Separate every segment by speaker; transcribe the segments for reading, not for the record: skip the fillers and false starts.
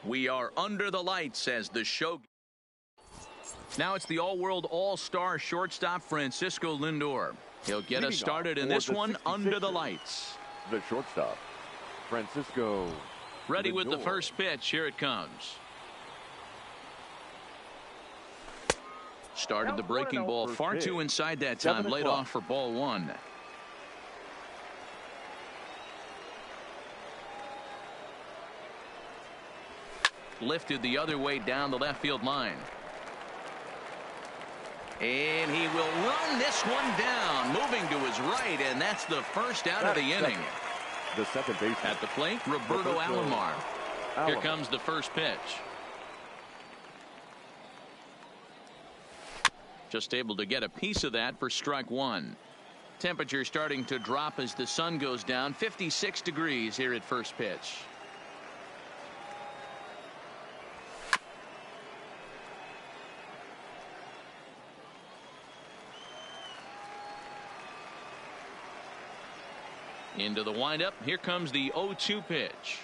Speaker 1: We are under the lights as the show. Now it's the all-world all-star shortstop Francisco Lindor. He'll get us started in this one under the lights.
Speaker 2: The shortstop, Francisco
Speaker 1: Ready
Speaker 2: Lindor.
Speaker 1: with the first pitch. Here it comes. Started the breaking ball far too inside that time. Laid off for ball one. Lifted the other way down the left field line. And he will run this one down, moving to his right, and that's the first out of the inning.
Speaker 2: The second baseman
Speaker 1: at the plate, Roberto Alomar. Here comes the first pitch. Just able to get a piece of that for strike one. Temperature starting to drop as the sun goes down. 56 degrees here at first pitch. Into the windup. Here comes the 0-2 pitch.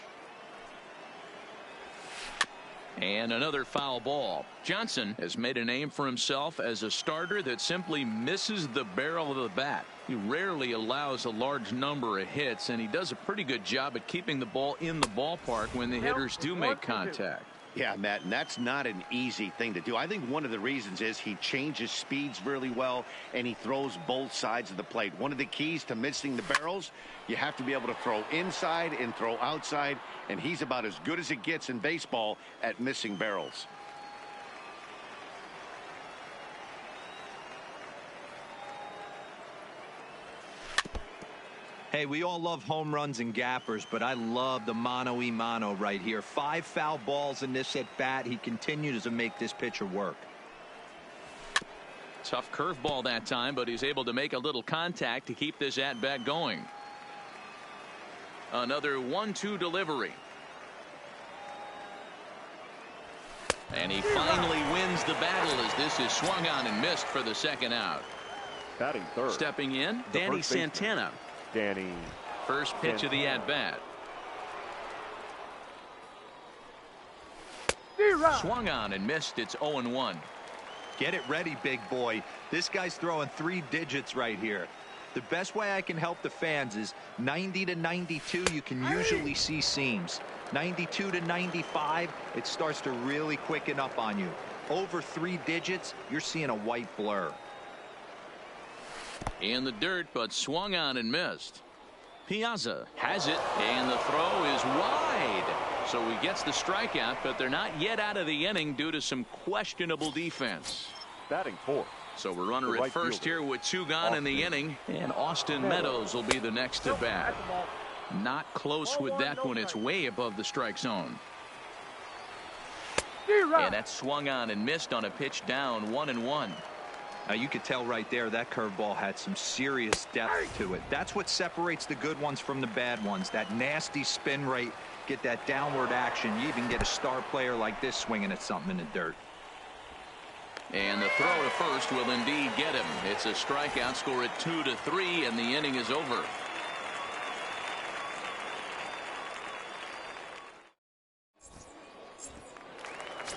Speaker 1: And another foul ball. Johnson has made a name for himself as a starter that simply misses the barrel of the bat. He rarely allows a large number of hits, and he does a pretty good job at keeping the ball in the ballpark when the hitters do make contact.
Speaker 3: Yeah, Matt, and that's not an easy thing to do. I think one of the reasons is he changes speeds really well, and he throws both sides of the plate. One of the keys to missing the barrels, you have to be able to throw inside and throw outside, and he's about as good as it gets in baseball at missing barrels.
Speaker 4: Hey, we all love home runs and gappers, but I love the mano-a-mano right here. 5 foul balls in this at-bat. He continues to make this pitcher work.
Speaker 1: Tough curveball that time, but he's able to make a little contact to keep this at-bat going. Another 1-2 delivery. And he finally wins the battle as this is swung on and missed for the second out.
Speaker 2: Batting third.
Speaker 1: Stepping in, Danny Santana.
Speaker 2: Danny.
Speaker 1: First pitch of the at-bat. Swung on and missed. It's 0-1.
Speaker 4: Get it ready, big boy. This guy's throwing 3 digits right here. The best way I can help the fans is 90 to 92. You can usually see seams. 92 to 95, it starts to really quicken up on you. Over 3 digits, you're seeing a white blur.
Speaker 1: In the dirt, but swung on and missed. Piazza has it, and the throw is wide. So he gets the strikeout, but they're not yet out of the inning due to some questionable defense.
Speaker 2: Batting fourth.
Speaker 1: So we're runner at first here with 2 gone in the inning, and Austin Meadows will be the next to bat. Not close with that one. It's way above the strike zone. And that's swung on and missed on a pitch down 1-1.
Speaker 4: Now you could tell right there that curveball had some serious depth to it. That's what separates the good ones from the bad ones. That nasty spin rate, get that downward action. You even get a star player like this swinging at something in the dirt.
Speaker 1: And the throw to first will indeed get him. It's a strikeout. Score at 2-3, and the inning is over.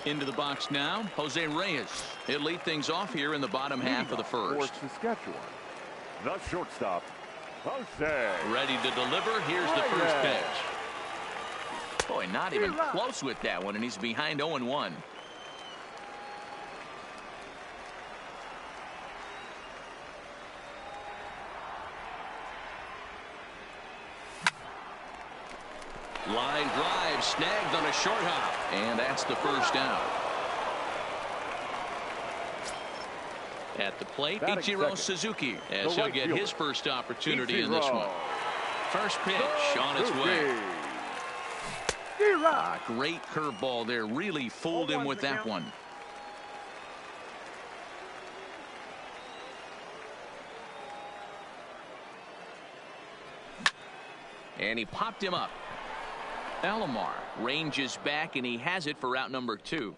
Speaker 1: Into the box now, Jose Reyes. He'll lead things off here in the bottom half of the first.
Speaker 2: For Saskatchewan, the shortstop, Jose.
Speaker 1: Ready to deliver. Here's the first pitch. Boy, not even close with that one, and he's behind 0-1. Line drive snagged on a short hop, and that's the first out. At the plate, Ichiro Suzuki, as he'll get his first opportunity in this one. First pitch on its way. Great curveball there. Really fooled him with that one. And he popped him up. Alomar ranges back, and he has it for out number 2.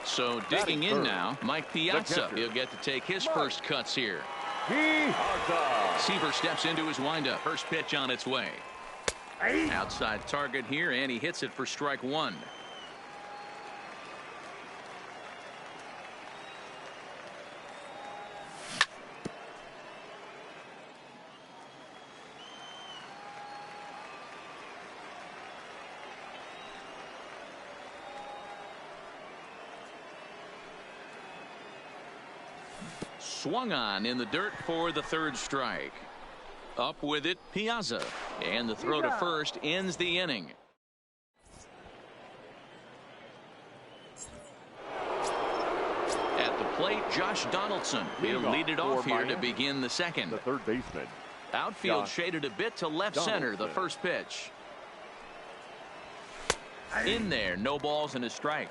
Speaker 1: So digging in now, Mike Piazza. He'll get to take his first cuts here. Seaver steps into his windup. First pitch on its way. Outside target here, and he hits it for strike one. Swung on in the dirt for the third strike. Up with it, Piazza. And the throw to first ends the inning. At the plate, Josh Donaldson. He'll lead it off here to begin the second.
Speaker 2: The third baseman.
Speaker 1: Outfield
Speaker 2: Josh
Speaker 1: shaded a bit to left center, the first pitch. In there, no balls and a strike.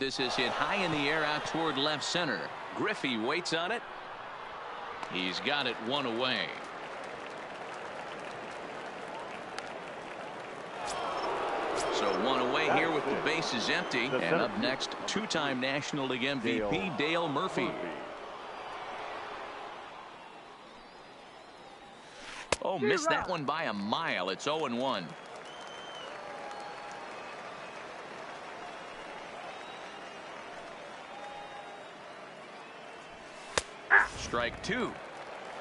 Speaker 1: This is hit high in the air out toward left center. Griffey waits on it. He's got it one away. So one away here with the bases empty. And up next, two-time National League MVP Dale Murphy. Oh, missed that one by a mile. It's 0-1. Strike two.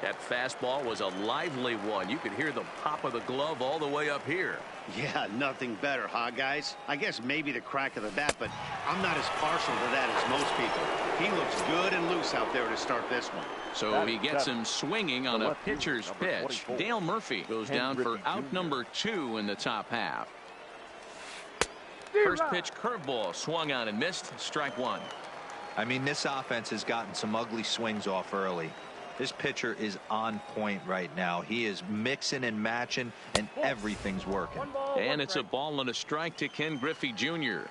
Speaker 1: That fastball was a lively one. You could hear the pop of the glove all the way up here.
Speaker 3: Yeah, nothing better, huh, guys? I guess maybe the crack of the bat, but I'm not as partial to that as most people. He looks good and loose out there to start this one.
Speaker 1: So he gets him swinging on a pitcher's pitch. Dale Murphy goes down for out number 2 in the top half. First pitch curveball swung on and missed. Strike one.
Speaker 4: I mean, this offense has gotten some ugly swings off early. This pitcher is on point right now. He is mixing and matching, and everything's working.
Speaker 1: And it's a ball and a strike to Ken Griffey Jr.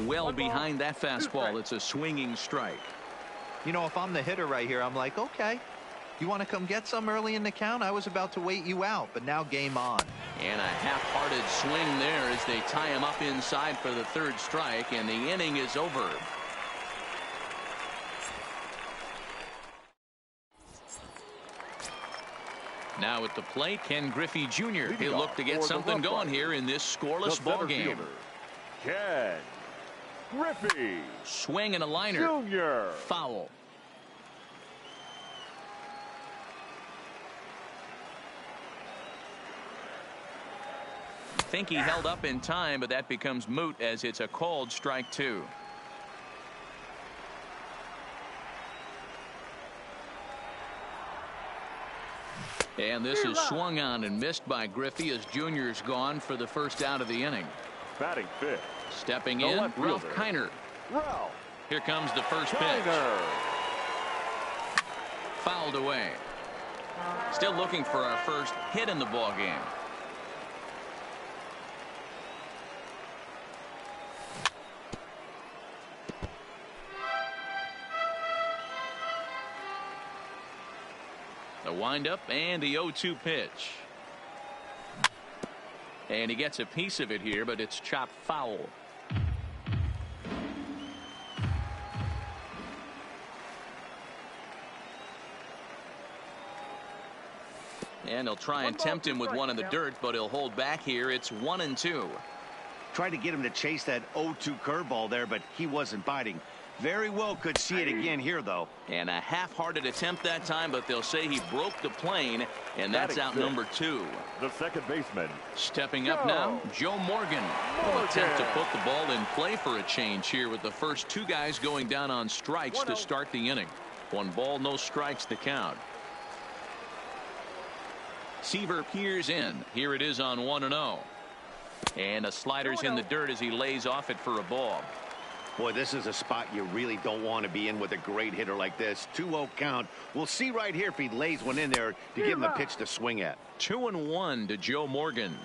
Speaker 1: Well behind that fastball. It's a swinging strike.
Speaker 4: You know, if I'm the hitter right here, I'm like, okay, you want to come get some early in the count? I was about to wait you out, but now game on.
Speaker 1: And a half-hearted swing there as they tie him up inside for the third strike, and the inning is over. Now at the plate, Ken Griffey Jr. He'll look to get something going here in this scoreless ball game.
Speaker 2: Ken Griffey.
Speaker 1: Swing and a liner.
Speaker 2: Jr.
Speaker 1: Foul. Think he held up in time, but that becomes moot as it's a called strike two. And this is swung on and missed by Griffey as Jr.'s gone for the first out of the inning.
Speaker 2: Batting fifth.
Speaker 1: Stepping in, Ralph Kiner. Here comes the first pitch. Fouled away. Still looking for our first hit in the ball game. The windup and the 0-2 pitch. And he gets a piece of it here, but it's chopped foul. And he'll try and tempt him with one in the dirt, but he'll hold back here. It's 1-2.
Speaker 3: Tried to get him to chase that 0-2 curveball there, but he wasn't biting. Very well could see it again here, though.
Speaker 1: And a half-hearted attempt that time, but they'll say he broke the plane, and that's out number 2.
Speaker 2: The second baseman.
Speaker 1: Stepping up now, Joe Morgan. Will attempt to put the ball in play for a change here with the first two guys going down on strikes to start the inning. 1 ball, no strikes to count. Seaver peers in. Here it is on 1-0. And a slider's in the dirt as he lays off it for a ball.
Speaker 3: Boy, this is a spot you really don't want to be in with a great hitter like this. 2-0 count. We'll see right here if he lays one in there to give him a pitch to swing at.
Speaker 1: 2-1 to Joe Morgan.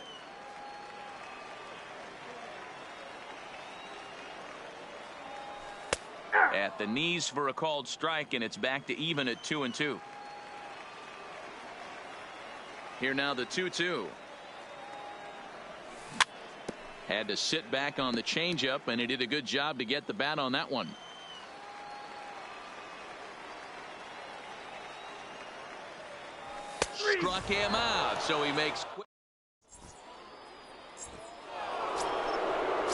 Speaker 1: At the knees for a called strike, and it's back to even at 2-2. Here now the 2-2. Had to sit back on the changeup, and he did a good job to get the bat on that one. Struck him out, so he makes.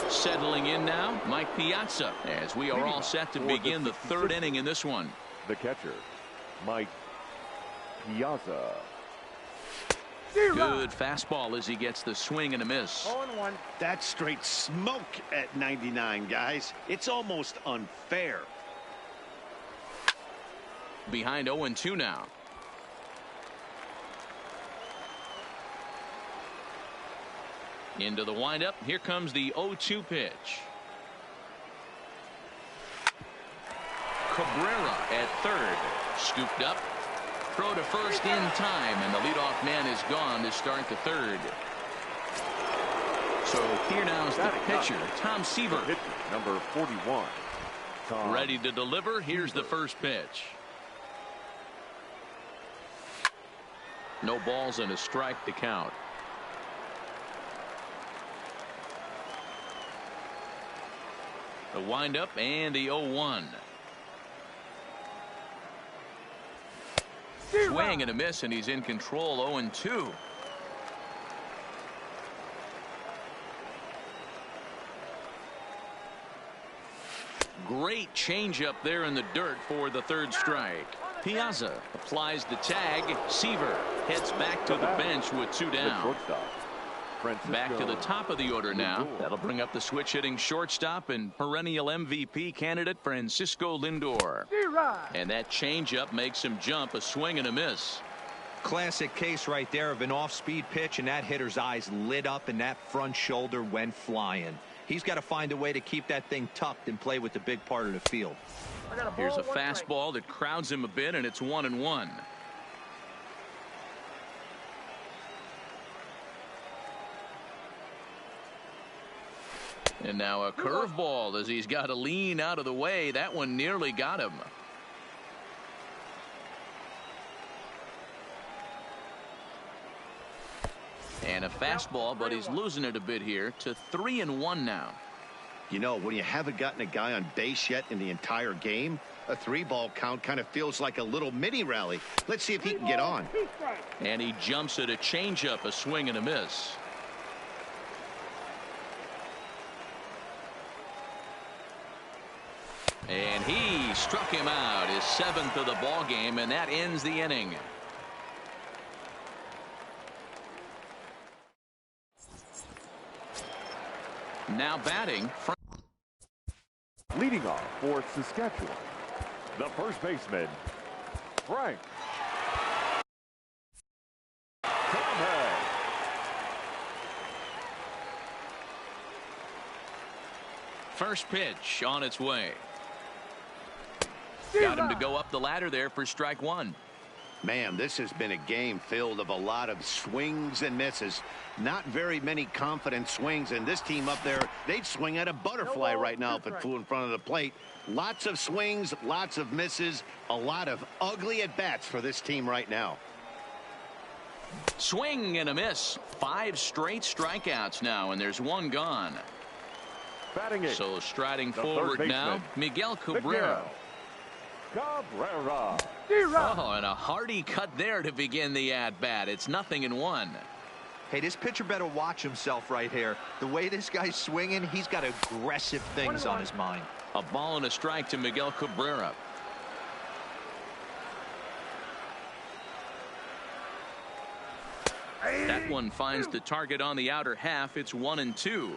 Speaker 1: Settling in now, Mike Piazza, as we are all set to begin the third inning in this one.
Speaker 2: The catcher, Mike Piazza.
Speaker 1: Good fastball as he gets the swing and a miss.
Speaker 5: 0-1.
Speaker 3: That's straight smoke at 99, guys. It's almost unfair.
Speaker 1: Behind 0-2 now. Into the windup. Here comes the 0-2 pitch. Cabrera at third. Scooped up. Throw to first in time, and the leadoff man is gone to start the third. So here now is the pitcher, Tom Seaver.
Speaker 2: Number 41. Tom.
Speaker 1: Ready to deliver. Here's the first pitch. No balls and a strike to count. The windup and the 0-1. Swing and a miss, and he's in control. 0-2. Great changeup there in the dirt for the third strike. Piazza applies the tag. Seaver heads back to the bench with two down. Back to the top of the order now. That'll bring up the switch hitting shortstop and perennial MVP candidate Francisco Lindor. And that changeup makes him jump. A swing and a miss.
Speaker 4: Classic case right there of an off-speed pitch, and that hitter's eyes lit up and that front shoulder went flying. He's got to find a way to keep that thing tucked and play with the big part of the field.
Speaker 1: Here's a fastball that crowds him a bit, and it's 1-1. And now a curveball as he's got to lean out of the way. That one nearly got him. And a fastball, but he's losing it a bit here to 3-1 now.
Speaker 3: You know, when you haven't gotten a guy on base yet in the entire game, a 3-ball count kind of feels like a little mini rally. Let's see if he can get on.
Speaker 1: And he jumps at a changeup, a swing and a miss. And he struck him out, his 7th of the ball game, and that ends the inning. Now batting.
Speaker 2: Leading off for Saskatchewan, the first baseman, Frank Thomas.
Speaker 1: First pitch on its way. Got him to go up the ladder there for strike one.
Speaker 3: Man, this has been a game filled of a lot of swings and misses. Not very many confident swings, and this team up there, they'd swing at a butterfly right now if it flew in front of the plate. Lots of swings, lots of misses, a lot of ugly at-bats for this team right now.
Speaker 1: Swing and a miss. 5 straight strikeouts now, and there's one gone.
Speaker 2: Batting it.
Speaker 1: So striding
Speaker 2: The
Speaker 1: forward
Speaker 2: third
Speaker 1: now,
Speaker 2: baseman,
Speaker 1: Miguel Cabrera.
Speaker 2: Cabrera.
Speaker 1: Oh, and a hearty cut there to begin the at-bat. It's 0-1.
Speaker 4: Hey, this pitcher better watch himself right here. The way this guy's swinging, he's got aggressive things on his mind.
Speaker 1: A ball and a strike to Miguel Cabrera. That one finds the target on the outer half. It's 1-2.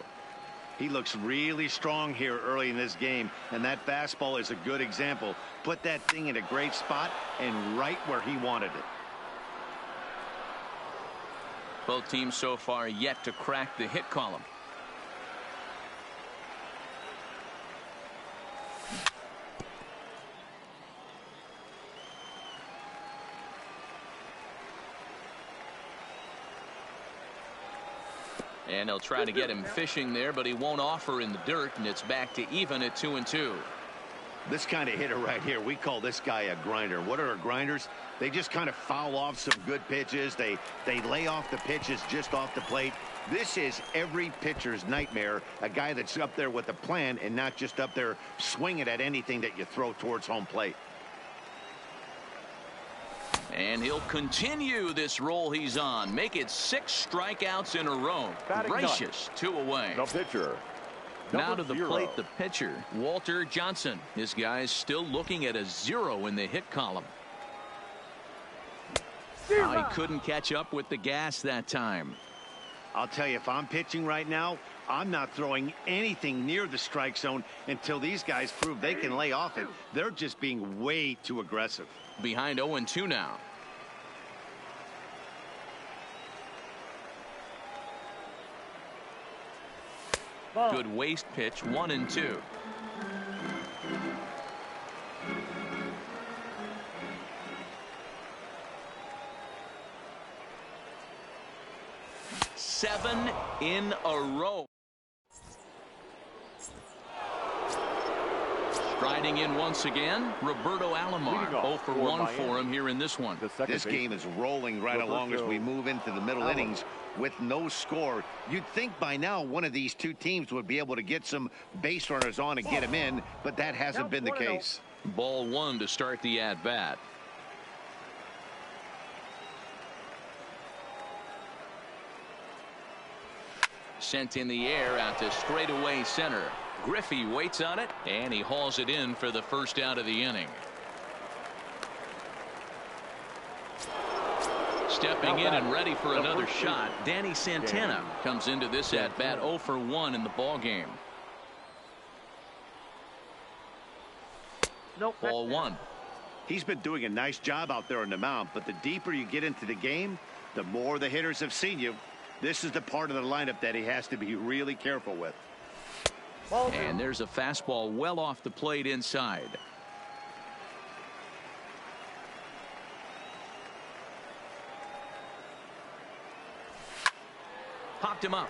Speaker 3: He looks really strong here early in this game, and that fastball is a good example. Put that thing in a great spot and right where he wanted it.
Speaker 1: Both teams so far yet to crack the hit column. And they'll try to get him fishing there, but he won't offer in the dirt, and it's back to even at 2-2.
Speaker 3: This kind of hitter right here, we call this guy a grinder. What are grinders? They just kind of foul off some good pitches. They lay off the pitches just off the plate. This is every pitcher's nightmare, a guy that's up there with a plan and not just up there swinging at anything that you throw towards home plate.
Speaker 1: And he'll continue this roll he's on. Make it 6 strikeouts in a row. Gracious, 2 away.
Speaker 2: The pitcher.
Speaker 1: Now to the plate, the pitcher, Walter Johnson. This guy's still looking at a 0 in the hit column. He couldn't catch up with the gas that time.
Speaker 3: I'll tell you, if I'm pitching right now, I'm not throwing anything near the strike zone until these guys prove they can lay off it. They're just being way too aggressive.
Speaker 1: Behind 0-2 now. Good waste pitch, 1-2. Seven in a row. Striding in once again, Roberto Alomar. 0 for 1 for him here in this one.
Speaker 3: This game is rolling right along as we move into the middle innings with no score. You'd think by now one of these two teams would be able to get some base runners on and get them in, but that hasn't been the case.
Speaker 1: Ball 1 to start the at-bat. Sent in the air out to straightaway center. Griffey waits on it, and he hauls it in for the first out of the inning. Stepping in and ready for another shot, Danny Santana comes into this at-bat 0 for 1 in the ball game. Ball 1.
Speaker 3: He's been doing a nice job out there on the mound, but the deeper you get into the game, the more the hitters have seen you. This is the part of the lineup that he has to be really careful with.
Speaker 1: And there's a fastball well off the plate inside. Popped him up.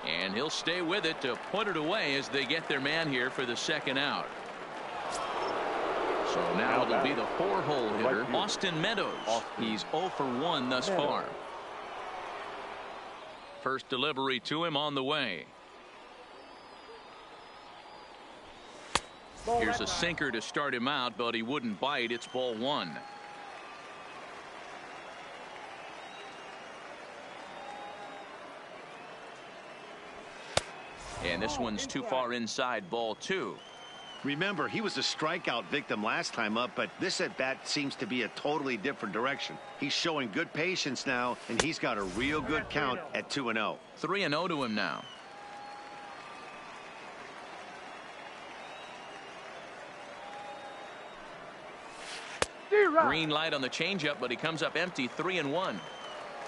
Speaker 1: And he'll stay with it to put it away as they get their man here for the second out. So now it'll be the 4-hole hitter, Austin Meadows. He's 0 for 1 thus far. First delivery to him on the way. Here's a sinker to start him out, but he wouldn't bite. It's ball 1. And this one's too far inside, ball 2.
Speaker 3: Remember, he was a strikeout victim last time up, but this at-bat seems to be a totally different direction. He's showing good patience now, and he's got a real good count at 2-0.
Speaker 1: 3-0 to him now. Green light on the changeup, but he comes up empty. 3-1.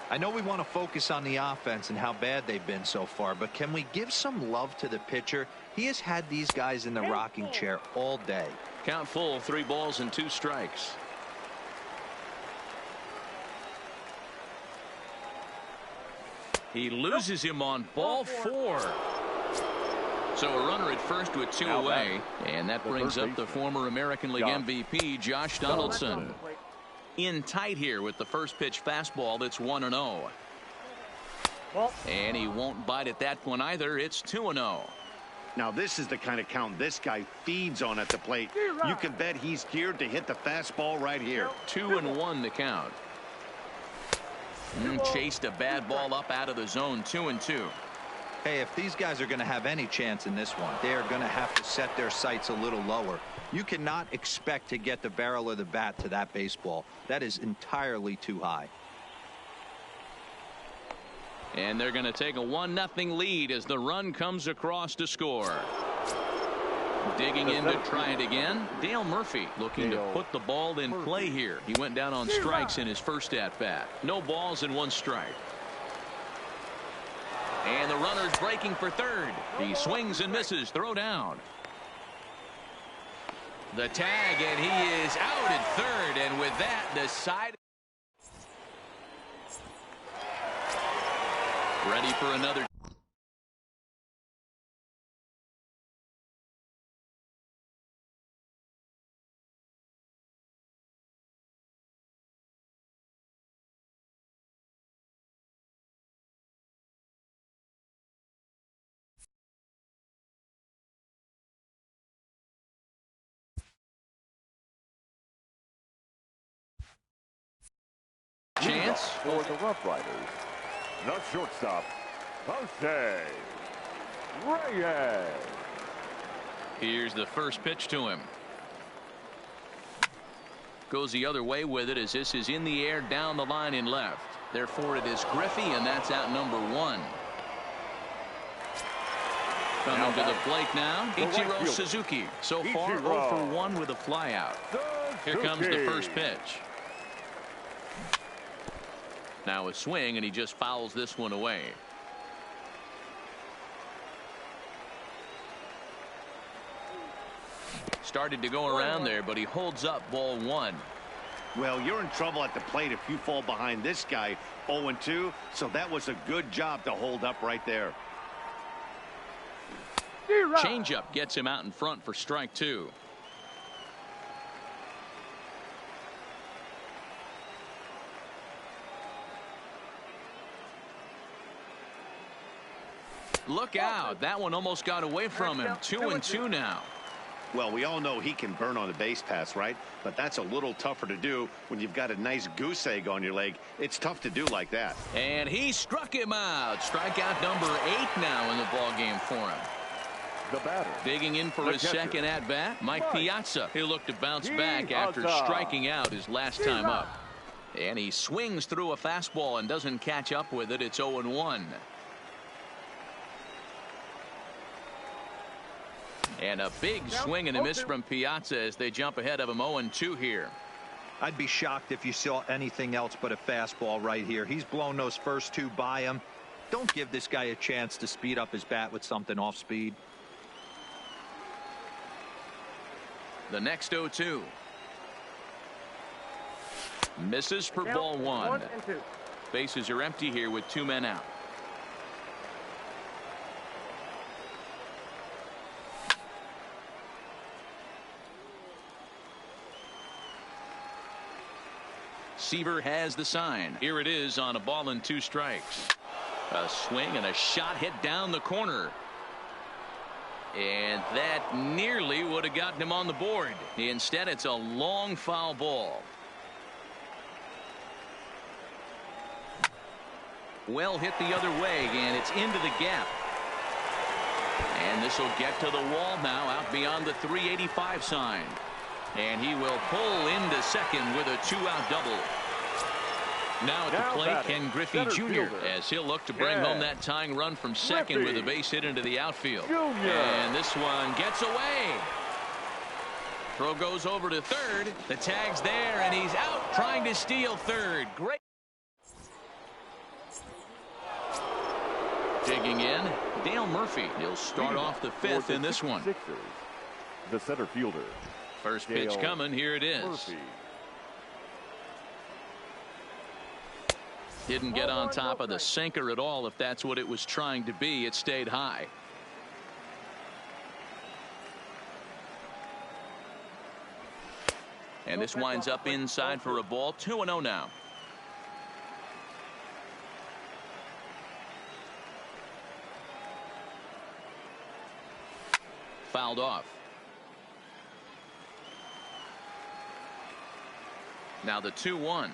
Speaker 4: I know we want to focus on the offense and how bad they've been so far, but can we give some love to the pitcher? He has had these guys in the rocking chair all day.
Speaker 1: Count full, 3 balls and 2 strikes. He loses him on ball 4. So a runner at first with 2 away, and that brings up the former American League MVP, Josh Donaldson. In tight here with the first pitch fastball. That's 1-0. And he won't bite at that one either. It's 2-0.
Speaker 3: Now this is the kind of count this guy feeds on at the plate. You can bet he's geared to hit the fastball right here.
Speaker 1: 2-1 to count. Chased a bad ball up out of the zone. 2-2.
Speaker 4: Hey, if these guys are going to have any chance in this one, they are going to have to set their sights a little lower. You cannot expect to get the barrel of the bat to that baseball. That is entirely too high.
Speaker 1: And they're going to take a 1-0 lead as the run comes across to score. Digging in to try it again. Dale Murphy looking to put the ball in play here. He went down on strikes in his first at-bat. No balls and 1 strike. And the runner's breaking for third. He swings and misses. Throw down. The tag, and he is out at third. And with that, the side ready for another offense.
Speaker 2: For the Rough Riders, the shortstop, Jose Reyes.
Speaker 1: Here's the first pitch to him. Goes the other way with it as this is in the air down the line in left. Therefore it is Griffey, and that's out number 1. Coming to the plate now, Ichiro Suzuki. So far 0 for 1 with a flyout. Here comes the first pitch. Now a swing, and he just fouls this one away. Started to go around there, but he holds up ball 1.
Speaker 3: Well, you're in trouble at the plate if you fall behind this guy 0-2, so that was a good job to hold up right there.
Speaker 1: Changeup gets him out in front for strike 2. Look out. That one almost got away from him. 2-2 now.
Speaker 3: Well, we all know he can burn on the base pass, right? But that's a little tougher to do when you've got a nice goose egg on your leg. It's tough to do like that.
Speaker 1: And he struck him out. Strikeout number 8 now in the ball game for him.
Speaker 2: The batter.
Speaker 1: Digging in for his second at-bat, Mike Piazza. He'll look to bounce back after striking out his last time up. And he swings through a fastball and doesn't catch up with it. It's 0-1. And a big swing and a miss from Piazza as they jump ahead of him 0-2 here.
Speaker 4: I'd be shocked if you saw anything else but a fastball right here. He's blown those first 2 by him. Don't give this guy a chance to speed up his bat with something off speed.
Speaker 1: The next 0-2. Misses for ball 1. Bases are empty here with 2 men out. Seaver has the sign. Here it is on a ball and 2 strikes. A swing and a shot hit down the corner. And that nearly would have gotten him on the board. Instead, it's a long foul ball. Well hit the other way, and it's into the gap. And this will get to the wall now out beyond the 385 sign. And he will pull into second with a 2-out double. Now at the plate, Ken Griffey Jr. as he'll look to bring home that tying run from second with a base hit into the outfield. And this one gets away. Throw goes over to third. The tag's there, and he's out trying to steal third. Great. Digging in, Dale Murphy. He'll start off the 5th in this one.
Speaker 2: The center fielder.
Speaker 1: First pitch coming. Here it is.
Speaker 2: Murphy.
Speaker 1: Didn't get on top of the sinker at all. If that's what it was trying to be, it stayed high. And this winds up inside for a ball. 2-0 now. Fouled off. Now the 2-1.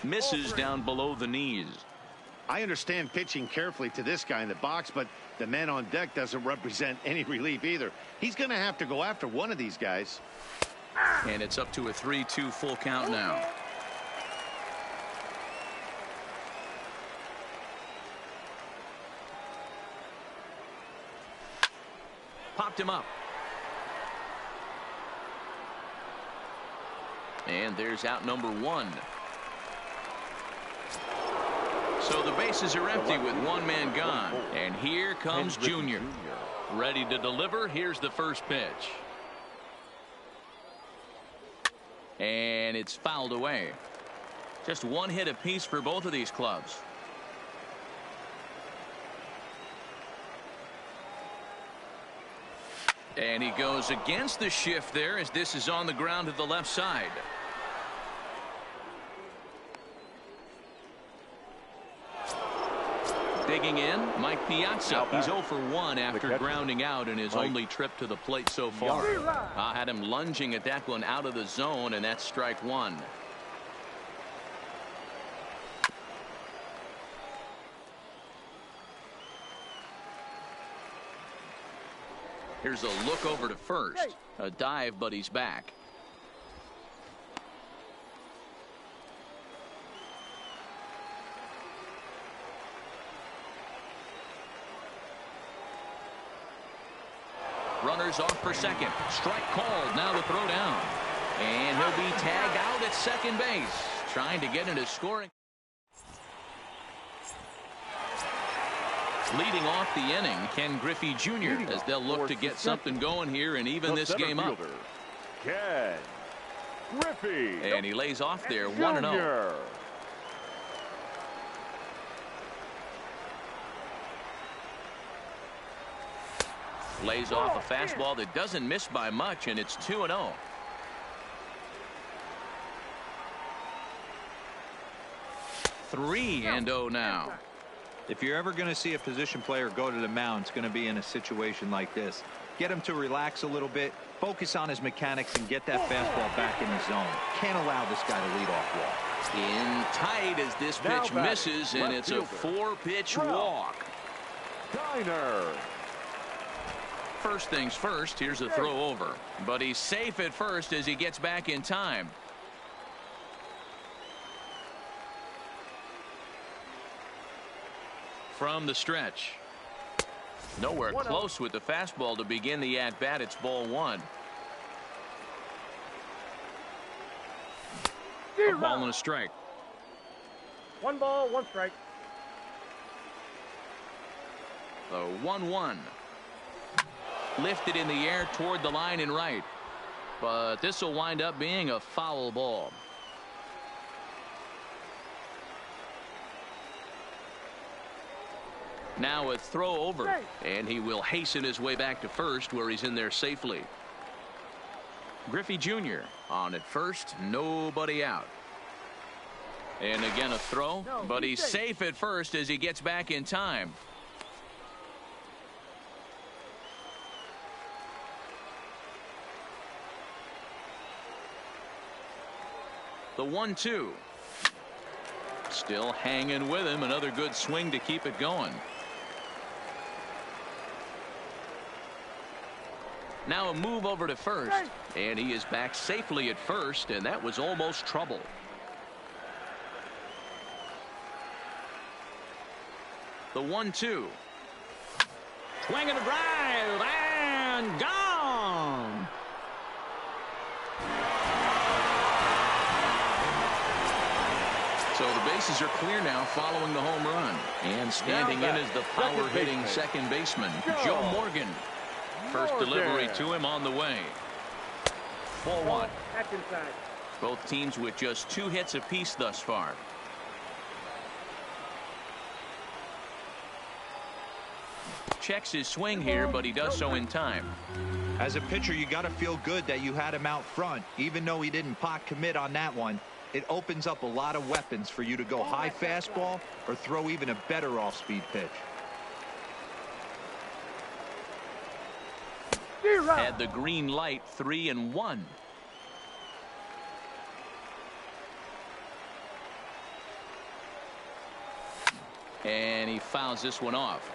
Speaker 1: Misses down below the knees.
Speaker 3: I understand pitching carefully to this guy in the box, but the man on deck doesn't represent any relief either. He's going to have to go after one of these guys.
Speaker 1: And it's up to a 3-2 full count now. Popped him up. And there's out number 1. So the bases are empty with 1 man gone. And here comes Junior. Ready to deliver. Here's the first pitch. And it's fouled away. Just 1 hit apiece for both of these clubs. And he goes against the shift there as this is on the ground to the left side. Digging in, Mike Piazza. He's 0 for 1 after grounding out in his only trip to the plate so far. Had him lunging at that one out of the zone, and that's strike one. Here's a look over to first. A dive, but he's back. Runners off for second. Strike called. Now the throw down. And he'll be tagged out at second base. Trying to get into scoring. Leading off the inning, Ken Griffey Jr. as they'll look to get something going here and even this game up.
Speaker 2: Ken Griffey.
Speaker 1: And he lays off there 1-0. Lays off a fastball that doesn't miss by much, and it's 2-0. Three and 0 now.
Speaker 4: If you're ever going to see a position player go to the mound, it's going to be in a situation like this. Get him to relax a little bit, focus on his mechanics, and get that fastball back in the zone. Can't allow this guy to lead off walk.
Speaker 1: In tight as this pitch misses, and it's a 4-pitch walk.
Speaker 2: Diner.
Speaker 1: First things first, here's a throw over. But he's safe at first as he gets back in time. From the stretch. Nowhere close with the fastball to begin the at-bat. It's ball one. A ball and a strike.
Speaker 5: 1 ball, 1 strike.
Speaker 1: The 1-1. Lifted in the air toward the line and right. But this will wind up being a foul ball. Now a throw over, and he will hasten his way back to first where he's in there safely. Griffey Jr. on at first, nobody out. And again a throw, but he's safe at first as he gets back in time. The 1-2. Still hanging with him. Another good swing to keep it going. Now a move over to first, and he is back safely at first, and that was almost trouble. The 1-2. Swing and a drive, and gone. So the bases are clear now following the home run. And standing in is the power-hitting second baseman, Joe Morgan. First delivery to him on the way. Ball one.
Speaker 5: That's inside.
Speaker 1: Both teams with just 2 hits apiece thus far. Checks his swing here, but he does so in time.
Speaker 4: As a pitcher, you got to feel good that you had him out front. Even though he didn't pot commit on that one, it opens up a lot of weapons for you to go high fastball or throw even a better off-speed pitch.
Speaker 1: Had the green light, 3-1. And he fouls this one off.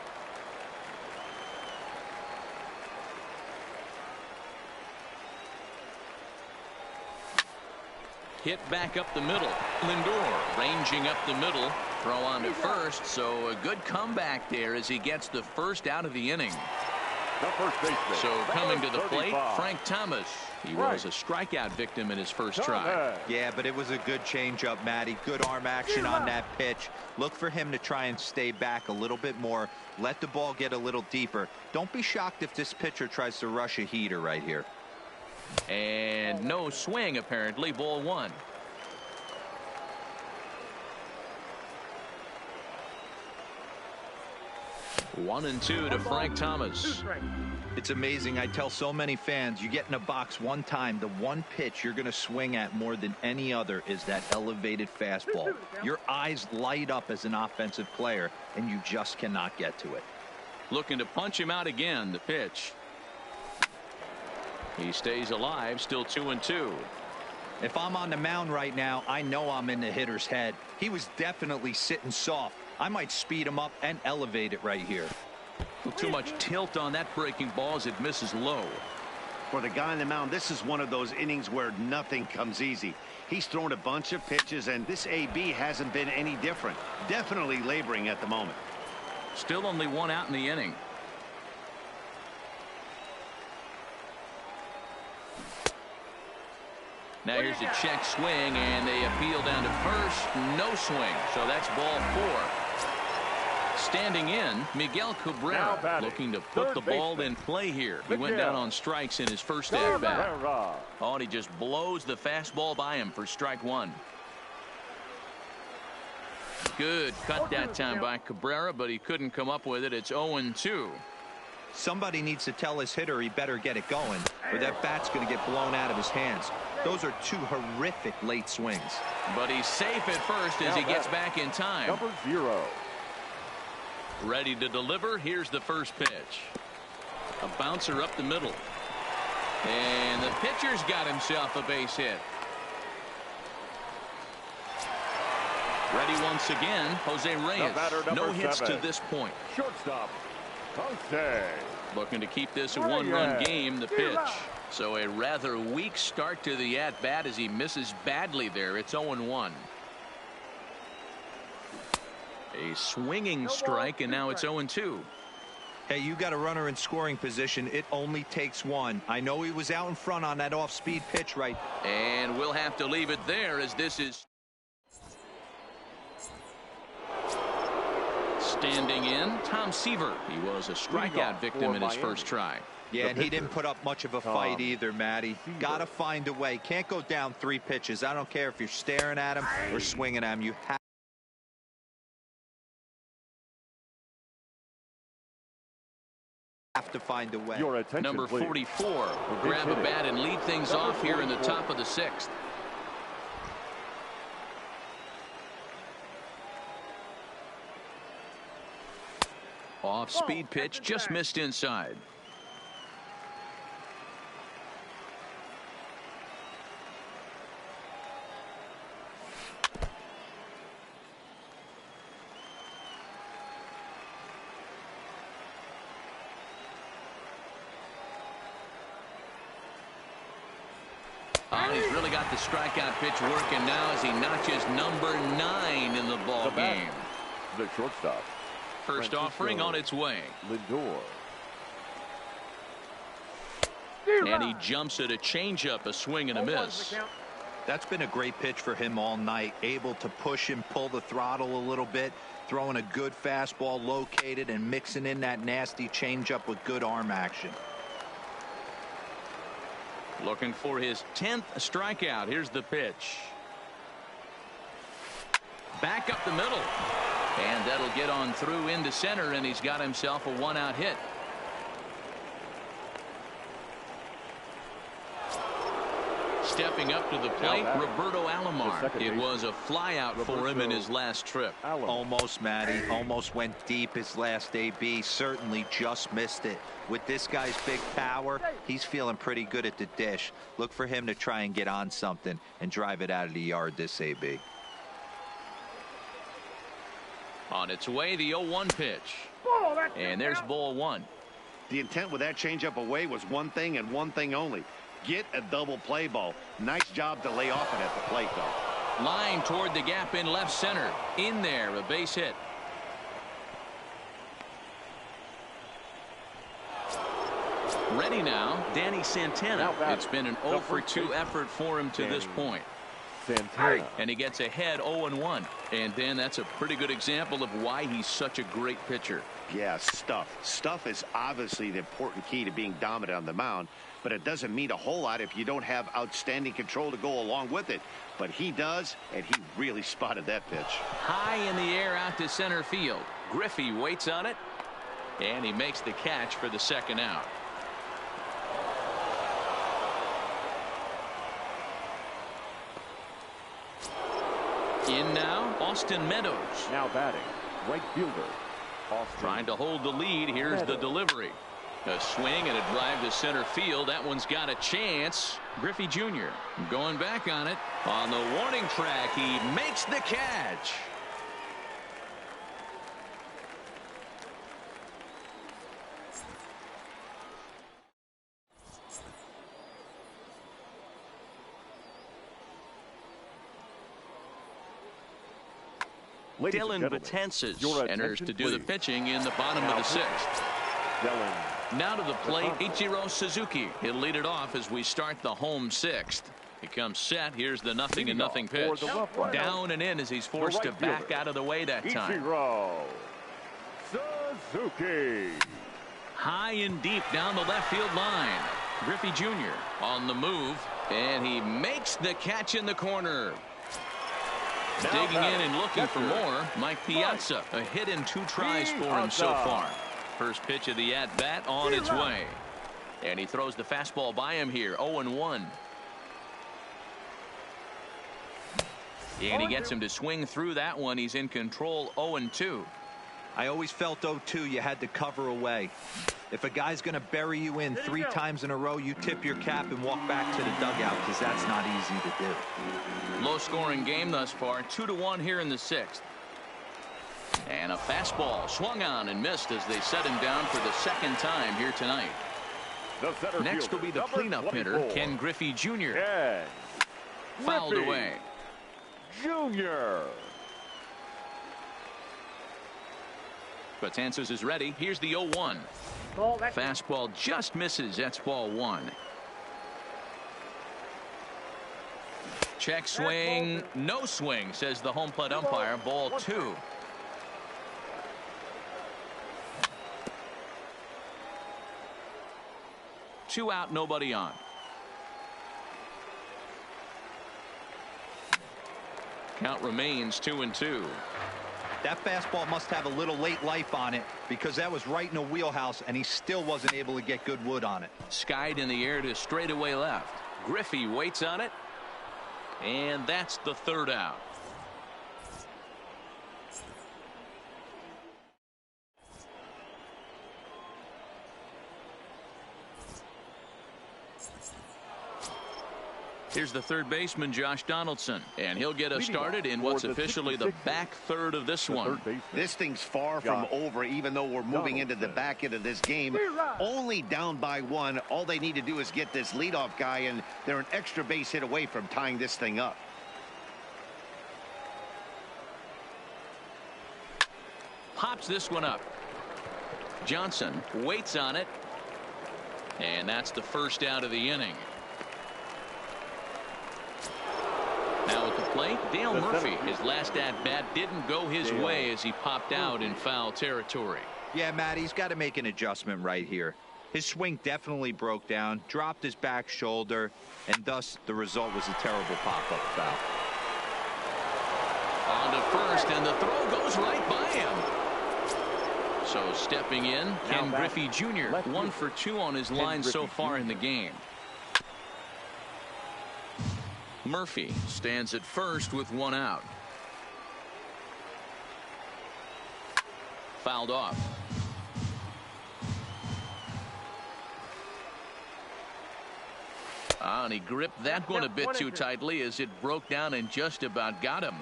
Speaker 1: Hit back up the middle. Lindor ranging up the middle. Throw on to first, so a good comeback there as he gets the first out of the inning.
Speaker 2: The first baseman.
Speaker 1: So coming to the plate, Frank Thomas. He was a strikeout victim in his first try.
Speaker 4: Yeah, but it was a good changeup, Matty. Good arm action on that pitch. Look for him to try and stay back a little bit more. Let the ball get a little deeper. Don't be shocked if this pitcher tries to rush a heater right here.
Speaker 1: And no swing, apparently. Ball one. 1-2 to Frank Thomas.
Speaker 4: It's amazing. I tell so many fans, you get in a box one time, the one pitch you're going to swing at more than any other is that elevated fastball. Your eyes light up as an offensive player, and you just cannot get to it.
Speaker 1: Looking to punch him out again. The pitch. He stays alive, still 2-2.
Speaker 4: If I'm on the mound right now, I know I'm in the hitter's head. He was definitely sitting soft. I might speed him up and elevate it right here.
Speaker 1: Too much tilt on that breaking ball as it misses low.
Speaker 3: For the guy on the mound, this is one of those innings where nothing comes easy. He's thrown a bunch of pitches, and this AB hasn't been any different. Definitely laboring at the moment.
Speaker 1: Still only one out in the inning. Now here's a check swing, and they appeal down to first. No swing, so that's ball 4. Standing in, Miguel Cabrera, looking to put the ball in play here. He went down on strikes in his first at-bat. Oh, and he just blows the fastball by him for strike 1. Good cut that time by Cabrera, but he couldn't come up with it. It's 0-2.
Speaker 4: Somebody needs to tell his hitter he better get it going, or that bat's going to get blown out of his hands. Those are 2 horrific late swings.
Speaker 1: But he's safe at first as he gets back in time.
Speaker 2: Number 0.
Speaker 1: Ready to deliver. Here's the first pitch. A bouncer up the middle. And the pitcher's got himself a base hit. Ready once again, Jose Reyes. No hits 7. To this point.
Speaker 2: Shortstop, Jose.
Speaker 1: Looking to keep this a one-run game. The pitch. So a rather weak start to the at-bat as he misses badly there. It's 0-1. A swinging strike, and now it's 0-2.
Speaker 4: Hey, you got a runner in scoring position. It only takes one. I know he was out in front on that off-speed pitch right.
Speaker 1: And we'll have to leave it there as this is standing in. Tom Seaver. He was a strikeout victim in his first try.
Speaker 4: Yeah, and he didn't put up much of a fight either, Matty. Got to find a way. Can't go down 3 pitches. I don't care if you're staring at him or swinging at him. You have to find a way.
Speaker 1: Number 44 will grab a bat and lead things off here in the top of the 6th. Off speed pitch, just missed inside. He's really got the strikeout pitch working now as he notches number 9 in the ball game.
Speaker 2: The shortstop.
Speaker 1: First offering on its way.
Speaker 2: Lindor.
Speaker 1: And he jumps at a changeup, a swing and a miss.
Speaker 4: That's been a great pitch for him all night. Able to push and pull the throttle a little bit. Throwing a good fastball located and mixing in that nasty changeup with good arm action.
Speaker 1: Looking for his 10th strikeout. Here's the pitch. Back up the middle. And that'll get on through into center, and he's got himself a 1-out hit. Stepping up to the plate, Roberto Alomar. It was a flyout for him in his last trip.
Speaker 4: Almost, Matty. Almost went deep his last AB. Certainly just missed it. With this guy's big power, he's feeling pretty good at the dish. Look for him to try and get on something and drive it out of the yard this AB.
Speaker 1: On its way, the 0-1 pitch. And there's ball 1.
Speaker 3: The intent with that changeup away was one thing and one thing only. Get a double play ball. Nice job to lay off it at the plate, though.
Speaker 1: Line toward the gap in left center. In there, a base hit. Ready now, Danny Santana. It's been an 0-for-2 effort for him to this point.
Speaker 2: Santana.
Speaker 1: And he gets ahead 0-1. And then that's a pretty good example of why he's such a great pitcher.
Speaker 3: Yeah, stuff. Stuff is obviously the important key to being dominant on the mound, but it doesn't mean a whole lot if you don't have outstanding control to go along with it. But he does, and he really spotted that pitch.
Speaker 1: High in the air out to center field. Griffey waits on it. And he makes the catch for the second out. In now, Austin Meadows.
Speaker 2: Now batting, right fielder, Austin.
Speaker 1: Trying to hold the lead. Here's the delivery. A swing and a drive to center field. That one's got a chance. Griffey Jr. going back on it. On the warning track, he makes the catch. Dylan Betances enters to do the pitching in the bottom of the sixth. Now to the plate, Ichiro Suzuki. He'll lead it off as we start the home sixth. He comes set. Here's the 0-0 pitch. Down and in as he's forced to back out of the way that time.
Speaker 2: Ichiro Suzuki.
Speaker 1: High and deep down the left field line. Griffey Jr. on the move, and he makes the catch in the corner. Digging in and looking for more, Mike Piazza. A hit in 2 tries for him so far. First pitch of the at-bat on its way. And he throws the fastball by him here, 0-1. And he gets him to swing through that one. He's in control, 0-2.
Speaker 4: I always felt 0-2 you had to cover away. If a guy's going to bury you in 3 times in a row, you tip your cap and walk back to the dugout because that's not easy to do.
Speaker 1: Low scoring game thus far, 2-1 here in the sixth. And a fastball swung on and missed as they set him down for the second time here tonight. Next will be the cleanup hitter, Ken Griffey Jr.
Speaker 2: Ken
Speaker 1: Fouled
Speaker 2: Griffey
Speaker 1: away.
Speaker 2: Jr.
Speaker 1: Betances is ready. Here's the 0-1. Fastball just misses. That's ball 1. Check swing. No swing, says the home plate umpire. Ball 2. Two out, nobody on. Count remains 2-2.
Speaker 4: That fastball must have a little late life on it because that was right in the wheelhouse and he still wasn't able to get good wood on it.
Speaker 1: Skied in the air to straightaway left. Griffey waits on it. And that's the third out. Here's the third baseman, Josh Donaldson, and he'll get us started in what's officially the back third of this one.
Speaker 3: This thing's far from over, even though we're moving into the back end of this game. Only down by 1. All they need to do is get this leadoff guy, and they're an extra base hit away from tying this thing up.
Speaker 1: Pops this one up. Johnson waits on it, and that's the first out of the inning. Now at the plate, Dale Murphy. His last at-bat didn't go his way as he popped out in foul territory.
Speaker 4: Yeah, Matt, he's got to make an adjustment right here. His swing definitely broke down, dropped his back shoulder, and thus the result was a terrible pop-up foul.
Speaker 1: On to first, and the throw goes right by him. So stepping in, Ken Griffey Jr. 1 for 2 on his line so far in the game. Murphy stands at first with 1 out. Fouled off. And he gripped that one a bit too tightly as it broke down and just about got him.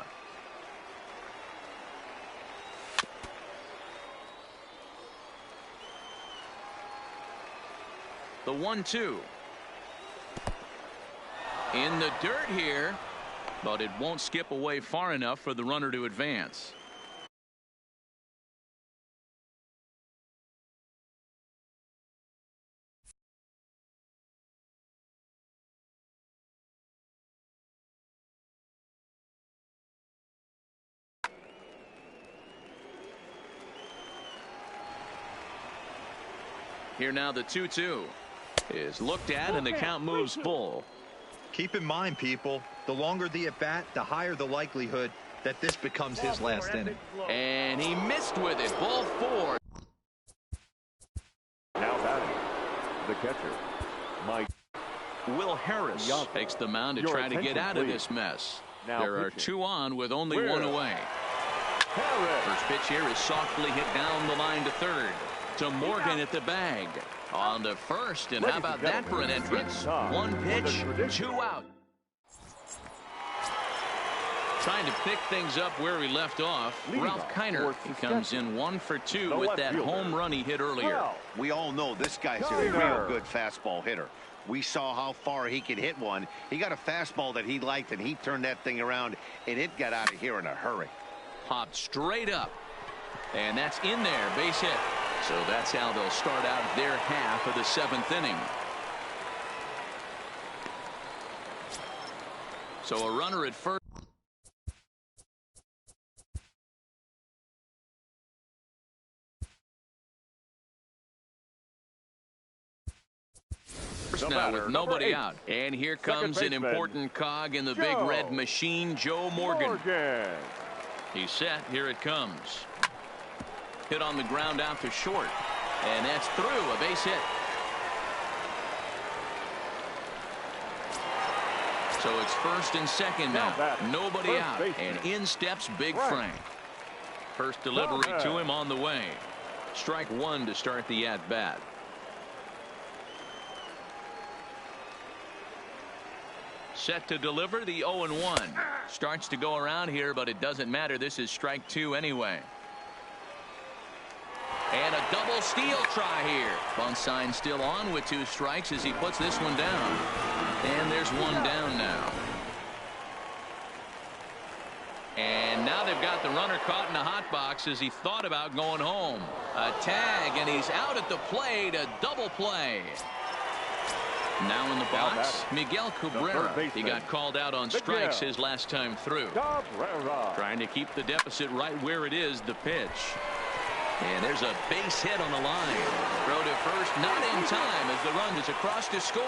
Speaker 1: The 1-2. In the dirt here, but it won't skip away far enough for the runner to advance. Here now the 2-2 is looked at and the count moves full.
Speaker 4: Keep in mind, people, the longer the at-bat, the higher the likelihood that this becomes his last inning.
Speaker 1: And he missed with it. Ball 4.
Speaker 2: The catcher, Mike.
Speaker 1: Will Harris takes the mound to
Speaker 2: Your
Speaker 1: try to get
Speaker 2: attention,
Speaker 1: out of
Speaker 2: please.
Speaker 1: this mess.
Speaker 2: Now
Speaker 1: There are
Speaker 2: pitching.
Speaker 1: 2 on with only
Speaker 2: Will
Speaker 1: 1 away.
Speaker 2: Harris.
Speaker 1: First pitch here is softly hit down the line to third. To Morgan at the bag. On to first, and how about that for an entrance? 1 pitch, 2 out. Trying to pick things up where we left off. Ralph Kiner, he comes in 1 for 2 with that home run he hit earlier.
Speaker 3: We all know this guy's a
Speaker 2: Kiner.
Speaker 3: real good fastball hitter. We saw how far he could hit one. He got a fastball that he liked, and he turned that thing around, and it got out of here in a hurry.
Speaker 1: Popped straight up. And that's in there, base hit. So that's how they'll start out their half of the 7th inning. So a runner at first. Now with nobody out. And here comes an important cog in the big red machine, Joe Morgan. He's set. Here it comes. Hit on the ground out to short. And that's through. A base hit. So it's first and second now. Nobody out. And in steps Big Frank. First delivery to him on the way. Strike 1 to start the at-bat. Set to deliver the 0-1. Starts to go around here, but it doesn't matter. This is strike 2 anyway. And a double steal try here. Bunt sign still on with 2 strikes as he puts this one down. And there's 1 down now. And now they've got the runner caught in a hot box as he thought about going home. A tag, and he's out at the plate. A double play. Now in the box, Miguel Cabrera. He got called out on strikes his last time through. Trying to keep the deficit right where it is, the pitch. And there's a base hit on the line. Throw to first, not in time as the run is across to score.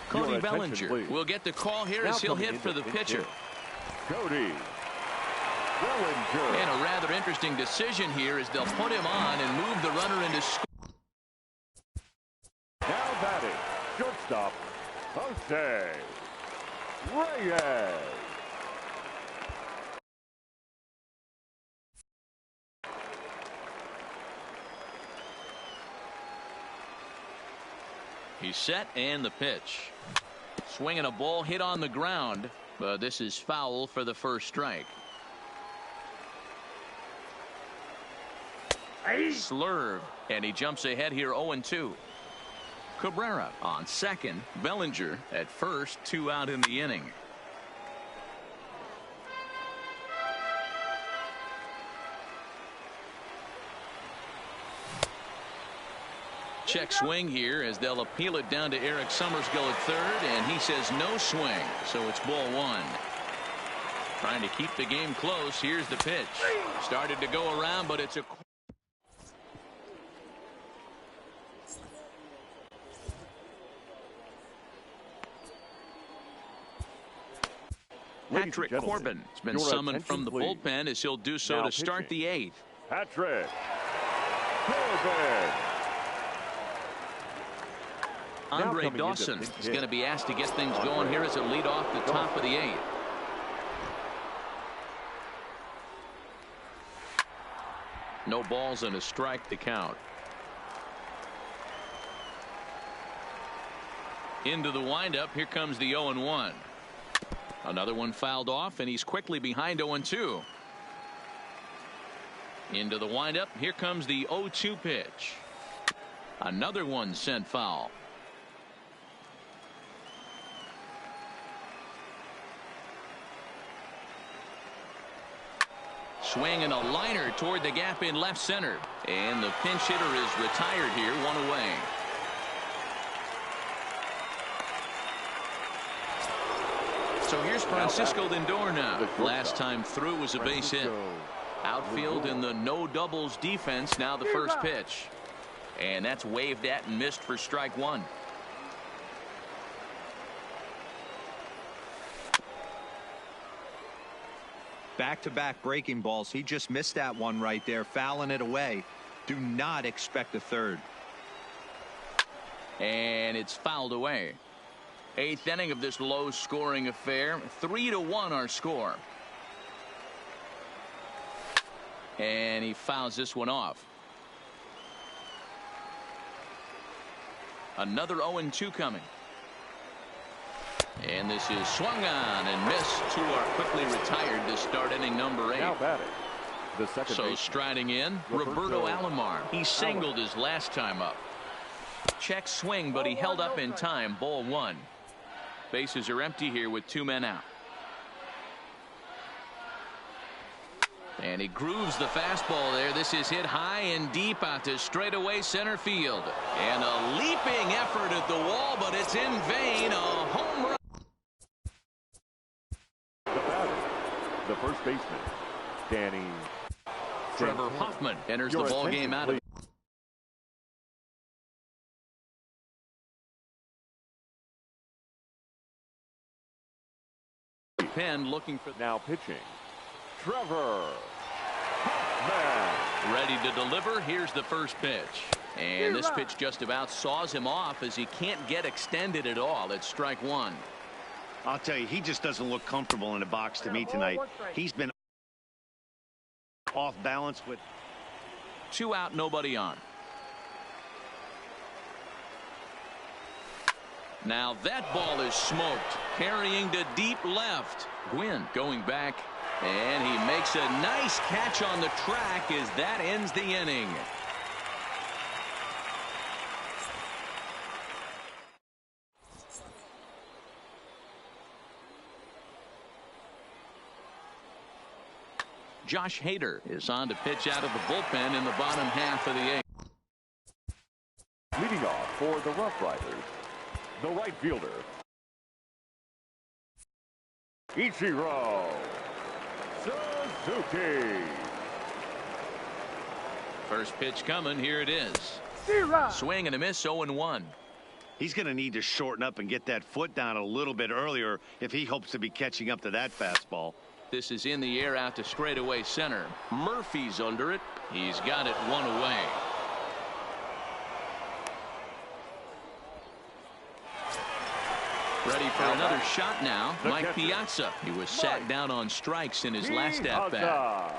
Speaker 1: Cody Bellinger will get the call here as he'll hit for the pitcher.
Speaker 2: Cody Bellinger.
Speaker 1: And a rather interesting decision here as they'll put him on and move the runner into score.
Speaker 2: Now batting, shortstop, Jose Reyes.
Speaker 1: He's set and the pitch. Swinging a ball hit on the ground, but this is foul for the first strike. Slurve, and he jumps ahead here 0-2. Cabrera on second. Bellinger at first. 2 out in the inning. Check swing here as they'll appeal it down to Eric Summerskill at third, and he says no swing, so it's ball 1. Trying to keep the game close. Here's the pitch. Started to go around, but it's a Patrick Corbin has been summoned from the bullpen as he'll do so to start the 8th.
Speaker 2: Patrick Corbin.
Speaker 1: Andre Dawson is going to be asked to get things going here as a lead off the top of the 8th. No balls and a strike to count. Into the windup. Here comes the 0-1. Another one fouled off, and he's quickly behind 0-2. Into the windup. Here comes the 0-2 pitch. Another one sent foul. Swing and a liner toward the gap in left center. And the pinch hitter is retired here, 1 away. So here's Francisco Lindor now. Last time through was a base hit. Outfield in the no doubles defense. Now the first pitch. And that's waved at and missed for strike 1.
Speaker 4: Back-to-back breaking balls. He just missed that one right there, fouling it away. Do not expect a third.
Speaker 1: And it's fouled away. Eighth inning of this low-scoring affair. 3-1 our score. And he fouls this one off. Another 0-2 coming. And this is swung on and missed. Two are quickly retired to start inning number 8.
Speaker 2: Now batting, the second
Speaker 1: So
Speaker 2: baseman,
Speaker 1: striding in, Roberto Alomar. He singled his last time up. Check swing, but he held up in time. Ball 1. Bases are empty here with 2 men out. And he grooves the fastball there. This is hit high and deep out to straightaway center field. And a leaping effort at the wall, but it's in vain. A home run.
Speaker 2: the batter, the first baseman, Danny
Speaker 1: Trevor Hoffman enters the ball game out of the pen, looking for
Speaker 2: now pitching, Trevor Hoffman.
Speaker 1: ready to deliver. Here's the first pitch. And this pitch just about saws him off as he can't get extended at all. It's strike 1.
Speaker 3: I'll tell you, he just doesn't look comfortable in the box to me tonight. He's been off balance with
Speaker 1: 2 out, nobody on. Now that ball is smoked, carrying to deep left. Gwynn going back, and he makes a nice catch on the track as that ends the inning. Josh Hader is on to pitch out of the bullpen in the bottom half of the 8th.
Speaker 2: Leading off for the Rough Riders, the right fielder, Ichiro Suzuki.
Speaker 1: First pitch coming. Here it is. Swing and a miss. 0-1.
Speaker 3: He's going to need to shorten up and get that foot down a little bit earlier if he hopes to be catching up to that fastball.
Speaker 1: This is in the air out to straightaway center. Murphy's under it. He's got it 1 away. Ready for another shot now. Mike Piazza. He was sat down on strikes in his last at bat.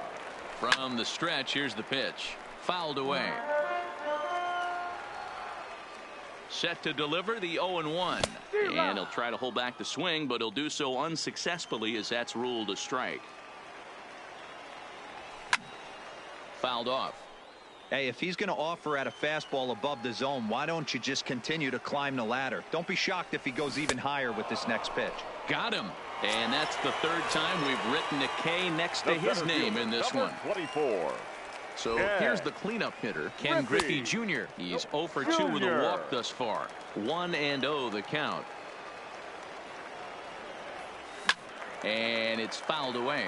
Speaker 1: From the stretch, here's the pitch. Fouled away. Set to deliver the 0-1. And he'll try to hold back the swing, but he'll do so unsuccessfully as that's ruled a strike. Fouled off.
Speaker 4: Hey, if he's going to offer at a fastball above the zone, why don't you just continue to climb the ladder? Don't be shocked if he goes even higher with this next pitch.
Speaker 1: Got him. And that's the 3rd time we've written a K next to his name in this one.
Speaker 2: 24.
Speaker 1: So here's the cleanup hitter, Ken Griffey Jr. He's 0 for 2 with a walk thus far. 1-0 the count. And it's fouled away.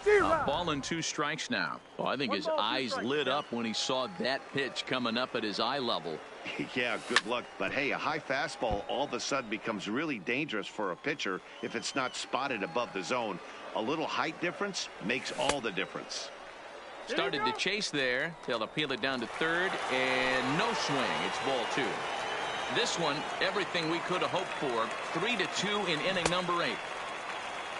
Speaker 1: A ball and 2 strikes now. Well, I think his eyes lit up when he saw that pitch coming up at his eye level.
Speaker 3: Yeah, good luck. But hey, a high fastball all of a sudden becomes really dangerous for a pitcher if it's not spotted above the zone. A little height difference makes all the difference.
Speaker 1: Started to chase there. They'll appeal it down to 3rd, and no swing. It's ball 2. This one, everything we could have hoped for. 3-2 in inning number 8.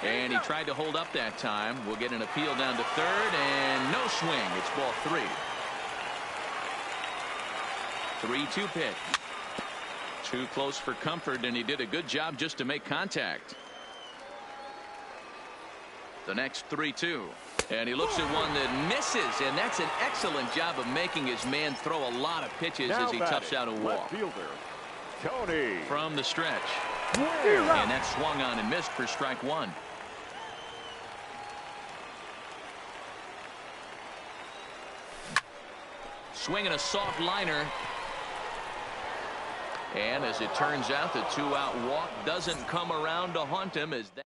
Speaker 1: And he tried to hold up that time. We'll get an appeal down to 3rd, and no swing. It's ball 3. 3-2 pitch. Too close for comfort, and he did a good job just to make contact. The next 3-2. And he looks at one that misses, and that's an excellent job of making his man throw a lot of pitches
Speaker 2: now
Speaker 1: as he toughs out a walk.
Speaker 2: Left fielder, Tony.
Speaker 1: From the stretch.
Speaker 2: Gwynn.
Speaker 1: And that swung on and missed for strike 1. Swinging a soft liner. And as it turns out, the 2-out walk doesn't come around to haunt him as that.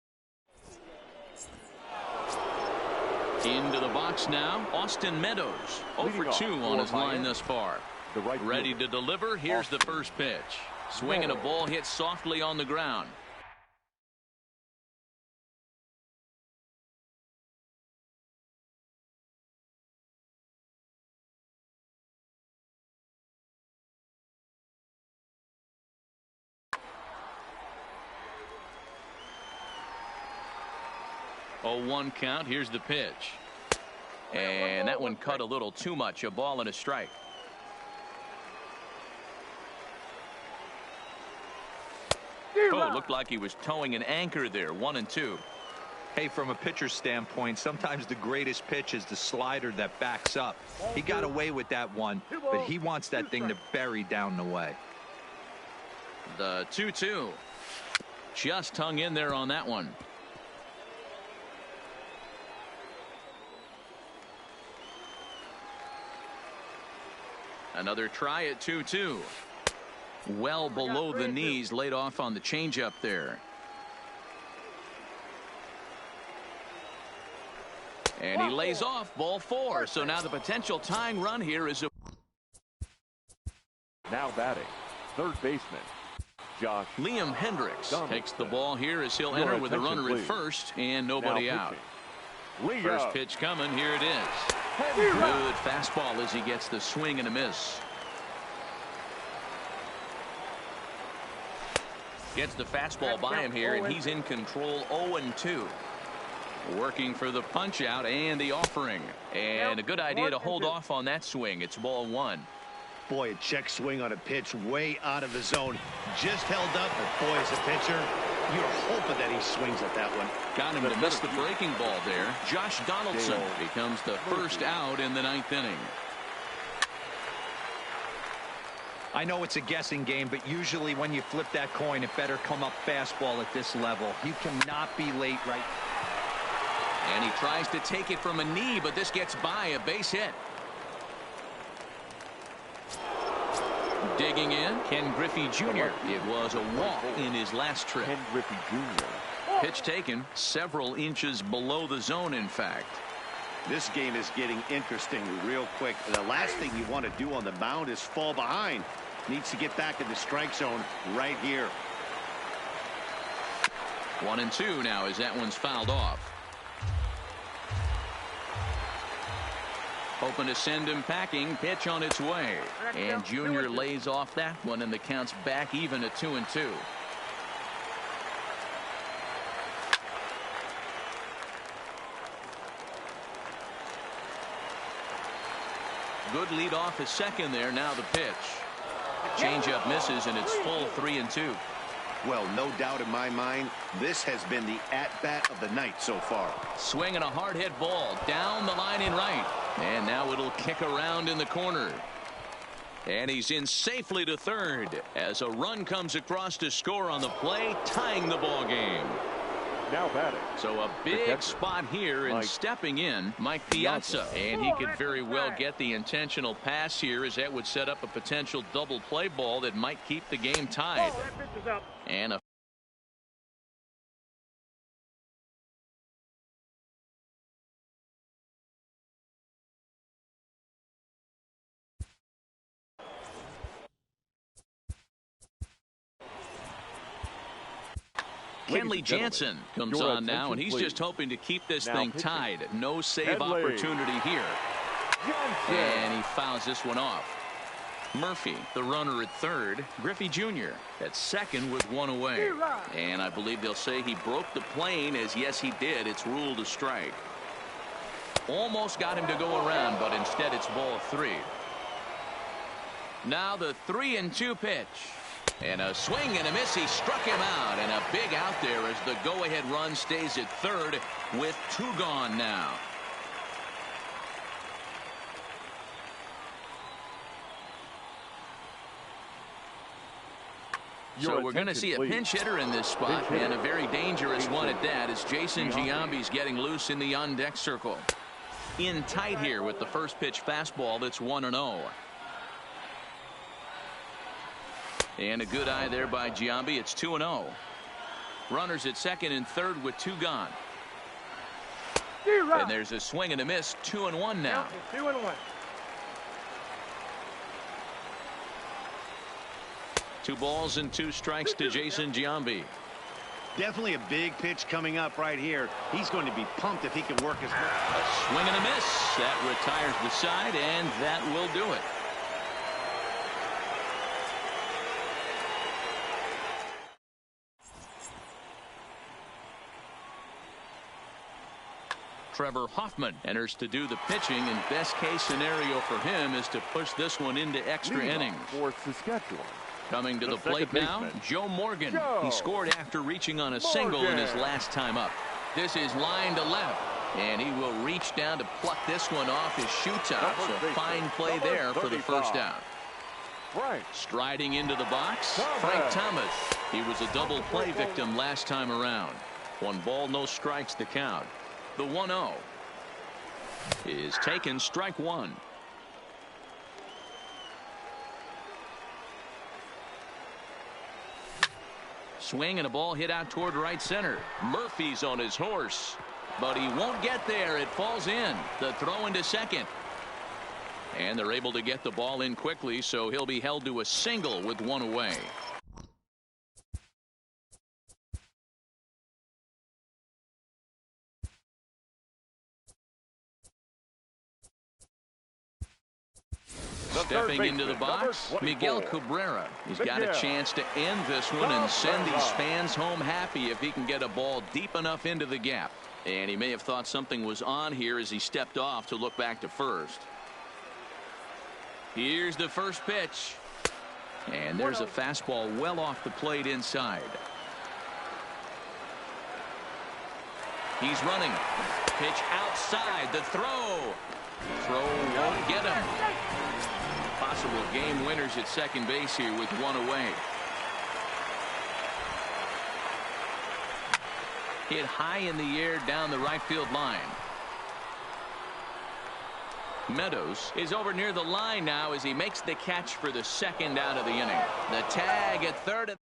Speaker 1: Into the box now, Austin Meadows. 0 for 2 on his line thus far.
Speaker 2: The right
Speaker 1: Ready
Speaker 2: fielder,
Speaker 1: to deliver. Here's the first pitch. Swinging a ball hit softly on the ground. Oh, 1 count. Here's the pitch. And that one cut a little too much. A ball and a strike. Oh, it looked like he was towing an anchor there. 1-2.
Speaker 4: Hey, from a pitcher's standpoint, sometimes the greatest pitch is the slider that backs up. He got away with that one, but he wants that thing to bury down the way.
Speaker 1: The 2-2. Just hung in there on that one. Another try at 2-2. Well below the knees, laid off on the changeup there. And he lays off, ball 4. So now the potential tying run here is a...
Speaker 2: Now batting, third baseman, Josh
Speaker 1: Liam Hendricks
Speaker 2: Donaldson.
Speaker 1: takes the ball here as he'll
Speaker 2: Your
Speaker 1: enter with a
Speaker 2: attention,
Speaker 1: runner at
Speaker 2: please.
Speaker 1: first and nobody
Speaker 2: Now
Speaker 1: out.
Speaker 2: pitching,
Speaker 1: First
Speaker 2: Leo
Speaker 1: pitch coming. Here it is.
Speaker 2: Hendricks.
Speaker 1: Good fastball as he gets the swing and a miss. Gets the fastball by him here, and he's in control. 0-2. Working for the punch out and the offering. And a good idea to hold off on that swing. It's ball 1.
Speaker 3: Boy, a check swing on a pitch way out of the zone. Just held up, but boy, as a pitcher, you're hoping that he swings at that one.
Speaker 1: Got him to miss the breaking ball there. Josh Donaldson becomes the first out in the 9th inning.
Speaker 4: I know it's a guessing game, but usually when you flip that coin, it better come up fastball at this level. You cannot be late right.
Speaker 1: And he tries to take it from a knee, but this gets by. A base hit. Digging in, Ken Griffey Jr. It was a walk in his last trip.
Speaker 2: Ken Griffey Jr.
Speaker 1: Pitch taken several inches below the zone, in fact.
Speaker 3: This game is getting interesting real quick. The last thing you want to do on the mound is fall behind. Needs to get back in the strike zone right here.
Speaker 1: 1-2 now as that one's fouled off. Hoping to send him packing. Pitch on its way. And Junior lays off that one, and the count's back even at 2-2. Good lead off his second there. Now the pitch. Changeup misses, and it's full 3-2.
Speaker 3: Well, no doubt in my mind, this has been the at-bat of the night so far.
Speaker 1: Swinging a hard hit ball down the line in right. And now it'll kick around in the corner. And he's in safely to third as a run comes across to score on the play, tying the ball game.
Speaker 2: Now batting.
Speaker 1: So a big spot here, and stepping in, Mike Piazza. And he could very well get the intentional pass here, as that would set up a potential double play ball that might keep the game tied. And a Kenley Jansen comes on now, and he's just hoping to keep this thing tied. No save opportunity here. And he fouls this one off. Murphy, the runner at third. Griffey Jr. at second with one away. And I believe they'll say he broke the plane, as yes, he did. It's ruled a strike. Almost got him to go around, but instead it's ball 3. Now the 3-2 pitch. And a swing and a miss. He struck him out, and a big out there as the go-ahead run stays at third with 2 gone now. So we're going to see a pinch hitter in this spot, and a very dangerous one at that, as Jason Giambi's getting loose in the on-deck circle. In tight here with the first pitch fastball that's 1-0. And a good eye there by Giambi. It's 2-0. Runners at second and third with 2 gone. And there's a swing and a miss. 2-1 now.
Speaker 5: 2-1.
Speaker 1: 2 balls and 2 strikes to Jason Giambi.
Speaker 3: Definitely a big pitch coming up right here. He's going to be pumped if he can work his way.
Speaker 1: A swing and a miss. That retires the side, and that will do it. Trevor Hoffman enters to do the pitching, and best case scenario for him is to push this one into extra innings.
Speaker 2: For Saskatchewan.
Speaker 1: Coming to the plate now, Joe Morgan. He scored after reaching on a single in his last time up. This is line to left, and he will reach down to pluck this one off his shoe top. So fine play there for the first out. Striding into the box, Frank Thomas. He was a double play victim last time around. 1 ball, no strikes the count. The 1-0 is taken, strike 1. Swing and a ball hit out toward right center. Murphy's on his horse, but he won't get there. It falls in. The throw into second. And they're able to get the ball in quickly, so he'll be held to a single with 1 away. Stepping into the box, Miguel Cabrera. He's got a chance to end this one and send these fans home happy if he can get a ball deep enough into the gap. And he may have thought something was on here as he stepped off to look back to first. Here's the first pitch. And there's a fastball well off the plate inside. He's running. Pitch outside. The throw. Throw won't get him. Possible game winners at second base here with 1 away. Hit high in the air down the right field line. Meadows is over near the line now as he makes the catch for the second out of the inning. The tag at third.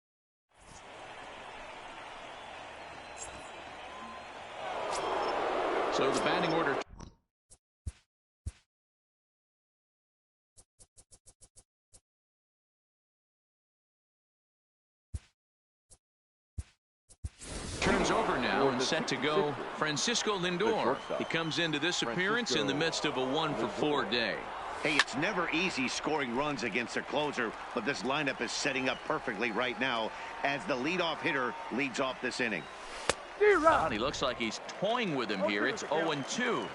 Speaker 1: So the batting order. Turns over now and set to go Francisco Lindor. He comes into this appearance in the midst of a 1-for-4 day.
Speaker 3: Hey, it's never easy scoring runs against a closer, but this lineup is setting up perfectly right now as the leadoff hitter leads off this inning.
Speaker 1: Well, he looks like he's toying with him here. It's 0-2.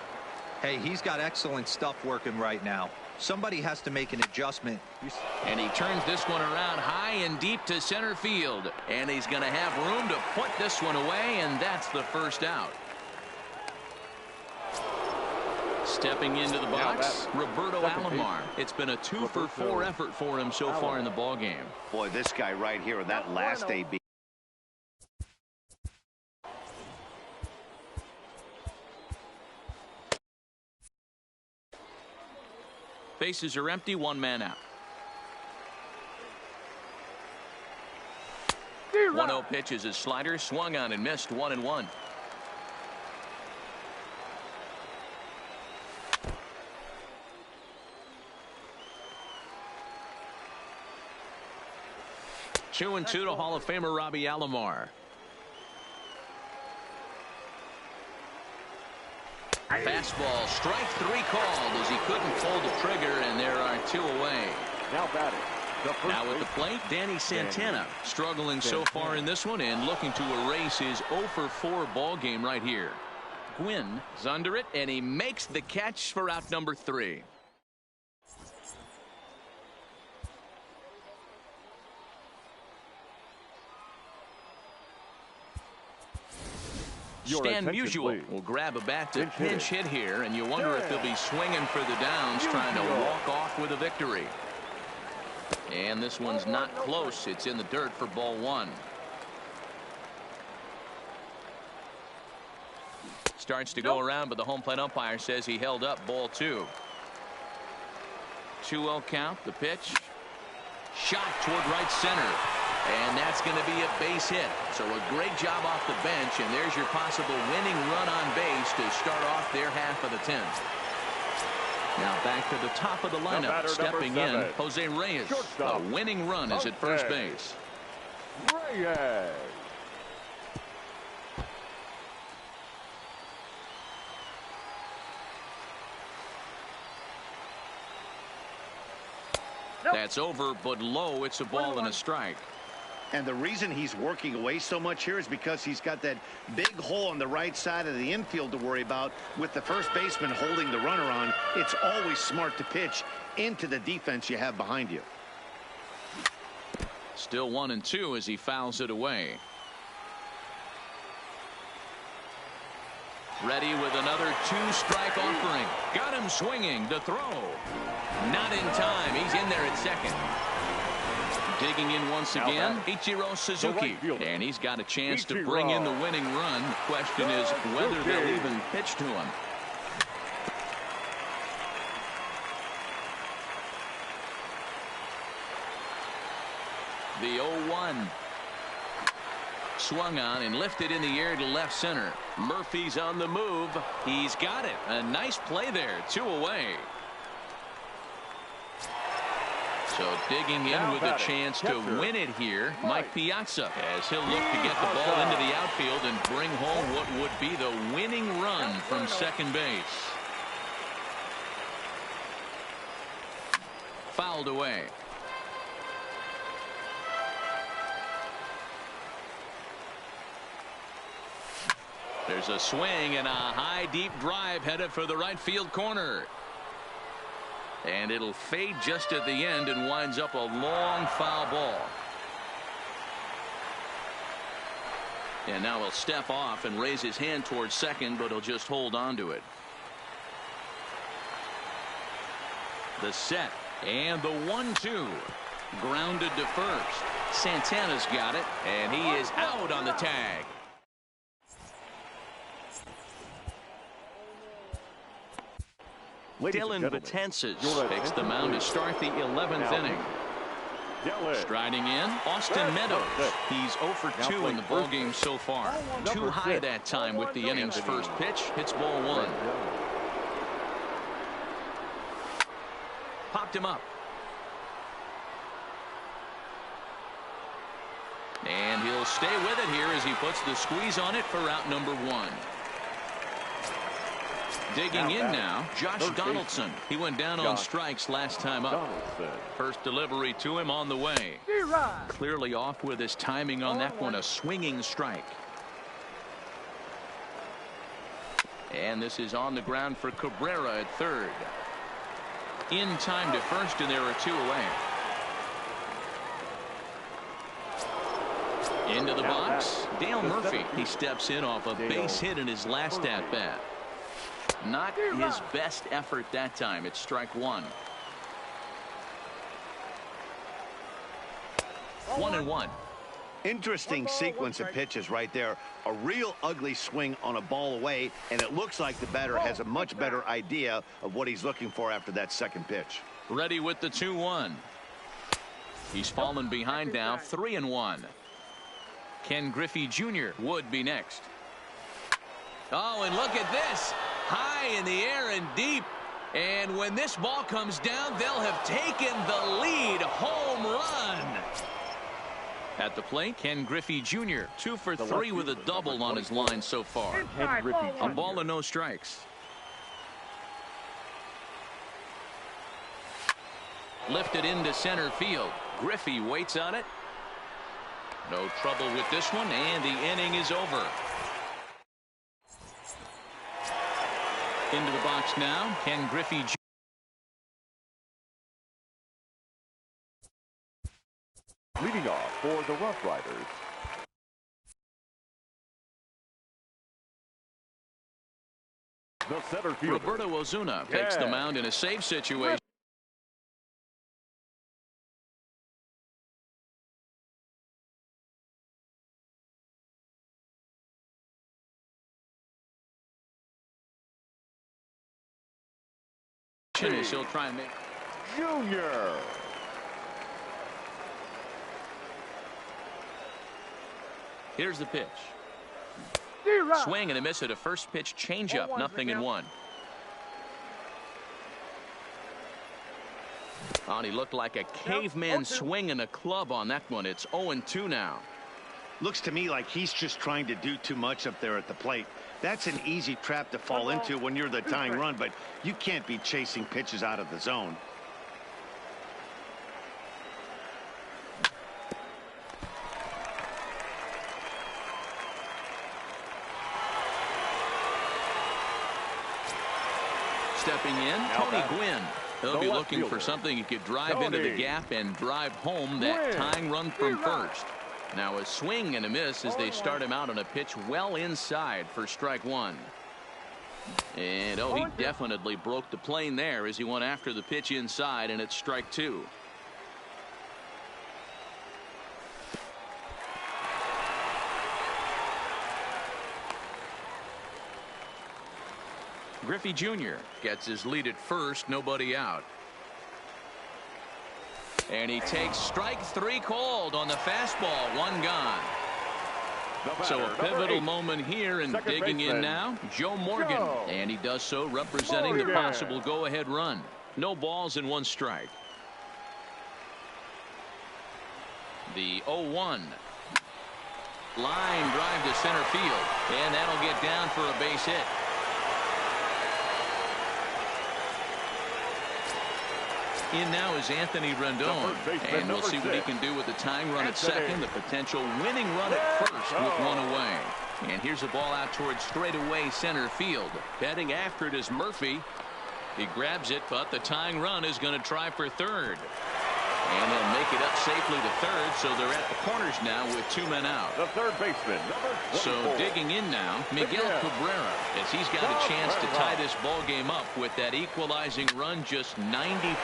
Speaker 4: Hey, he's got excellent stuff working right now. Somebody has to make an adjustment.
Speaker 1: And he turns this one around high and deep to center field. And he's going to have room to put this one away, and that's the first out. Stepping into the box, Roberto Alomar. It's been a 2-for-4 effort for him so far in the ballgame.
Speaker 3: Boy, this guy right here with that last AB.
Speaker 1: Bases are empty, 1 man out. 1-0 pitch is his slider, swung on and missed, 1-1. Two and 2 to Hall of Famer Robbie Alomar. Fastball, strike 3 called as he couldn't pull the trigger, and there are 2 away.
Speaker 2: Now batting.
Speaker 1: Now at the plate, Danny Santana, struggling so far in this one and looking to erase his 0-for-4 ball game right here. Gwynn is under it, and he makes the catch for out number 3. Stan Musial will grab a bat to pinch hit here, and you wonder if they'll be swinging for the downs, trying to walk off with a victory. And this one's not close. It's in the dirt for ball 1. Starts to go around, but the home plate umpire says he held up ball 2. 2-0 count. The pitch. Shot toward right center. And that's going to be a base hit. So a great job off the bench, and there's your possible winning run on base to start off their half of the 10th. Now back to the top of the lineup. Stepping in, Jose Reyes. A winning run is at first base.
Speaker 2: Reyes.
Speaker 1: That's over, but low. It's a ball and a strike.
Speaker 3: And the reason he's working away so much here is because he's got that big hole on the right side of the infield to worry about. With the first baseman holding the runner on, it's always smart to pitch into the defense you have behind you.
Speaker 1: Still 1-2 as he fouls it away. Ready with another two-strike offering. Got him swinging. The throw. Not in time. He's in there at second. Digging in once again, Ichiro Suzuki. And he's got a chance to bring in the winning run. The question is whether they'll even pitch to him. The 0-1. Swung on and lifted in the air to left center. Murphy's on the move. He's got it. A nice play there. 2 away. So digging in with a chance to win it here, Mike Piazza, as he'll look to get the ball into the outfield and bring home what would be the winning run from second base. Fouled away. There's a swing and a high deep drive headed for the right field corner. And it'll fade just at the end and winds up a long foul ball. And now he'll step off and raise his hand towards second, but he'll just hold on to it. The set and the 1-2. Grounded to first. Santana's got it, and he is out on the tag. Dylan Betances takes the mound to start the 11th inning. Striding in, Austin Meadows. He's 0 for 2 in the ballgame so far. Too high that time with the inning's first pitch. Hits ball 1. Popped him up. And he'll stay with it here as he puts the squeeze on it for out number 1. Digging in now, Josh Donaldson. He went down on strikes last time up. First delivery to him on the way. Clearly off with his timing on that one. A swinging strike. And this is on the ground for Cabrera at third. In time to first, and there are 2 away. Into the box, Dale Murphy. He steps in off a base hit in his last at-bat. Not his best effort that time. It's strike 1. 1-1.
Speaker 3: Interesting sequence of pitches right there. A real ugly swing on a ball away, and it looks like the batter has a much better idea of what he's looking for after that second pitch.
Speaker 1: Ready with the 2-1. He's fallen behind now, 3-1. Ken Griffey Jr. would be next. Oh, and look at this. High in the air and deep. And when this ball comes down, they'll have taken the lead. Home run. At the plate, Ken Griffey Jr. 2 for 3 with a double on his line so far. A ball and no strikes. Lifted into center field. Griffey waits on it. No trouble with this one, and the inning is over. Into the box now, Ken Griffey Jr.
Speaker 2: Leading off for the Rough Riders, the center fielder,
Speaker 1: Roberto Ozuna takes the mound in a safe situation. He'll try and make
Speaker 2: Junior.
Speaker 1: Here's the pitch. Swing and a miss at a first pitch changeup. 0-1. Oh, and he looked like a caveman swinging a club on that one. It's 0-2 now.
Speaker 3: Looks to me like he's just trying to do too much up there at the plate. That's an easy trap to fall into when you're the tying run, but you can't be chasing pitches out of the zone.
Speaker 1: Stepping in, Tony Gwynn. He'll be looking for something he could drive into the gap and drive home that tying run from first. Now a swing and a miss as they start him out on a pitch well inside for strike one. And he definitely broke the plane there as he went after the pitch inside, and it's strike two. Griffey Jr. gets his lead at first, nobody out. And he takes strike three called on the fastball, one gone. So a pivotal moment here, and digging in now, Joe Morgan. And he does so representing the possible go-ahead run. No balls and one strike. The 0-1. Line drive to center field, and that'll get down for a base hit. In now is Anthony Rendon, and we'll see what he can do with the tying run at second, the potential winning run at first with one away. And here's a ball out towards straightaway center field. Heading after it is Murphy. He grabs it, but the tying run is going to try for third. And they'll make it up safely to third, so they're at the corners now with two men out.
Speaker 2: The third baseman,
Speaker 1: so digging in now, Miguel Cabrera, as he's got a chance to tie this ball game up with that equalizing run just 90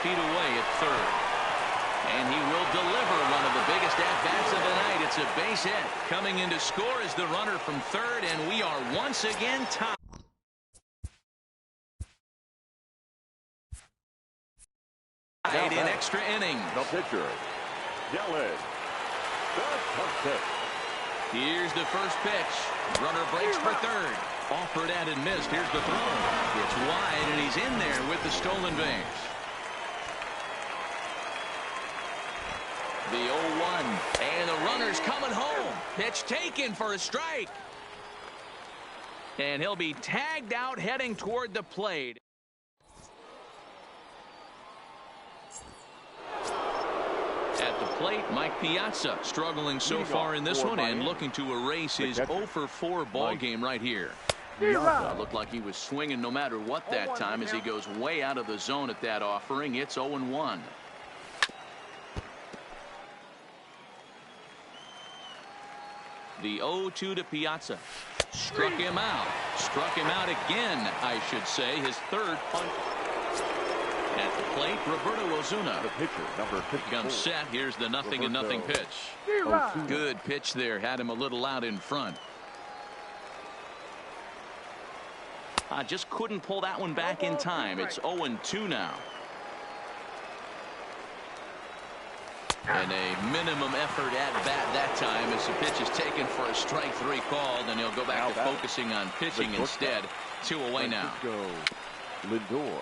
Speaker 1: feet away at third. And he will deliver one of the biggest at-bats of the night. It's a base hit. Coming in to score is the runner from third, and we are once again tied. In extra innings.
Speaker 2: The pitcher, Dylan.
Speaker 1: Here's the first pitch. Runner breaks for third. Offered at and missed. Here's the throw. It's wide, and he's in there with the stolen base. The 0-1. And the runner's coming home. Pitch taken for a strike. And he'll be tagged out heading toward the plate. At the plate, Mike Piazza struggling so far in this one and looking to erase his 0-for-4 ball game right here. Looked like he was swinging no matter what that time as he goes way out of the zone at that offering. It's 0-1. The 0-2 to Piazza. Struck him out. Struck him out again, I should say. His third punt. At the plate, Roberto Osuna.
Speaker 2: The pitcher, number 54.
Speaker 1: Comes set. Here's the 0-0 pitch. Good pitch there. Had him a little out in front. Just couldn't pull that one back in time. It's 0-2 now. And a minimum effort at bat that time as the pitch is taken for a strike three called, and he'll go back to focusing on pitching instead. Two away now.
Speaker 2: Lindor.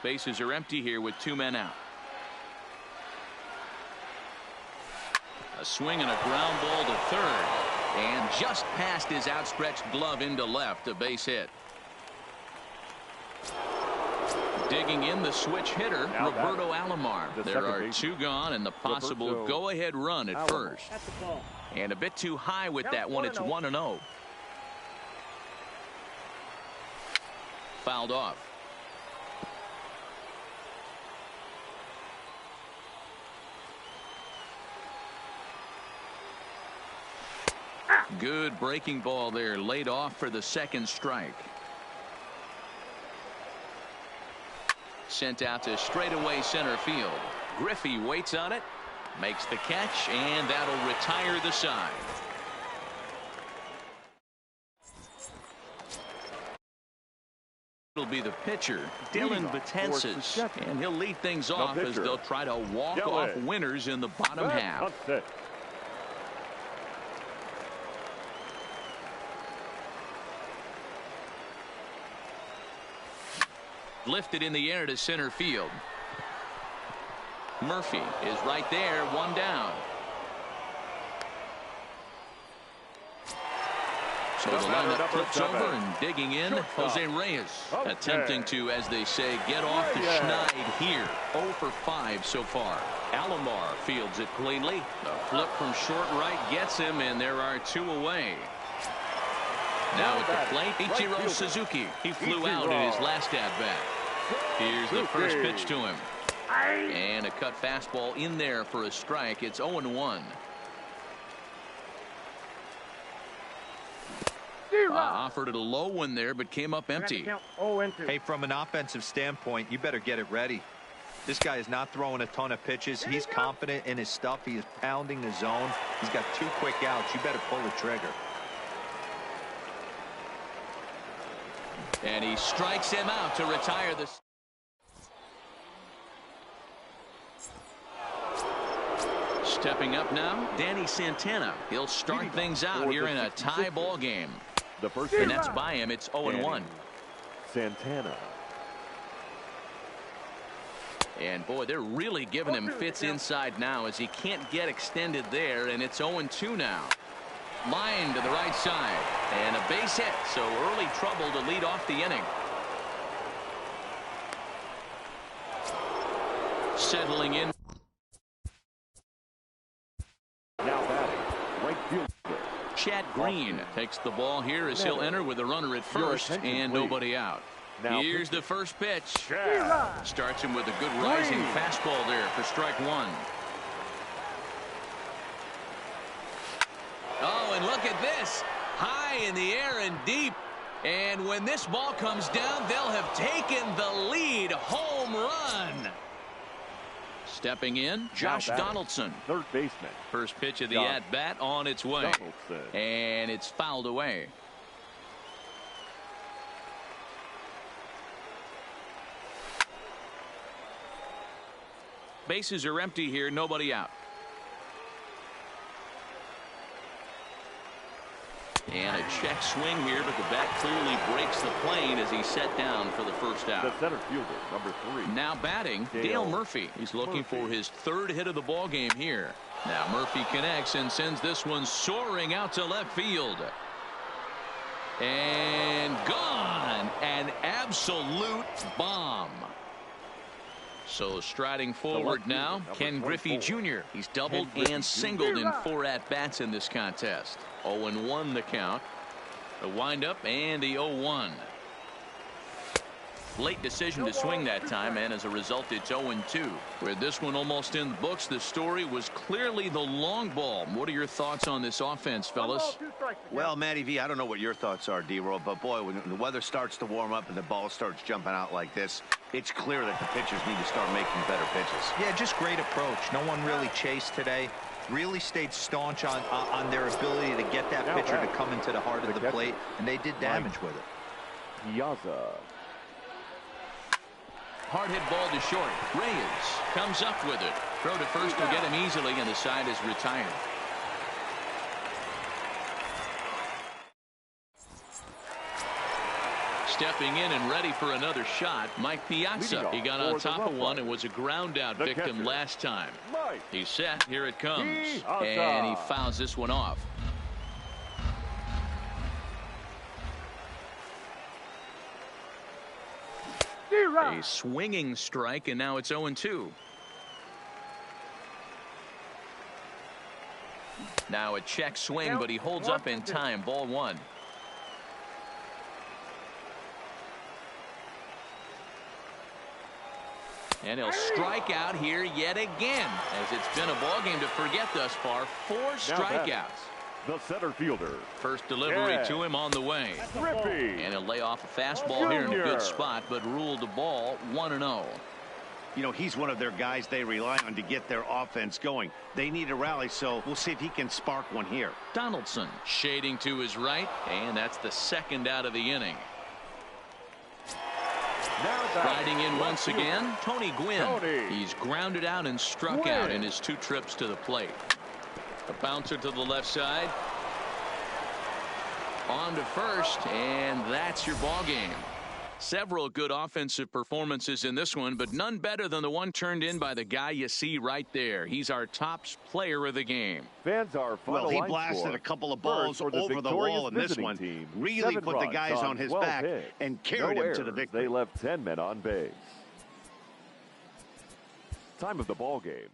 Speaker 1: Bases are empty here with two men out. A swing and a ground ball to third. And just past his outstretched glove into left, a base hit. Digging in the switch hitter, Roberto Alomar. There are two gone and the possible go-ahead run at first. And a bit too high with that one. It's 1-0. Fouled off. Good breaking ball there, laid off for the second strike. Sent out to straightaway center field. Griffey waits on it, makes the catch, and that'll retire the side. It'll be the pitcher, Dylan Betances, and he'll lead things off as they'll try to walk off winners in the bottom half. Lifted in the air to center field. Murphy is right there, one down. So the lineup flips over and digging in, Jose Reyes attempting to, as they say, get off the schneid here. 0 for 5 so far. Alomar fields it cleanly. The flip from short right gets him, and there are 2 away. Now at the plate, Ichiro Suzuki. He flew out in his last at-bat. Here's the first pitch to him. And a cut fastball in there for a strike. It's 0-1. Offered it a low one there, but came up empty.
Speaker 4: Hey, from an offensive standpoint, you better get it ready. This guy is not throwing a ton of pitches. He's confident in his stuff. He is pounding the zone. He's got 2 quick outs. You better pull the trigger.
Speaker 1: And he strikes him out to retire the... Stepping up now, Danny Santana. He'll start things out here in a tie ball game. The Nets by him. It's 0-1.
Speaker 2: Santana.
Speaker 1: And boy, they're really giving him fits inside now as he can't get extended there, and it's 0-2 now. Line to the right side, and a base hit, so early trouble to lead off the inning. Settling in.
Speaker 2: Now batting, right fielder
Speaker 1: Chad Green takes the ball here as he'll enter with a runner at first and nobody out. Here's the first pitch. Starts him with a good rising fastball there for strike 1. Oh, and look at this. High in the air and deep. And when this ball comes down, they'll have taken the lead. Home run. Stepping in, Josh Donaldson.
Speaker 2: Third baseman.
Speaker 1: First pitch of the at-bat on its way. And it's fouled away. Bases are empty here, nobody out. And a check swing here, but the bat clearly breaks the plane as he's set down for the first out.
Speaker 2: The center fielder, number 3.
Speaker 1: Now batting, Dale Murphy. He's looking for his 3rd hit of the ball game here. Now Murphy connects and sends this one soaring out to left field. And gone. An absolute bomb. So striding forward now, Ken Griffey Jr. He's doubled and singled in 4 at-bats in this contest. 0-1 the count. The windup and the 0-1. Late decision to swing that time, and as a result, it's 0-2. With this one almost in the books, the story was clearly the long ball. What are your thoughts on this offense, fellas?
Speaker 3: Well, Matty V, I don't know what your thoughts are, D-Roll, but boy, when the weather starts to warm up and the ball starts jumping out like this, it's clear that the pitchers need to start making better pitches.
Speaker 4: Yeah, just great approach. No one really chased today. Really stayed staunch on their ability to get that pitcher to come into the heart of the plate, and they did damage with it.
Speaker 2: Piazza.
Speaker 1: Hard hit ball to short. Reyes comes up with it. Throw to first will get him easily, and the side is retired. Stepping in and ready for another shot, Mike Piazza. He got on top of one and was a ground out victim last time. He's set. Here it comes. And he fouls this one off. A swinging strike, and now it's 0-2. Now a check swing, but he holds up in time. Ball 1. And he'll strike out here yet again, as it's been a ball game to forget thus far. 4 strikeouts.
Speaker 2: The center fielder.
Speaker 1: First delivery to him on the way.
Speaker 2: Griffey.
Speaker 1: And he'll lay off a fastball here in a good spot, but ruled the ball 1-0.
Speaker 3: You know, he's one of their guys they rely on to get their offense going. They need a rally, so we'll see if he can spark one here.
Speaker 1: Donaldson shading to his right, and that's the 2nd out of the inning. Riding in once again, Tony Gwynn. He's grounded out and struck out in his 2 trips to the plate. A bouncer to the left side. On to first, and that's your ball game. Several good offensive performances in this one, but none better than the one turned in by the guy you see right there. He's our top player of the game.
Speaker 2: Fans are final
Speaker 3: Well, he
Speaker 2: line
Speaker 3: blasted
Speaker 2: score.
Speaker 3: a couple of balls
Speaker 2: First, for the
Speaker 3: over the wall in this
Speaker 2: visiting
Speaker 3: one.
Speaker 2: team,
Speaker 3: Really
Speaker 2: 7
Speaker 3: put the
Speaker 2: runs
Speaker 3: guys on his
Speaker 2: 12
Speaker 3: back
Speaker 2: hits.
Speaker 3: and carried
Speaker 2: No
Speaker 3: him to the
Speaker 2: errors.
Speaker 3: victory.
Speaker 2: They left 10 men on base. Time of the ball game.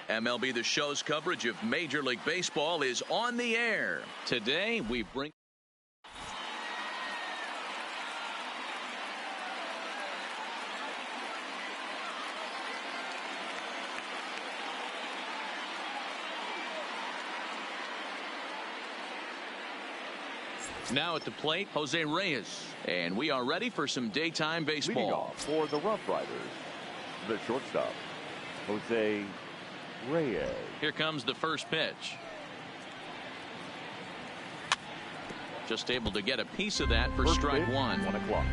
Speaker 1: MLB The Show's coverage of Major League Baseball is on the air. Today we bring now at the plate, Jose Reyes. And we are ready for some daytime baseball.
Speaker 2: Leading off for the Rough Riders, the shortstop, Jose Reyes.
Speaker 1: Here comes the first pitch. Just able to get a piece of that for
Speaker 2: First
Speaker 1: strike
Speaker 2: pitch,
Speaker 1: one.
Speaker 2: 1 o'clock.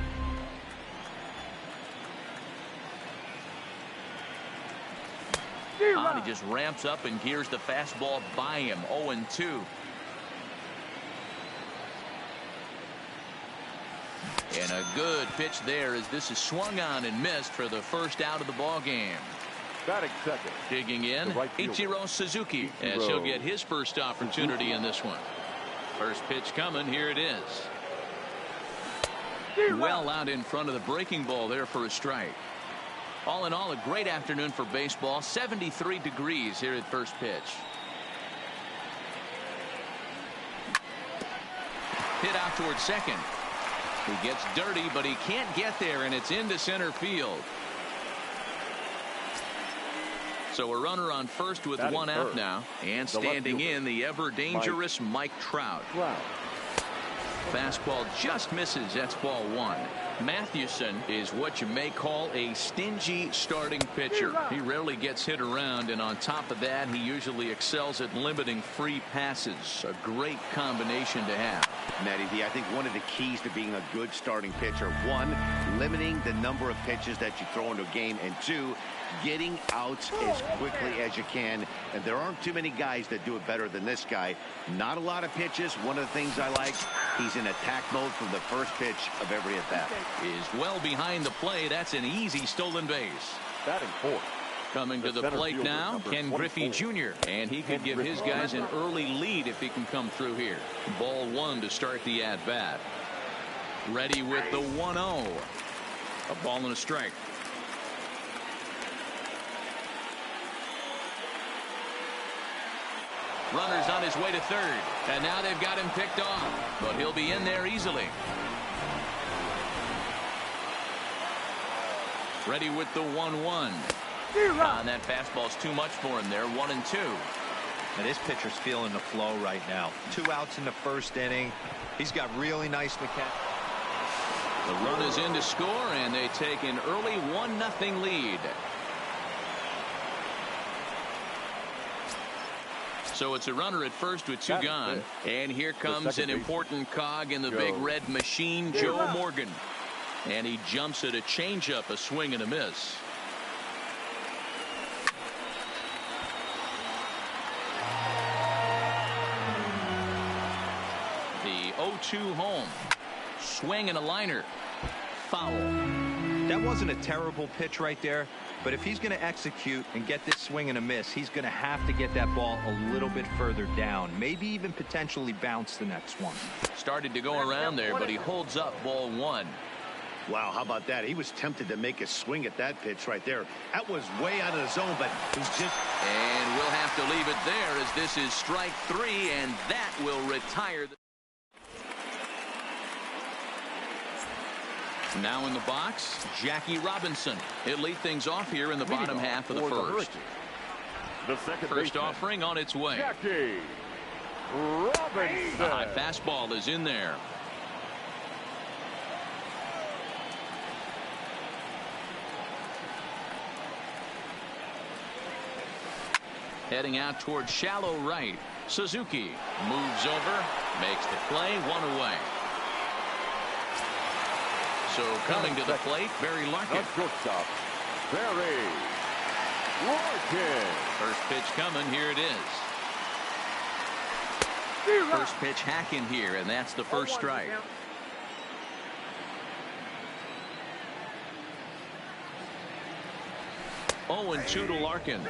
Speaker 1: He just ramps up and gears the fastball by him. 0-2. And a good pitch there as this is swung on and missed for the first out of the ball game.
Speaker 2: Batting second.
Speaker 1: Digging in,
Speaker 2: The right fielder.
Speaker 1: Ichiro Suzuki, as he'll get his first opportunity in this one. First pitch coming. Here it is. Well out in front of the breaking ball there for a strike. All in all, a great afternoon for baseball. 73 degrees here at first pitch. Hit out towards second. He gets dirty, but he can't get there, and it's into center field. So a runner on first with
Speaker 2: Batting
Speaker 1: one out
Speaker 2: third.
Speaker 1: now. And
Speaker 2: The left
Speaker 1: standing
Speaker 2: fielder,
Speaker 1: in, the ever-dangerous Mike Trout. Fastball just misses. That's ball one. Mathewson is what you may call a stingy starting pitcher. He rarely gets hit around, and on top of that, he usually excels at limiting free passes. A great combination to have.
Speaker 3: Matty D, I think one of the keys to being a good starting pitcher, one, limiting the number of pitches that you throw into a game, and two, getting outs as quickly as you can. And there aren't too many guys that do it better than this guy. Not a lot of pitches. One of the things I like, he's in attack mode from the first pitch of every at bat.
Speaker 1: Is well behind the play. That's an easy stolen base.
Speaker 2: Batting fourth.
Speaker 1: Coming to the
Speaker 2: center
Speaker 1: plate
Speaker 2: fielder,
Speaker 1: now,
Speaker 2: number
Speaker 1: Ken Griffey
Speaker 2: 24.
Speaker 1: Jr. And he could give his guys an early lead if he can come through here. Ball one to start the at-bat. Ready with the 1-0. A ball and a strike. Runner's on his way to third. And now they've got him picked off. But he'll be in there easily. Ready with the 1-1. And that fastball's too much for him there. 1-2.
Speaker 4: And this pitcher's feeling the flow right now. 2 outs in the first inning. He's got really nice mechanics.
Speaker 1: The run is in to score, and they take an early 1-0 lead. So it's a runner at first with two gone. And here comes an important cog in the big red machine, Joe Morgan. And he jumps at a changeup, a swing and a miss. The 0-2 home. Swing and a liner. Foul.
Speaker 4: That wasn't a terrible pitch right there, but if he's going to execute and get this swing and a miss, he's going to have to get that ball a little bit further down, maybe even potentially bounce the next one.
Speaker 1: Started to go around there, but he holds up ball one.
Speaker 3: Wow, how about that? He was tempted to make a swing at that pitch right there. That was way out of the zone, but he just...
Speaker 1: And we'll have to leave it there as this is strike three, and that will retire. Now in the box, Jackie Robinson. He'll lead things off here in the bottom half of the first.
Speaker 2: The second
Speaker 1: First
Speaker 2: baseman,
Speaker 1: offering on its way.
Speaker 2: Jackie Robinson.
Speaker 1: The high fastball is in there. Heading out towards shallow right. Suzuki moves over, makes the play, one away. So coming to the plate, Barry Larkin.
Speaker 2: The shortstop, Barry Larkin.
Speaker 1: First pitch coming, here it is. First pitch hacking here, and that's the first strike. Oh, and 2 to Larkin.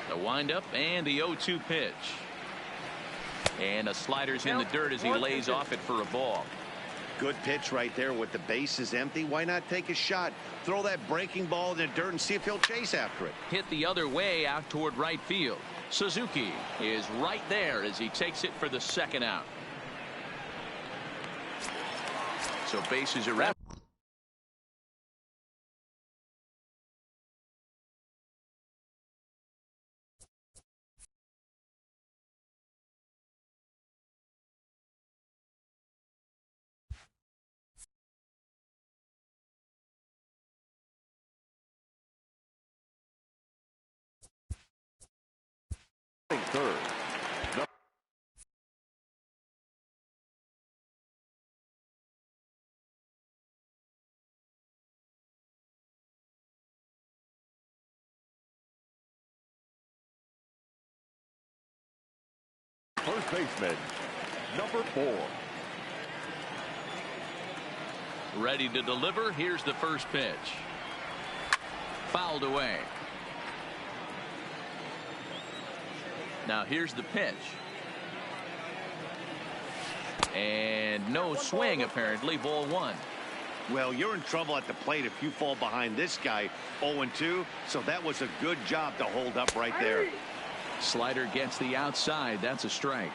Speaker 1: The windup and the 0-2 pitch. And a slider's in the dirt as he lays off it for a ball.
Speaker 3: Good pitch right there with the bases empty. Why not take a shot? Throw that breaking ball in the dirt and see if he'll chase after it.
Speaker 1: Hit the other way out toward right field. Suzuki is right there as he takes it for the second out. So bases are empty.
Speaker 2: Third. First baseman, number 4.
Speaker 1: Ready to deliver. Here's the first pitch. Fouled away. Now here's the pitch. And no swing apparently. Ball 1.
Speaker 3: Well, you're in trouble at the plate if you fall behind this guy 0-2. So that was a good job to hold up right there.
Speaker 1: Slider gets the outside. That's a strike.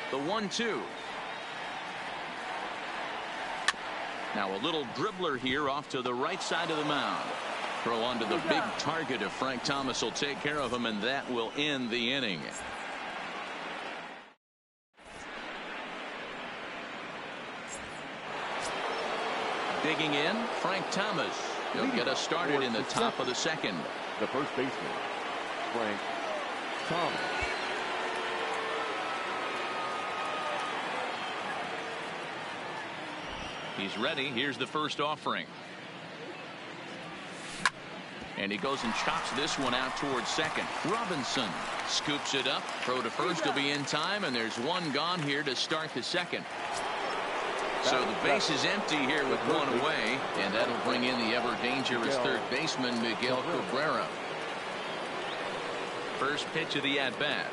Speaker 1: The 1-2. Now a little dribbler here off to the right side of the mound. Throw onto the big target if Frank Thomas will take care of him, and that will end the inning. Digging in, Frank Thomas. He'll get us started in the top of the second.
Speaker 2: The first baseman, Frank Thomas.
Speaker 1: He's ready. Here's the first offering. And he goes and chops this one out towards second. Robinson scoops it up. Throw to first will be in time, and there's one gone here to start the second. So the base is empty here with one away, and that'll bring in the ever dangerous third baseman Miguel Cabrera. First pitch of the at-bat.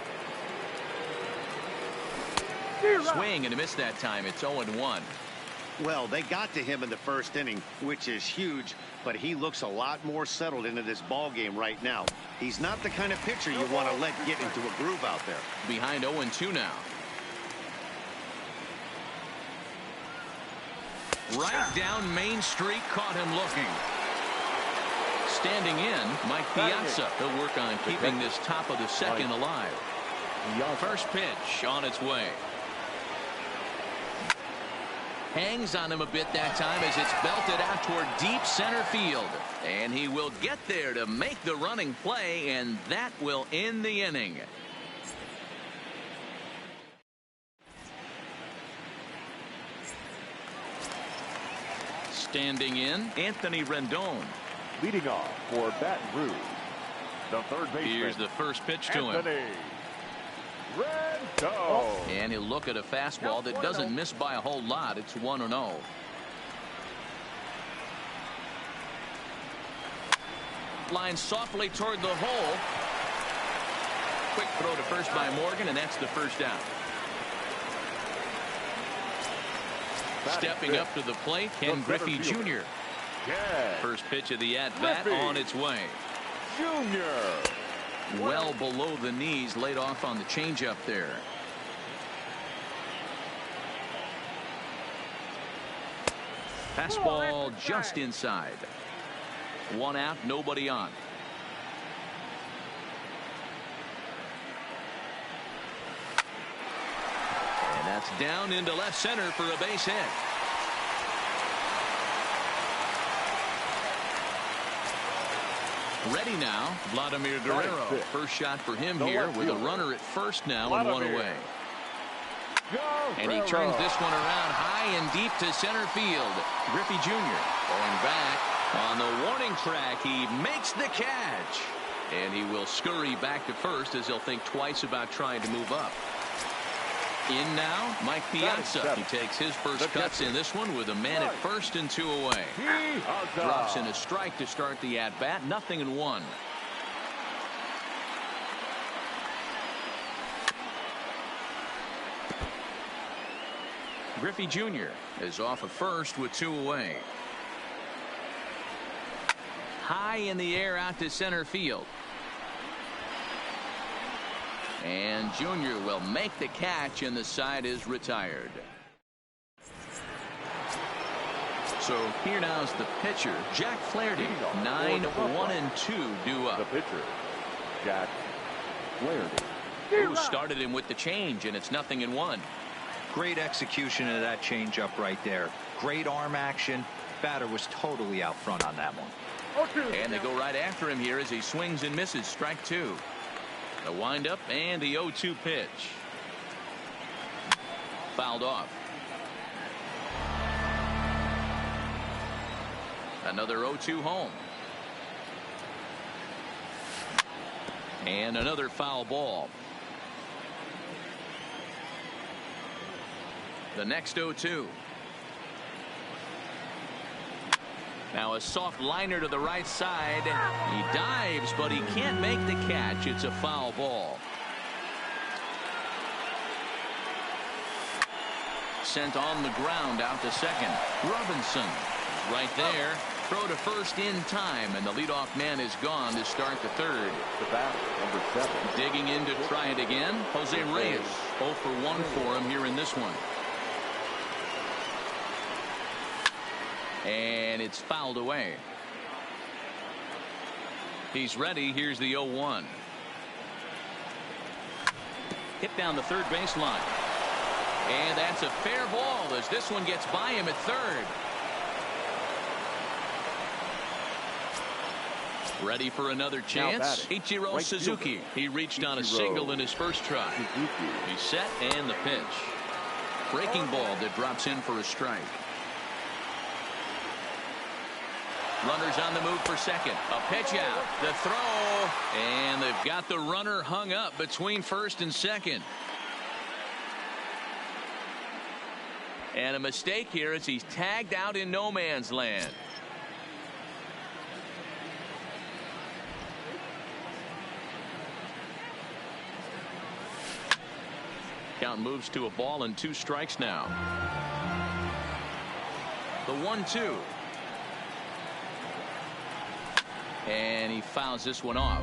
Speaker 1: Swing and a miss that time. It's 0-1.
Speaker 3: Well, they got to him in the first inning, which is huge, but he looks a lot more settled into this ball game right now. He's not the kind of pitcher you want to let get into a groove out there.
Speaker 1: Behind 0-2 now. Right down Main Street, caught him looking. Standing in, Mike Piazza. He'll work on keeping this top of the second alive. First pitch on its way. Hangs on him a bit that time as it's belted out toward deep center field. And he will get there to make the running play, and that will end the inning. Standing in, Anthony Rendon.
Speaker 2: Leading off for Baton Rouge, the third baseman.
Speaker 1: Here's the first pitch to
Speaker 2: Anthony
Speaker 1: him.
Speaker 2: Rendon.
Speaker 1: And he'll look at a fastball that doesn't miss by a whole lot. It's 1-0. Line softly toward the hole. Quick throw to first by Morgan, and that's the first out. Stepping up to the plate, Ken Griffey Jr. First pitch of the at-bat on its way.
Speaker 2: Jr.
Speaker 1: Well below the knees, laid off on the changeup there. Fastball just inside. One out, nobody on. And that's down into left center for a base hit. Ready now, Vladimir Guerrero. First shot for him here with a runner at first now and one away. And he turns this one around high and deep to center field. Griffey Jr. going back on the warning track. He makes the catch. And he will scurry back to first as he'll think twice about trying to move up. In now, Mike Piazza. He takes his first cuts in this one with a man at first and two away. Drops in a strike to start the at-bat. 0-1. Griffey Jr. is off at first with 2 away. High in the air out to center field. And Jr. will make the catch, and the side is retired. So here now is the pitcher, Jack Flaherty. 9-1-2 due up.
Speaker 2: The pitcher, Jack Flaherty.
Speaker 1: Who started him with the change, and it's 0-1.
Speaker 4: Great execution of that changeup right there. Great arm action. Batter was totally out front on that one.
Speaker 1: And they go right after him here as he swings and misses. Strike 2. The windup and the 0-2 pitch. Fouled off. Another 0-2 home. And another foul ball. The next 0-2. Now a soft liner to the right side. He dives, but he can't make the catch. It's a foul ball. Sent on the ground out to second. Robinson right there. Throw to first in time, and the leadoff man is gone to start the third.
Speaker 2: The bat, number 7.
Speaker 1: Digging in to try it again. Jose Reyes. 0 for 1 for him here in this one. And it's fouled away. He's ready. Here's the 0-1. Hit down the third baseline. And that's a fair ball as this one gets by him at third. Ready for another chance. Ichiro
Speaker 2: right
Speaker 1: Suzuki.
Speaker 2: fielder.
Speaker 1: He reached on a
Speaker 2: Ichiro
Speaker 1: single in his first try.
Speaker 2: Suzuki.
Speaker 1: He's set, and the pitch. Breaking ball that drops in for a strike. Runners on the move for second. A pitch out. The throw. And they've got the runner hung up between first and second. And a mistake here as he's tagged out in no man's land. Count moves to a ball and 2 strikes now. The 1-2. And he fouls this one off.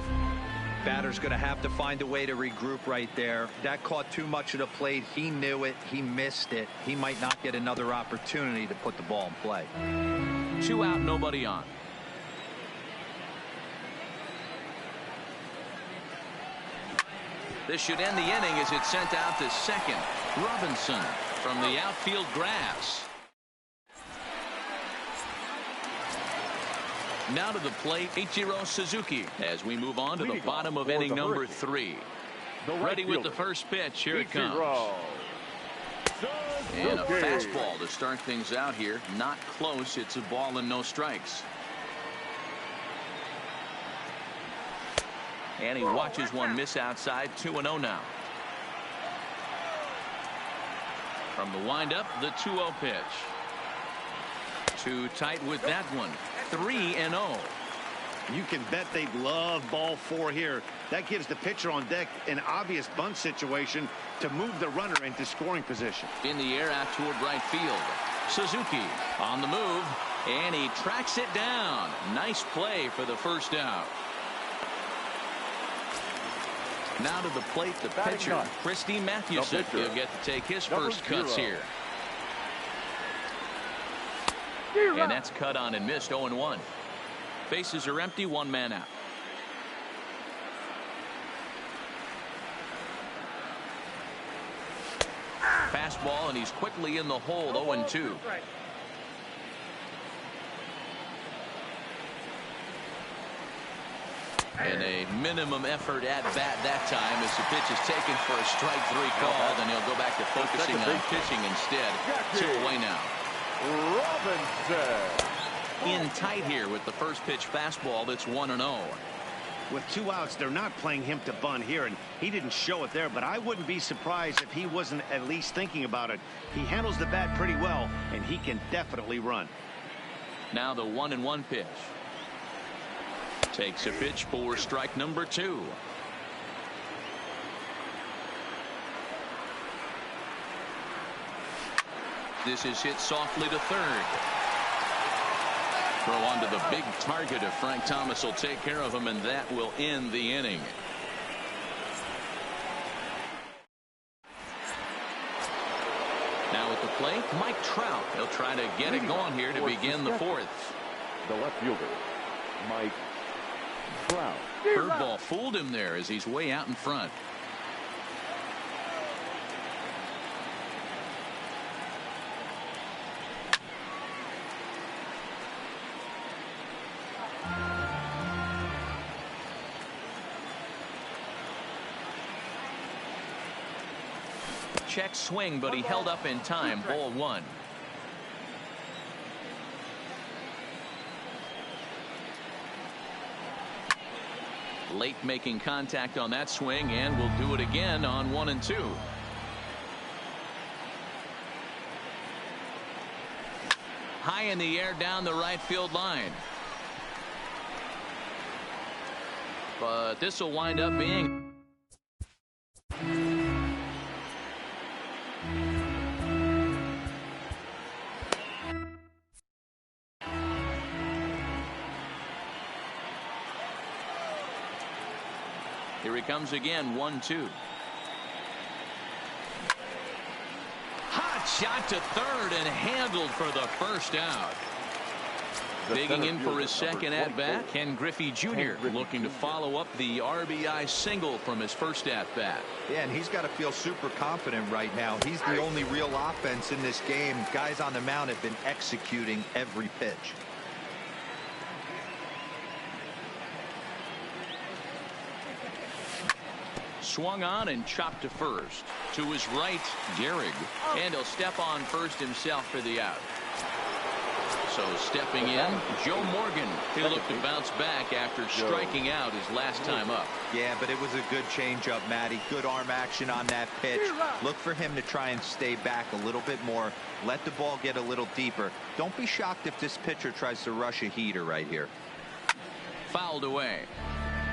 Speaker 4: Batter's going to have to find a way to regroup right there. That caught too much of the plate. He knew it. He missed it. He might not get another opportunity to put the ball in play.
Speaker 1: 2 out, nobody on. This should end the inning as it's sent out to second. Robinson from the outfield grass. Now to the plate, Ichiro Suzuki as we move on to the bottom of inning number 3. Ready with the first pitch. Here it comes. And a fastball to start things out here. Not close. It's a ball and no strikes. And he watches one miss outside. 2-0 now. From the windup, the 2-0 pitch. Too tight with that one. 3-0.
Speaker 3: You can bet they love ball 4 here. That gives the pitcher on deck an obvious bunt situation to move the runner into scoring position.
Speaker 1: In the air out toward right field. Suzuki on the move, and he tracks it down. Nice play for the first out. Now to the plate, the pitcher, Christy Mathewson. He'll get to take his first cuts here. And that's cut on and missed. 0-1. Bases are empty. 1 man out. Fastball, and he's quickly in the hole. 0-2. And a minimum effort at bat that time as the pitch is taken for a strike 3 call. Then he'll go back to focusing on pitching instead. 2 away now.
Speaker 2: Robinson.
Speaker 1: In tight here with the first pitch fastball. That's 1-0.
Speaker 3: With 2 outs, they're not playing him to bunt here, and he didn't show it there, but I wouldn't be surprised if he wasn't at least thinking about it. He handles the bat pretty well, and he can definitely run.
Speaker 1: Now the 1-1 pitch. Takes a pitch for strike number 2. This is hit softly to third. Throw onto the big target of Frank Thomas will take care of him, and that will end the inning. Now at the plate, Mike Trout. He'll try to get it going here to begin the fourth.
Speaker 2: The left fielder, Mike Trout.
Speaker 1: Curveball fooled him there as he's way out in front. Check swing, but he held up in time. Ball one. Late making contact on that swing, and will do it again on 1 and 2. High in the air down the right field line. But this will wind up being Here he comes again, 1-2. Hot shot to third and handled for the first out. Digging in for his second at-bat, Ken Griffey Jr. looking to follow up the RBI single from his first at-bat.
Speaker 4: Yeah, and he's got to feel super confident right now. He's the only real offense in this game. Guys on the mound have been executing every pitch.
Speaker 1: Swung on and chopped to first. To his right, Gehrig. And he'll step on first himself for the out. So stepping in, Joe Morgan. He'll look to bounce back after striking out his last time up.
Speaker 4: Yeah, but it was a good changeup, Matty. Good arm action on that pitch. Look for him to try and stay back a little bit more. Let the ball get a little deeper. Don't be shocked if this pitcher tries to rush a heater right here.
Speaker 1: Fouled away.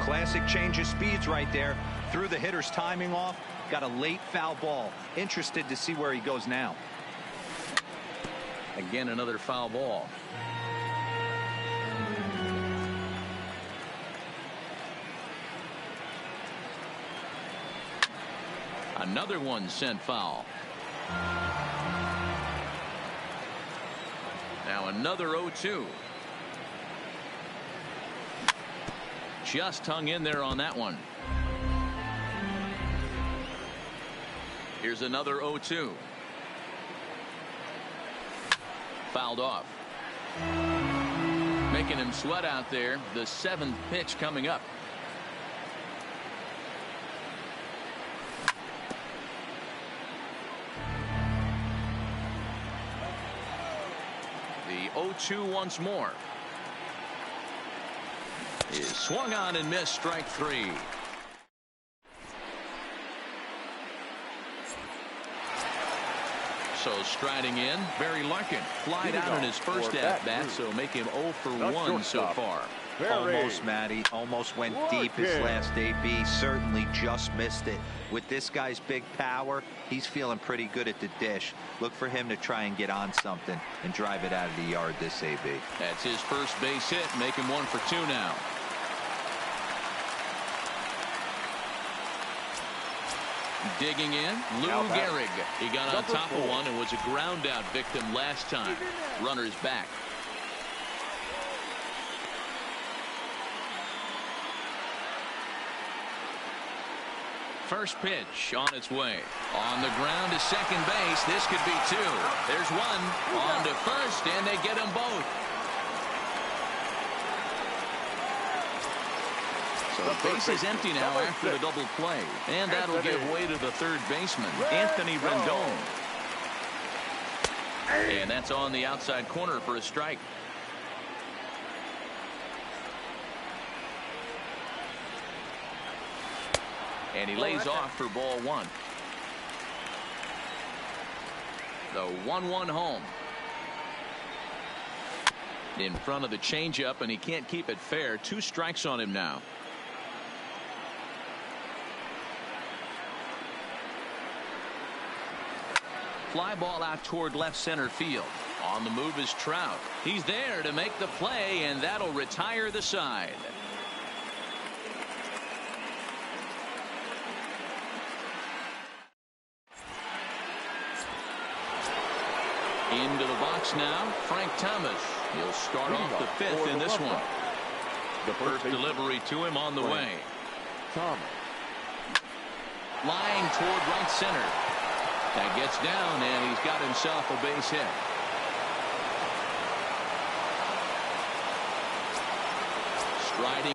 Speaker 4: Classic change of speeds right there. Threw the hitter's timing off. Got a late foul ball. Interested to see where he goes now.
Speaker 1: Again, another foul ball. Another one sent foul. Now another 0-2. Just hung in there on that one. Here's another 0-2. Fouled off. Making him sweat out there. The 7th pitch coming up. The 0-2 once more. Is swung on and missed, strike 3. So striding in, Barry Larkin flied out in his first at-bat, so make him 0 for 1 so far.
Speaker 4: Almost, Matty. Almost went deep his last AB. Certainly just missed it. With this guy's big power, he's feeling pretty good at the dish. Look for him to try and get on something and drive it out of the yard this AB.
Speaker 1: That's his first base hit, make him 1 for 2 now. Digging in, Lou Gehrig. He got on top of one and was a ground out victim last time. Runners back. First pitch on its way. On the ground to second base. This could be 2. There's one. On to first, and they get them both. So the base is empty now after the double play. And that'll give way to the third baseman, Anthony Rendon. And that's on the outside corner for a strike. And he lays off for ball 1. The 1-1 home. In front of the changeup, and he can't keep it fair. 2 strikes on him now. fly ball out toward left center field. On the move is Trout. He's there to make the play, and that'll retire the side. Into the box now, Frank Thomas. He'll start off the fifth in this one. The first delivery to him on the way.
Speaker 2: Thomas.
Speaker 1: Line toward right center. That gets down, and he's got himself a base hit. Striding.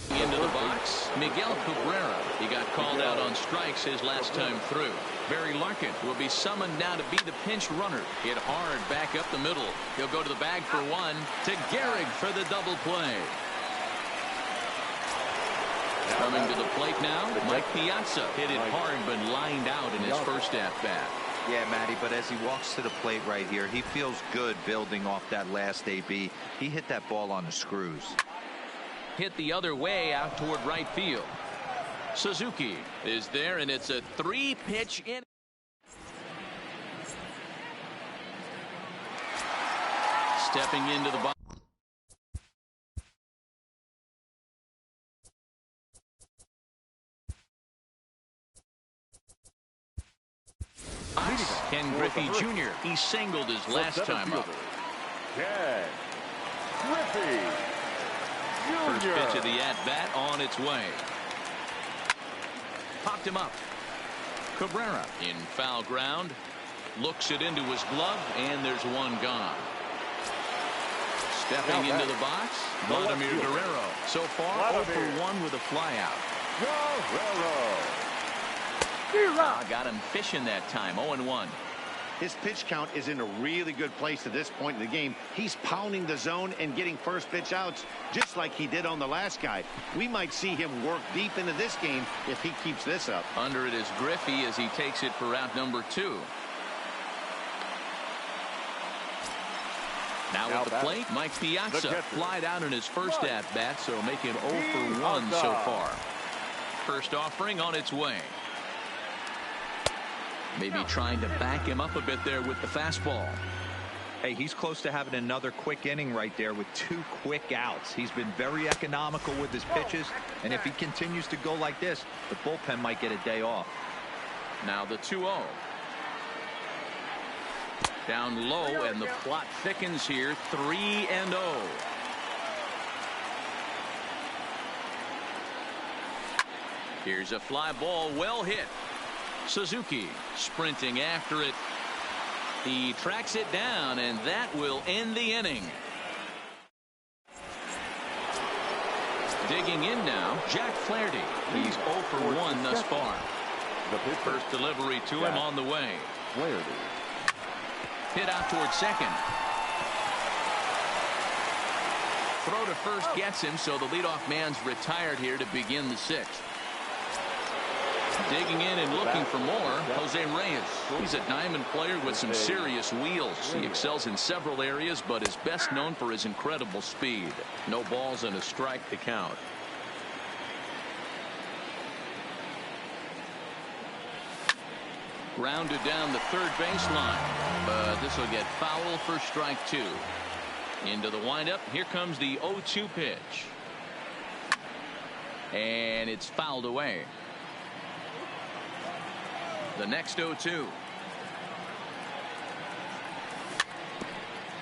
Speaker 1: Into the box, Miguel Cabrera. He got called out on strikes his last time through. Barry Larkin will be summoned now to be the pinch runner. Hit hard back up the middle. He'll go to the bag for one. To Gehrig for the double play. Coming to the plate now, Mike Piazza hit it hard but lined out in his first at-bat.
Speaker 4: Yeah, Matty, but as he walks to the plate right here, he feels good building off that last AB. He hit that ball on the screws.
Speaker 1: Hit the other way out toward right field. Suzuki is there, and it's a 3-pitch inning. Stepping into the box. Ken Griffey Jr. He singled his last time up.
Speaker 2: Ken Griffey Jr.
Speaker 1: First pitch of the at-bat on its way. Popped him up. Cabrera in foul ground. Looks it into his glove, and there's one gone. Stepping into the box, Vladimir Guerrero. So far, 0 for 1 with a flyout.
Speaker 2: Guerrero.
Speaker 1: Got him fishing that time, 0-1.
Speaker 3: His pitch count is in a really good place at this point in the game. He's pounding the zone and getting first pitch outs just like he did on the last guy. We might see him work deep into this game if he keeps this up.
Speaker 1: Under it is Griffey as he takes it for out number 2. Now at the plate, Mike Piazza flied out in his first at-bat, so making 0 for 1 so far. First offering on its way. Maybe trying to back him up a bit there with the fastball.
Speaker 4: Hey, he's close to having another quick inning right there with 2 quick outs. He's been very economical with his pitches, and if he continues to go like this, the bullpen might get a day off.
Speaker 1: Now the 2-0. Down low, and the plot thickens here. 3-0. Here's a fly ball, well hit. Suzuki sprinting after it. He tracks it down, and that will end the inning. Digging in now, Jack Flaherty. He's 0 for 1 thus far.
Speaker 2: The
Speaker 1: First delivery to him on the way.
Speaker 2: Flaherty.
Speaker 1: Hit out toward second. Throw to first gets him, so the leadoff man's retired here to begin the 6th. Digging in and looking for more, Jose Reyes. He's a diamond player with some serious wheels. He excels in several areas, but is best known for his incredible speed. No balls and a strike to count. Grounded down the third baseline, but this will get foul for strike 2. Into the windup. Here comes the 0-2 pitch. And it's fouled away. The next 0-2.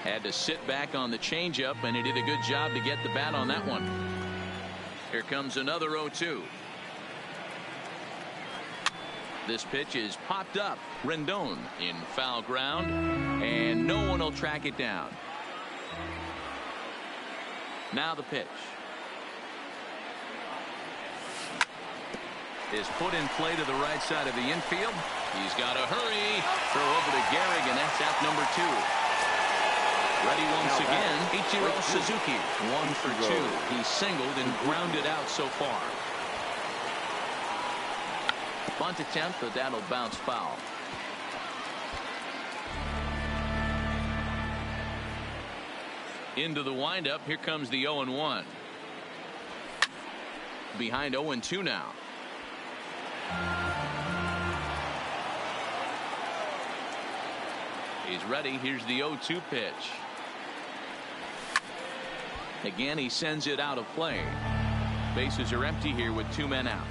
Speaker 1: Had to sit back on the changeup, and he did a good job to get the bat on that one. Here comes another 0-2. This pitch is popped up. Rendon in foul ground, and no one will track it down. Now the pitch is put in play to the right side of the infield. He's got to hurry. Throw over to Gehrig, and that's out number 2. Ready once again, Ichiro Suzuki. 1 for 2. He singled and grounded out so far. Bunt attempt, but that'll bounce foul. Into the windup. Here comes the 0-1. Behind 0-2 now. He's ready. Here's the 0-2 pitch. Again, he sends it out of play. Bases are empty here with 2 men out.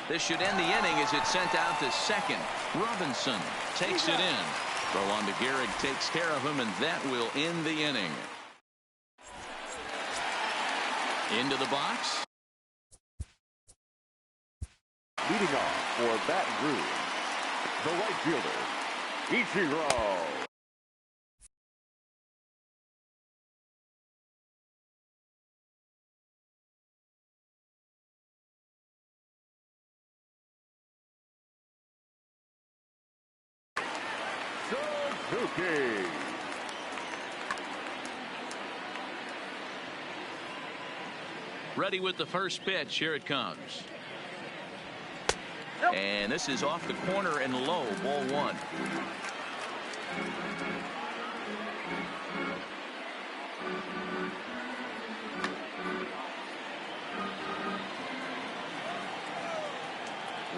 Speaker 1: This should end the inning as it's sent out to second. Robinson takes it in. Throw on to Gehrig, takes care of him, and that will end the inning. Into the box.
Speaker 2: Leading off for Baton Rouge, the right fielder, Ichiro. Suzuki.
Speaker 1: Ready with the first pitch. Here it comes. And this is off the corner and low. Ball 1.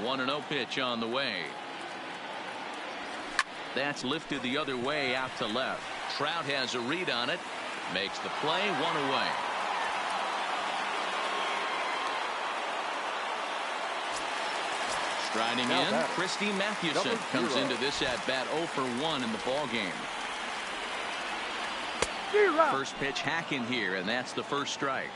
Speaker 1: One and 0 pitch on the way. That's lifted the other way out to left. Trout has a read on it. Makes the play. 1 away. Striding in, Christy Mathewson comes into this at bat 0 for 1 in the ball game. First pitch hacking here, and that's the first strike.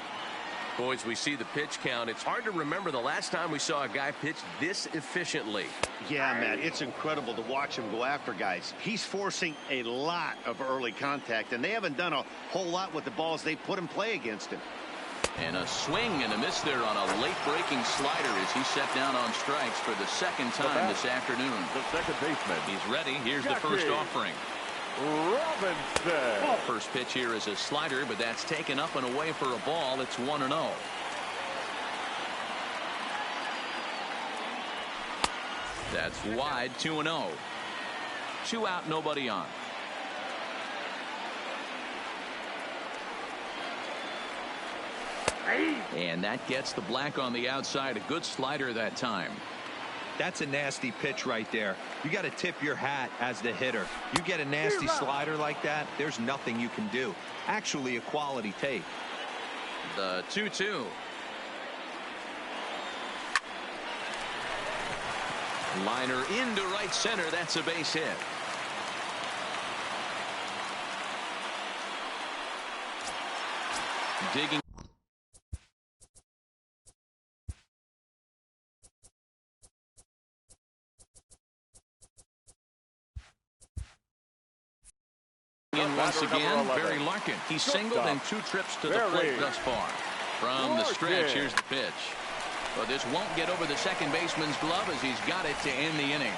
Speaker 6: Boys, we see the pitch count. It's hard to remember the last time we saw a guy pitch this efficiently.
Speaker 3: Yeah, man, it's incredible to watch him go after guys. He's forcing a lot of early contact, and they haven't done a whole lot with the balls they put in play against him.
Speaker 1: And a swing and a miss there on a late breaking slider as he set down on strikes for the second time this afternoon.
Speaker 2: The second baseman.
Speaker 1: He's ready. Here's the first offering.
Speaker 2: Robinson.
Speaker 1: First pitch here is a slider, but that's taken up and away for a ball. It's 1-0. That's wide. 2-0. 2 out, nobody on. And that gets the black on the outside. A good slider that time.
Speaker 4: That's a nasty pitch right there. You got to tip your hat as the hitter. You get a nasty slider like that, there's nothing you can do. Actually a quality take.
Speaker 1: The 2-2. Liner into right center. That's a base hit. Digging. In once again, Barry Larkin. He's singled and 2 trips to the plate thus far. From the stretch, here's the pitch. But this won't get over the second baseman's glove as he's got it to end the inning.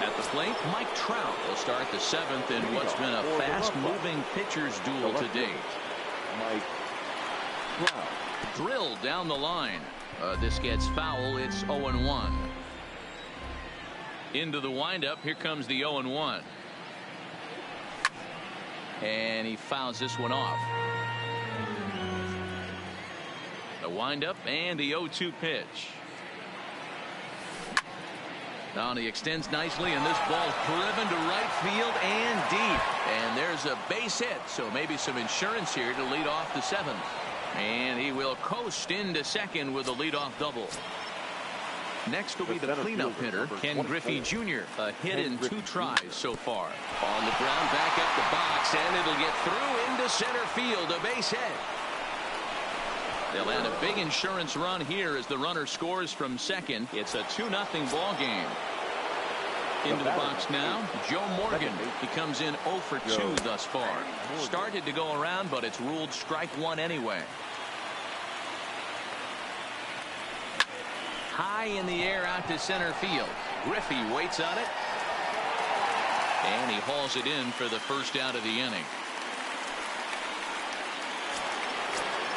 Speaker 1: At the plate, Mike Trout will start the 7th in what's been a fast-moving pitcher's duel to date.
Speaker 2: Mike Trout.
Speaker 1: Drilled down the line. This gets foul. It's 0-1. Into the windup. Here comes the 0-1. And he fouls this one off. The windup and the 0-2 pitch. Now he extends nicely, and this ball driven to right field and deep. And there's a base hit, so maybe some insurance here to lead off the 7th. And he will coast into second with a leadoff double. Next will be the cleanup hitter, Ken Griffey Jr. A hit in 2 tries so far. On the ground, back up the box, and it'll get through into center field. A base hit. They'll add a big insurance run here as the runner scores from second. It's a 2-0 ball game. Into the box now, Joe Morgan. He comes in 0 for 2 thus far. Started to go around, but it's ruled strike 1 anyway. High in the air out to center field. Griffey waits on it. And he hauls it in for the first out of the inning.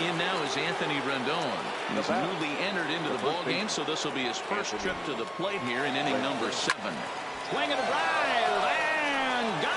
Speaker 1: In now is Anthony Rendon. He's newly entered into the ball game, so this will be his first trip to the plate here in inning number 7.
Speaker 7: Swing and a drive, and gone.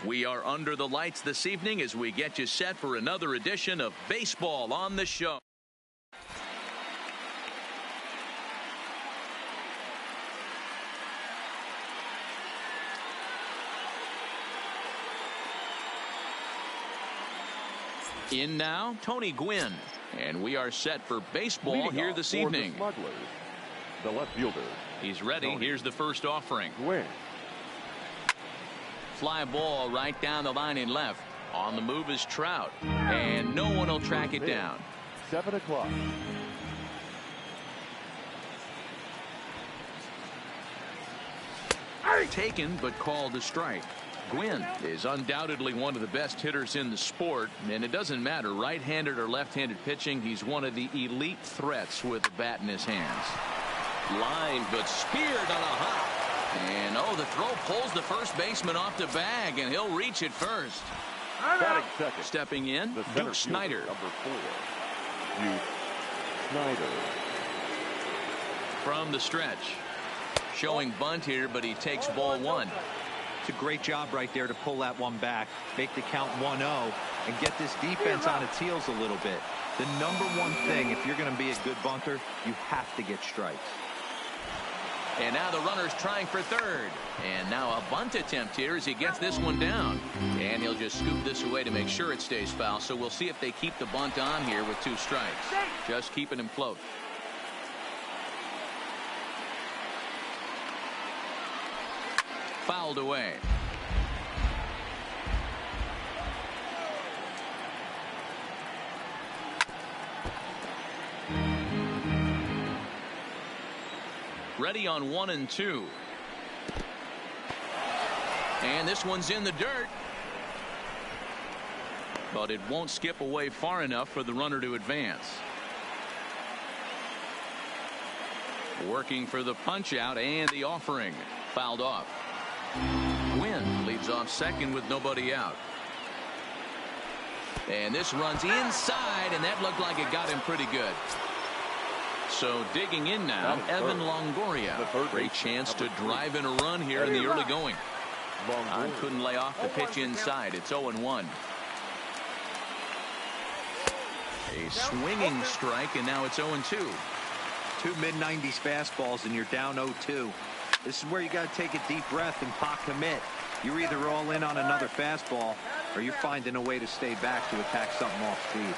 Speaker 1: We are under the lights this evening as we get you set for another edition of Baseball on the Show. In now, Tony Gwynn. And we are set for baseball here this evening.
Speaker 2: The Smugglers, the left fielder.
Speaker 1: He's ready.
Speaker 2: Tony.
Speaker 1: Here's the first offering.
Speaker 2: Gwynn.
Speaker 1: Fly ball right down the line in left. On the move is Trout. And no one will track it down.
Speaker 2: 7 o'clock.
Speaker 1: Taken but called a strike. Gwynn is undoubtedly one of the best hitters in the sport, and it doesn't matter right-handed or left-handed pitching. He's one of the elite threats with a bat in his hands. Line but speared on a hop. And the throw pulls the first baseman off the bag, and he'll reach it first.
Speaker 2: Batting second.
Speaker 1: Stepping in,
Speaker 2: The
Speaker 1: Duke Snider.
Speaker 2: Number 4. Duke Snider.
Speaker 1: From the stretch. Showing bunt here, but he takes ball 1.
Speaker 4: It's a great job right there to pull that one back, make the count 1-0, and get this defense on its heels a little bit. The number one thing, if you're going to be a good bunter, you have to get strikes.
Speaker 1: And now the runner's trying for third. And now a bunt attempt here as he gets this one down. And he'll just scoop this away to make sure it stays foul. So we'll see if they keep the bunt on here with 2 strikes. Just keeping him close. Fouled away. Ready on 1 and 2. And this one's in the dirt. But it won't skip away far enough for the runner to advance. Working for the punch out and the offering. Fouled off. Gwynn leads off second with nobody out. And this runs inside, and that looked like it got him pretty good. So digging in now, Evan Longoria. Great chance to drive in a run here in the early going. Couldn't lay off the pitch inside. It's 0-1. A swinging strike, and now it's 0-2.
Speaker 4: 2 mid-90s fastballs, and you're down 0-2. This is where you got to take a deep breath and pot commit. You're either all in on another fastball, or you're finding a way to stay back to attack something off speed.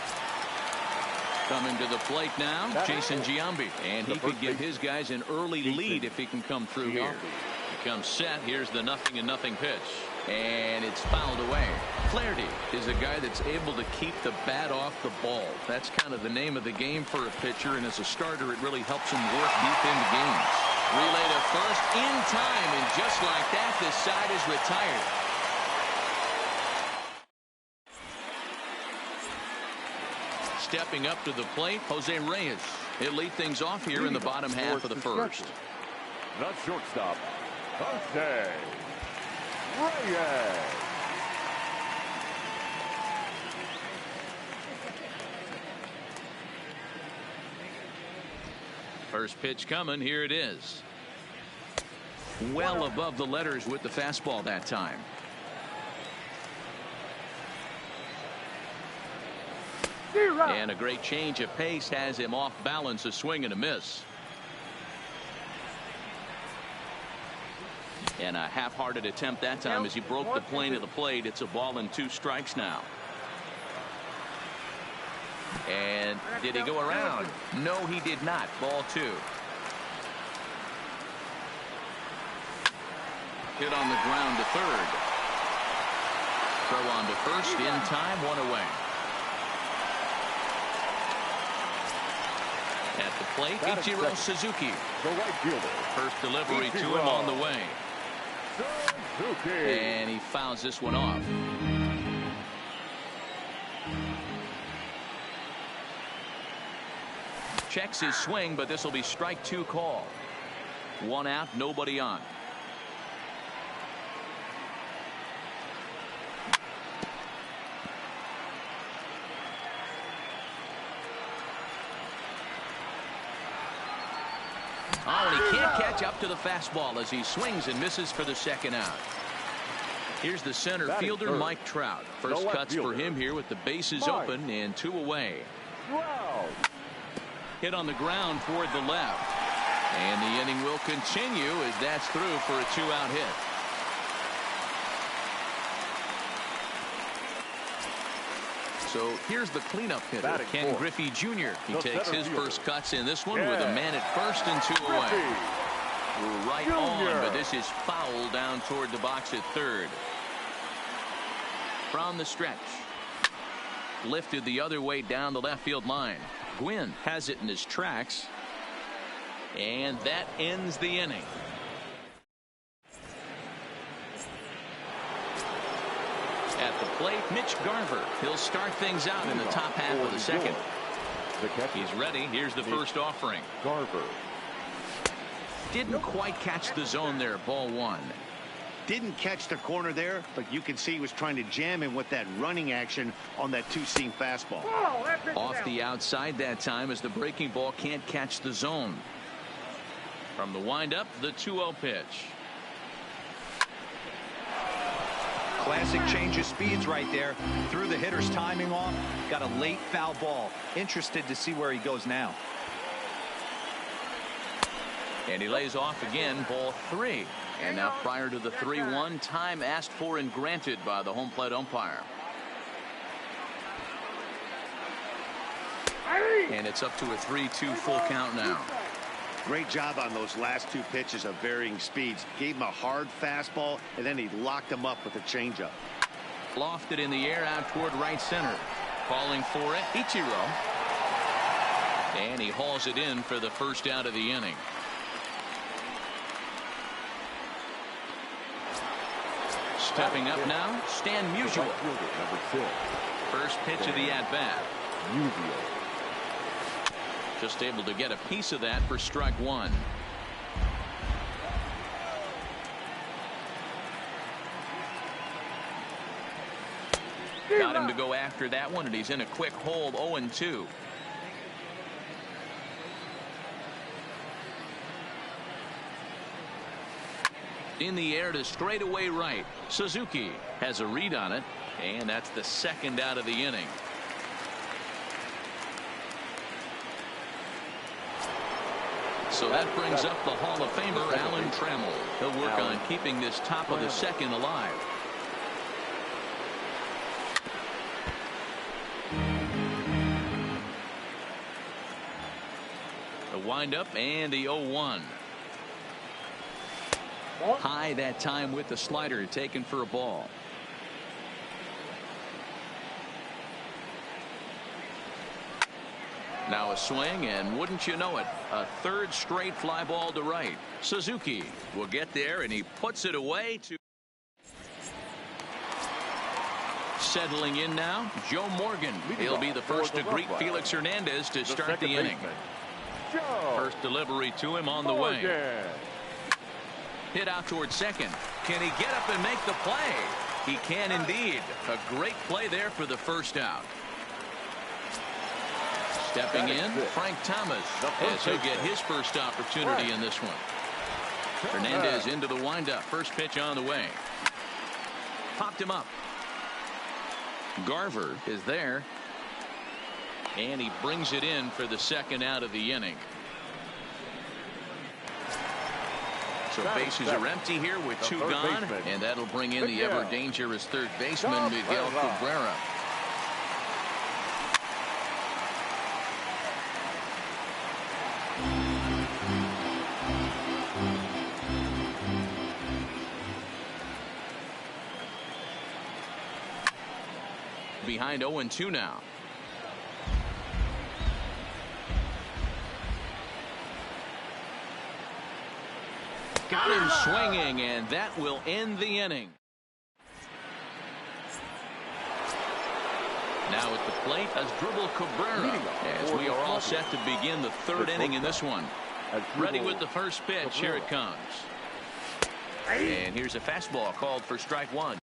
Speaker 1: Coming to the plate now, Jason Giambi. And he could give his guys an early lead if he can come through here. He comes set. Here's the 0-0 pitch. And it's fouled away. Flaherty is a guy that's able to keep the bat off the ball. That's kind of the name of the game for a pitcher. And as a starter, it really helps him work deep into games. Relay to first in time. And just like that, this side is retired. Stepping up to the plate, Jose Reyes. He'll lead things off here in the bottom half of the first.
Speaker 2: The shortstop, Jose Reyes.
Speaker 1: First pitch coming. Here it is. Well above the letters with the fastball that time. And a great change of pace has him off balance, a swing and a miss. And a half-hearted attempt that time as he broke the plane of the plate. It's a ball and 2 strikes now. And did he go around? No, he did not. Ball 2. Hit on the ground to third. Throw on to first in time, 1 away. At the plate, Ichiro Suzuki.
Speaker 2: The right fielder.
Speaker 1: First delivery to him on the way.
Speaker 2: Suzuki.
Speaker 1: And he fouls this one off. Checks his swing, but this will be strike 2 call. 1 out, nobody on. Oh, and he can't catch up to the fastball as he swings and misses for the 2nd out. Here's the center fielder, Mike Trout. First cuts for him here with the bases open and 2 away. Hit on the ground toward the left. And the inning will continue as that's through for a 2-out hit. So here's the cleanup hitter, Ken Griffey Jr. He takes his first cuts in this one with a man at first and 2 away. Right on, but this is foul down toward the box at third. From the stretch. Lifted the other way down the left field line. Gwynn has it in his tracks. And that ends the inning. At the plate, Mitch Garver. He'll start things out in the top half of the 2nd. He's ready. Here's the first offering.
Speaker 2: Garver.
Speaker 1: Didn't quite catch the zone there. Ball 1.
Speaker 3: Didn't catch the corner there, but you can see he was trying to jam him with that running action on that 2-seam fastball.
Speaker 1: Off the outside that time as the breaking ball can't catch the zone. From the windup, the 2-0 pitch.
Speaker 4: Classic change of speeds right there. Threw the hitter's timing off. Got a late foul ball. Interested to see where he goes now.
Speaker 1: And he lays off again, ball 3. And now prior to the 3-1, time asked for and granted by the home plate umpire. And it's up to a 3-2 full count now.
Speaker 3: Great job on those last 2 pitches of varying speeds. Gave him a hard fastball, and then he locked him up with a changeup.
Speaker 1: Lofted in the air out toward right center. Calling for it, Ichiro. And he hauls it in for the first out of the inning. Stepping up now, Stan Musial.
Speaker 2: Number 6.
Speaker 1: First pitch of the at-bat.
Speaker 2: Musial.
Speaker 1: Just able to get a piece of that for strike 1. Got him to go after that one, and he's in a quick hold, 0-2. In the air to straightaway right. Suzuki has a read on it, and that's the second out of the inning. So that brings up the Hall of Famer Alan Trammell. He'll work on keeping this top of the second alive. The windup and the 0-1. High that time with the slider, taken for a ball. Now a swing, and wouldn't you know it, a third straight fly ball to right. Suzuki will get there, and he puts it away. To settling in now, Joe Morgan. He'll be the first to greet Felix Hernandez to start the inning. First delivery to him on the way. Hit out towards second. Can he get up and make the play? He can indeed. A great play there for the first out. Stepping in, Frank Thomas, as he'll get his first opportunity in this one. Hernandez into the windup. First pitch on the way. Popped him up. Garver is there. And he brings it in for the second out of the inning. So bases are empty here with 2 gone, and that'll bring in the ever dangerous third baseman Miguel Cabrera. Behind 0-2 now. Got him swinging, and that will end the inning. Now at the plate, Asdrubal Cabrera, as we are all set to begin the third inning in this one. Ready with the first pitch. Here it comes. And here's a fastball called for strike 1.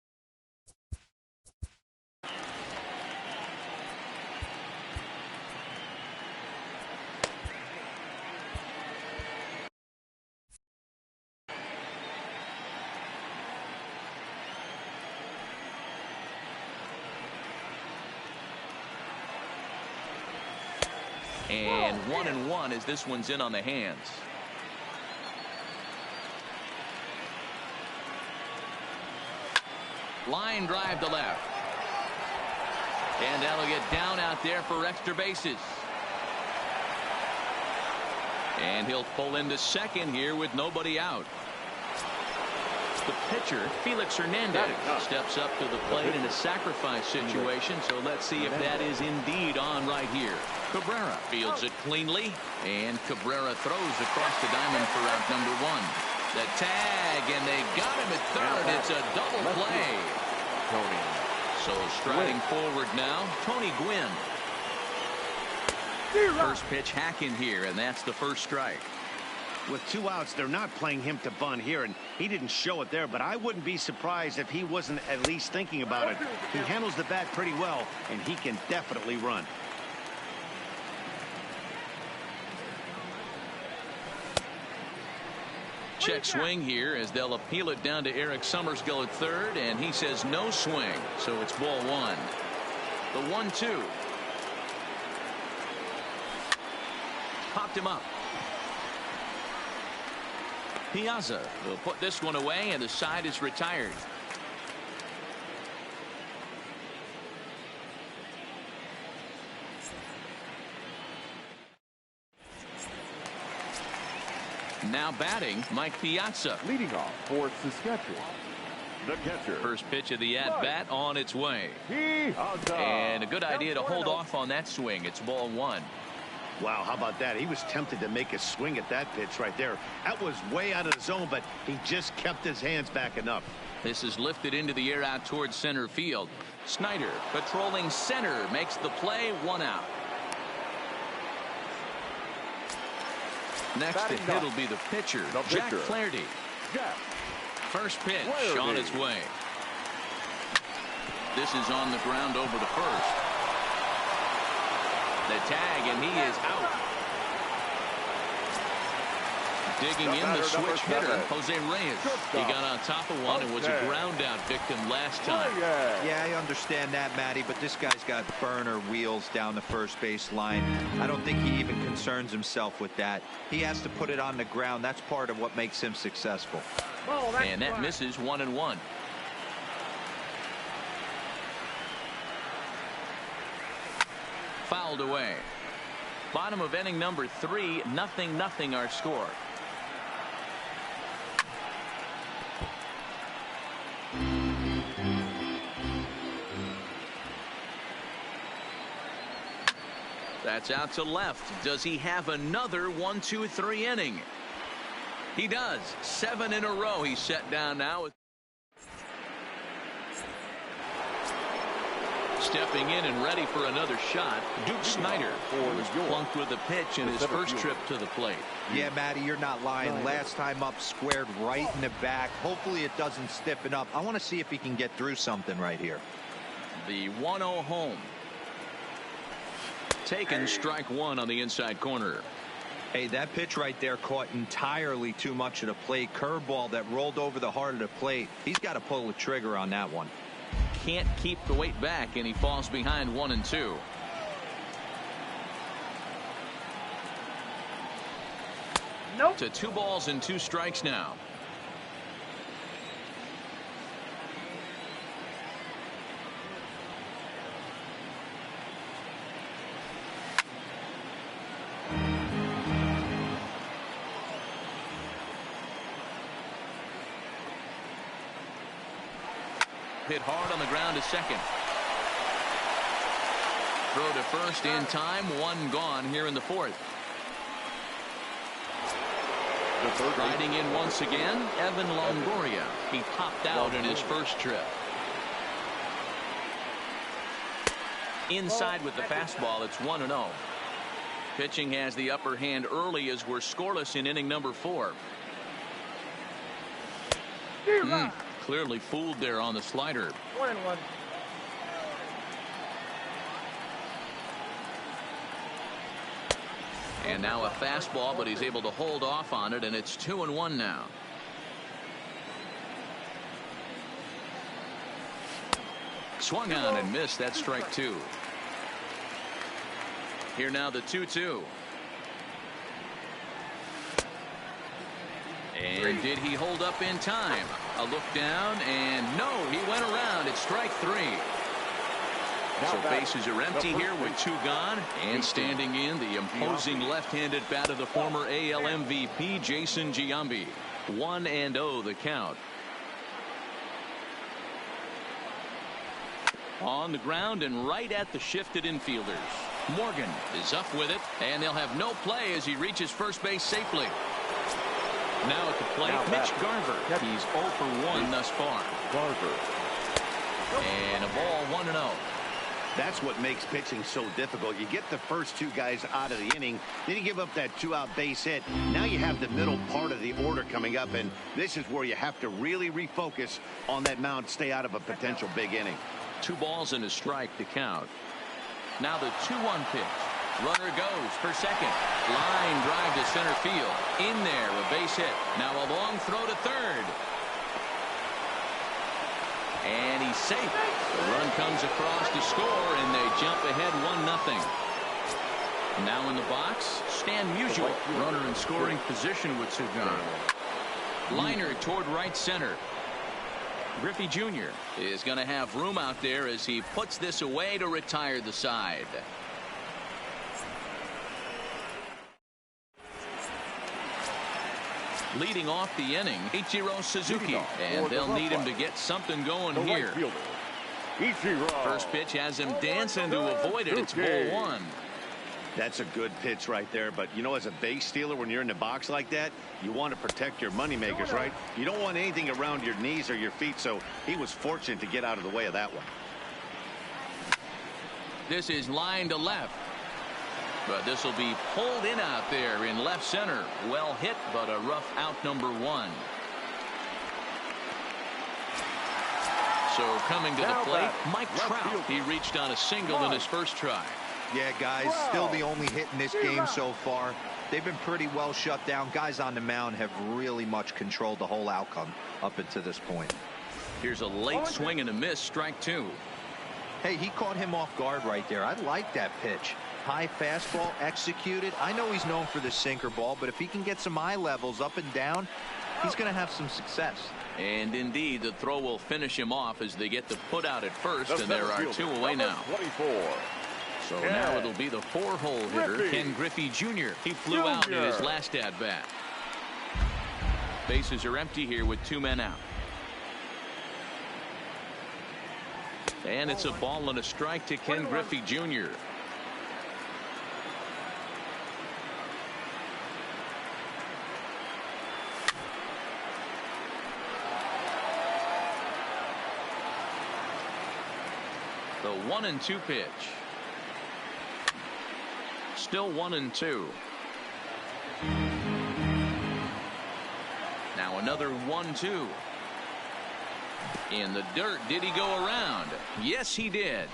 Speaker 1: And 1-1 as this one's in on the hands. Line drive to left. And that'll get down out there for extra bases. And he'll pull into second here with nobody out. The pitcher, Felix Hernandez, steps up to the plate in a sacrifice situation, so let's see if that is indeed on right here. Cabrera fields it cleanly, and Cabrera throws across the diamond for out number 1. The tag, and they got him at third. It's a double play. So striding forward now, Tony Gwynn. First pitch hacking here, and that's the first strike.
Speaker 3: With 2 outs, they're not playing him to bunt here, and he didn't show it there, but I wouldn't be surprised if he wasn't at least thinking about it. He handles the bat pretty well, and he can definitely run.
Speaker 1: Check swing here as they'll appeal it down to Eric Summersgill at third, and he says no swing, so it's ball one. The 1-2. Popped him up. Piazza will put this one away, and the side is retired. Now batting, Mike Piazza.
Speaker 2: Leading off for Saskatchewan, the catcher.
Speaker 1: First pitch of the at-bat on its way.
Speaker 2: Piazza.
Speaker 1: And a good idea to hold off on that swing. It's ball one.
Speaker 3: Wow, how about that? He was tempted to make a swing at that pitch right there. That was way out of the zone, but he just kept his hands back enough.
Speaker 1: This is lifted into the air out towards center field. Snyder patrolling center makes the play, one out. Next to hit will be the pitcher, Jack Flaherty. First pitch on its way. This is on the ground over to first. The tag, and he is out. Digging in, the switch hitter, Jose Reyes. He got on top of one and was a ground out victim last time.
Speaker 4: Yeah, I understand that, Matty, but this guy's got burner wheels down the first base line. I don't think he even concerns himself with that. He has to put it on the ground. That's part of what makes him successful.
Speaker 1: And that misses 1-1. Fouled away. Bottom of inning number 3, 0-0 our score. That's out to left. Does he have another 1-2-3 inning? He does. 7 in a row he's set down now. Stepping in and ready for another shot, Duke Snyder was plunked with a pitch in his first trip to the plate.
Speaker 4: Yeah, Matty, you're not lying. Last time up, squared right in the back. Hopefully it doesn't stiffen up. I want to see if he can get through something right here.
Speaker 1: The 1-0 home. Taken, strike one on the inside corner.
Speaker 4: Hey, that pitch right there caught entirely too much of the plate. Curveball that rolled over the heart of the plate. He's got to pull the trigger on that one.
Speaker 1: Can't keep the weight back, and he falls behind 1-2.
Speaker 5: Nope.
Speaker 1: To 2 balls and 2 strikes now. Hit hard on the ground to second. Throw to first in time. 1 gone here in the 4th. Riding in once again, Evan Longoria. He popped out in his first trip. Inside with the fastball, it's 1-0. Pitching has the upper hand early as we're scoreless in inning number 4. Clearly fooled there on the slider.
Speaker 5: 1-1.
Speaker 1: And now a fastball, but he's able to hold off on it, and it's 2-1 now. Swung on and missed. That strike 2. Here now the 2-2. And did he hold up in time? A look down, and no, he went around. It's strike 3. So bases are empty here with 2 gone, and standing in the imposing left-handed bat of the former AL MVP Jason Giambi. 1-0 the count. On the ground and right at the shifted infielders. Morgan is up with it, and they'll have no play as he reaches first base safely. Now at the plate, Mitch Garver. He's 0 for 1 thus far. And a ball, 1-0.
Speaker 3: That's what makes pitching so difficult. You get the first 2 guys out of the inning, then you give up that 2-out base hit. Now you have the middle part of the order coming up, and this is where you have to really refocus on that mound, stay out of a potential big inning.
Speaker 1: 2 balls and a strike to count. Now the 2-1 pitch. Runner goes for second. Line drive to center field. In there, a base hit. Now a long throw to third. And he's safe. The run comes across to score, and they jump ahead 1-0. Now in the box, Stan Musial. Runner in scoring position with Sugan. Liner toward right center. Griffey Jr. is going to have room out there as he puts this away to retire the side. Leading off the inning, Ichiro Suzuki, and they'll need him to get something going here. First pitch has him dancing to avoid it. It's ball one.
Speaker 3: That's a good pitch right there, but you know, as a base stealer, when you're in the box like that, you want to protect your moneymakers, right? You don't want anything around your knees or your feet, so he was fortunate to get out of the way of that one.
Speaker 1: This is line to left, but this will be pulled in out there in left center. Well hit, but a rough out, number one. So coming to the plate, Mike Trout. He reached on a single in his first try.
Speaker 4: Yeah, guys, still the only hit in this game so far. They've been pretty well shut down. Guys on the mound have really much controlled the whole outcome up until this point.
Speaker 1: Here's a late swing and a miss, strike two.
Speaker 4: Hey, he caught him off guard right there. I like that pitch. High fastball executed. I know he's known for the sinker ball, but if he can get some eye levels up and down, he's going to have some success.
Speaker 1: And indeed, the throw will finish him off as they get the put out at first, and there are two away now.
Speaker 2: 24.
Speaker 1: So now it'll be the four-hole hitter, Ken Griffey Jr. He flew out in his last at-bat. Bases are empty here with two men out. And it's a ball and a strike to Ken Griffey Jr. The 1-2 pitch. Still 1-2. Now another 1-2. In the dirt. Did he go around? Yes, he did.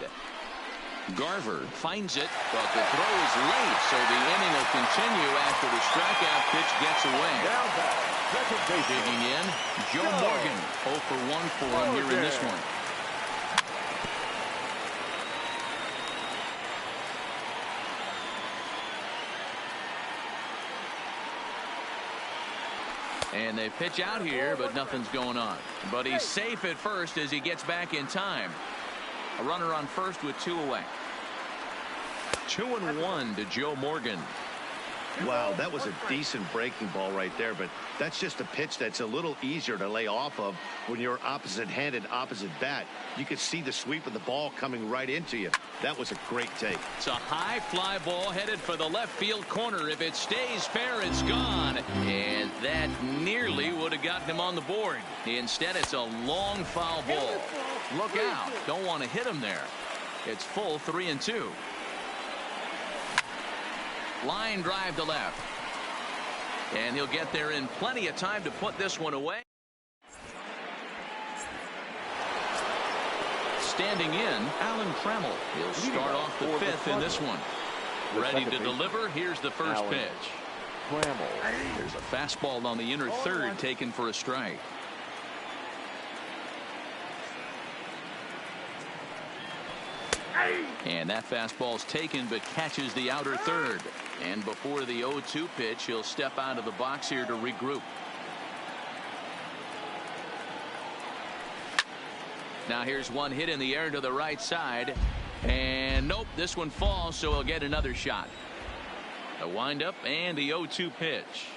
Speaker 1: Garver finds it, but the throw is late, so the inning will continue after the strikeout pitch gets away. Digging in, Joe Morgan. 0 for 1 for him here in this one. And they pitch out here, but nothing's going on. But he's safe at first as he gets back in time. A runner on first with two away. 2-1 to Joe Morgan.
Speaker 3: Wow, that was a decent breaking ball right there, but that's just a pitch that's a little easier to lay off of when you're opposite-handed, opposite bat. You could see the sweep of the ball coming right into you. That was a great take.
Speaker 1: It's a high fly ball headed for the left field corner. If it stays fair, it's gone. And that nearly would have gotten him on the board. Instead, it's a long foul ball. Look out. Don't want to hit him there. It's full 3-2. Line drive to left. And he'll get there in plenty of time to put this one away. Standing in, Alan Trammell. He'll start off the fifth in this one. Ready to deliver. Here's the first pitch. There's a fastball on the inner third taken for a strike. And that fastball's taken but catches the outer third. And before the 0-2 pitch, he'll step out of the box here to regroup. Now here's one hit in the air to the right side. And nope, this one falls, so he'll get another shot. A windup and the 0-2 pitch.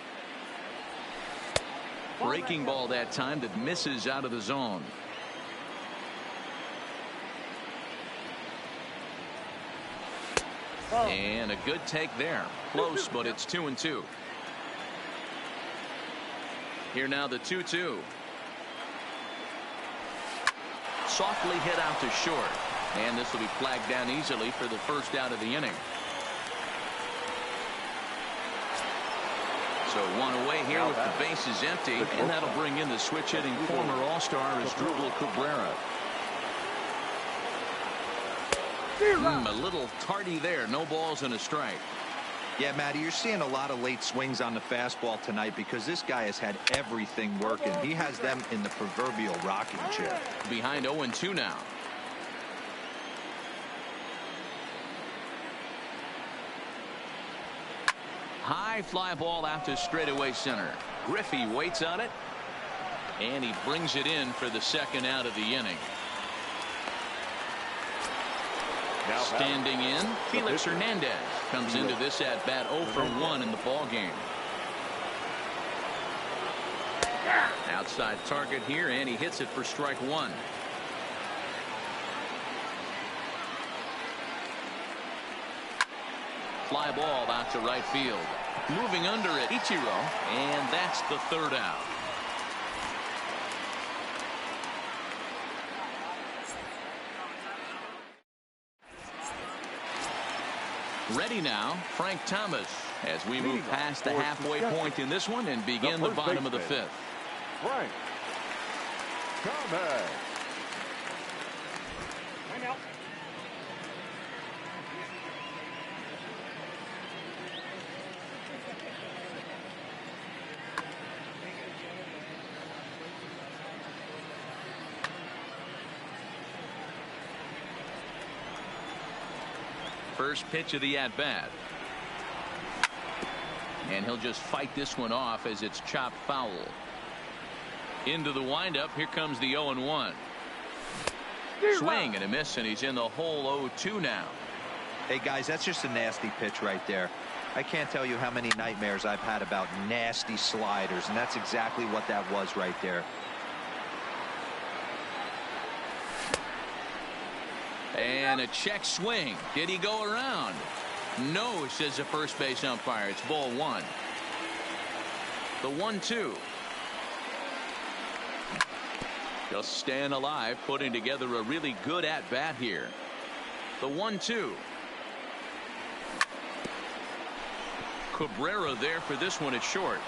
Speaker 1: Breaking ball that time that misses out of the zone. And a good take there. Close, but it's 2-2. Here now the 2-2. Softly hit out to short. And this will be flagged down easily for the first out of the inning. So one away here with the bases empty. And that'll bring in the switch hitting former All-Star Asdrubal Cabrera. A little tardy there. No balls and a strike.
Speaker 4: Yeah, Matty, you're seeing a lot of late swings on the fastball tonight because this guy has had everything working. He has them in the proverbial rocking chair.
Speaker 1: Behind 0-2 now. High fly ball out to straightaway center. Griffey waits on it, and he brings it in for the second out of the inning. Standing in, Felix Hernandez comes into this at bat 0 for 1 in the ball game. Outside target here, and he hits it for strike one. Fly ball out to right field. Moving under it, Ichiro, and that's the third out. Ready now, Frank Thomas, as we move past the halfway point in this one and begin the bottom of the fifth.
Speaker 2: Frank Thomas.
Speaker 1: First pitch of the at-bat. And he'll just fight this one off as it's chopped foul. Into the windup. Here comes the 0-1. Swing and a miss, and he's in the hole 0-2 now.
Speaker 4: Hey, guys, that's just a nasty pitch right there. I can't tell you how many nightmares I've had about nasty sliders, and that's exactly what that was right there.
Speaker 1: And a check swing. Did he go around? No, says the first base umpire. It's ball one. The 1-2. Just staying alive, putting together a really good at-bat here. The 1-2. Cabrera there for this one at short.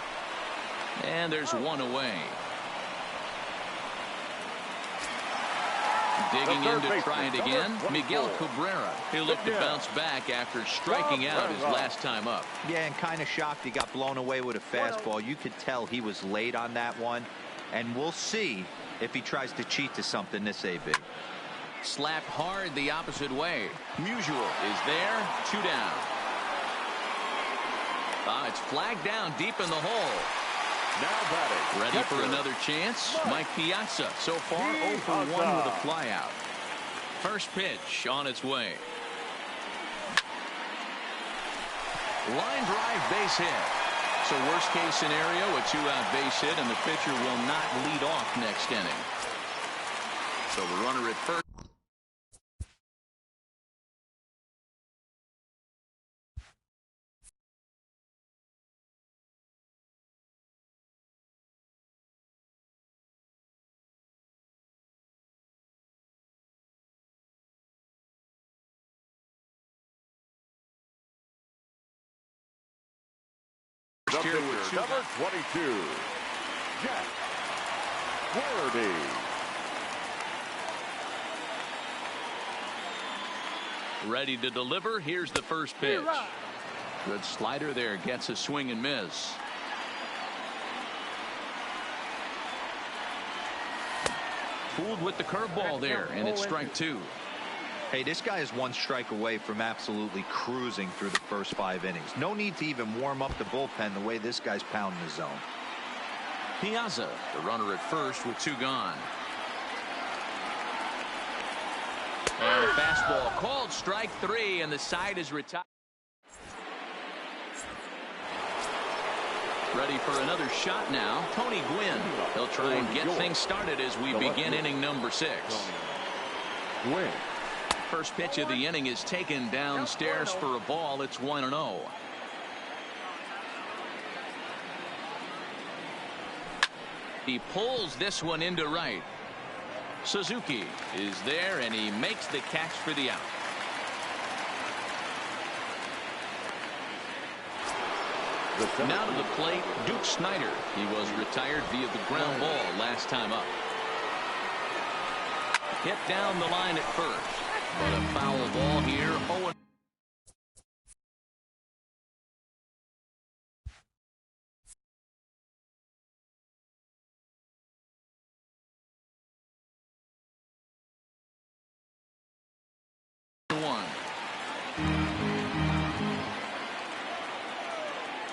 Speaker 1: And there's one away. Digging in to try it again, Miguel Cabrera. He'll look to bounce back after striking out his last time up.
Speaker 4: Yeah, and kind of shocked he got blown away with a fastball. You could tell he was late on that one. And we'll see if he tries to cheat to something this AB.
Speaker 1: Slapped hard the opposite way. Musial is there. 2 down. It's flagged down deep in the hole.
Speaker 2: Now batting.
Speaker 1: Ready for another chance. Mike Piazza so far 0 for 1 with a flyout. First pitch on its way. Line drive base hit. So worst case scenario, a 2-out base hit, and the pitcher will not lead off next inning. So the runner at first.
Speaker 2: Here with number 22, Jack Flaherty.
Speaker 1: Ready to deliver. Here's the first pitch. Good slider there. Gets a swing and miss. Fooled with the curveball there, and it's strike 2.
Speaker 4: Hey, this guy is one strike away from absolutely cruising through the first 5 innings. No need to even warm up the bullpen the way this guy's pounding the zone.
Speaker 1: Piazza, the runner at first with 2 gone. And a fastball called strike 3, and the side is retired. Ready for another shot now. Tony Gwynn. He'll try and get things started as we begin inning number 6.
Speaker 2: Gwynn.
Speaker 1: First pitch of the inning is taken downstairs for a ball. It's 1-0. He pulls this one into right. Suzuki is there, and he makes the catch for the out. Now to the plate, Duke Snider. He was retired via the ground ball last time up. Hit down the line at first. But a foul ball here. 0-1.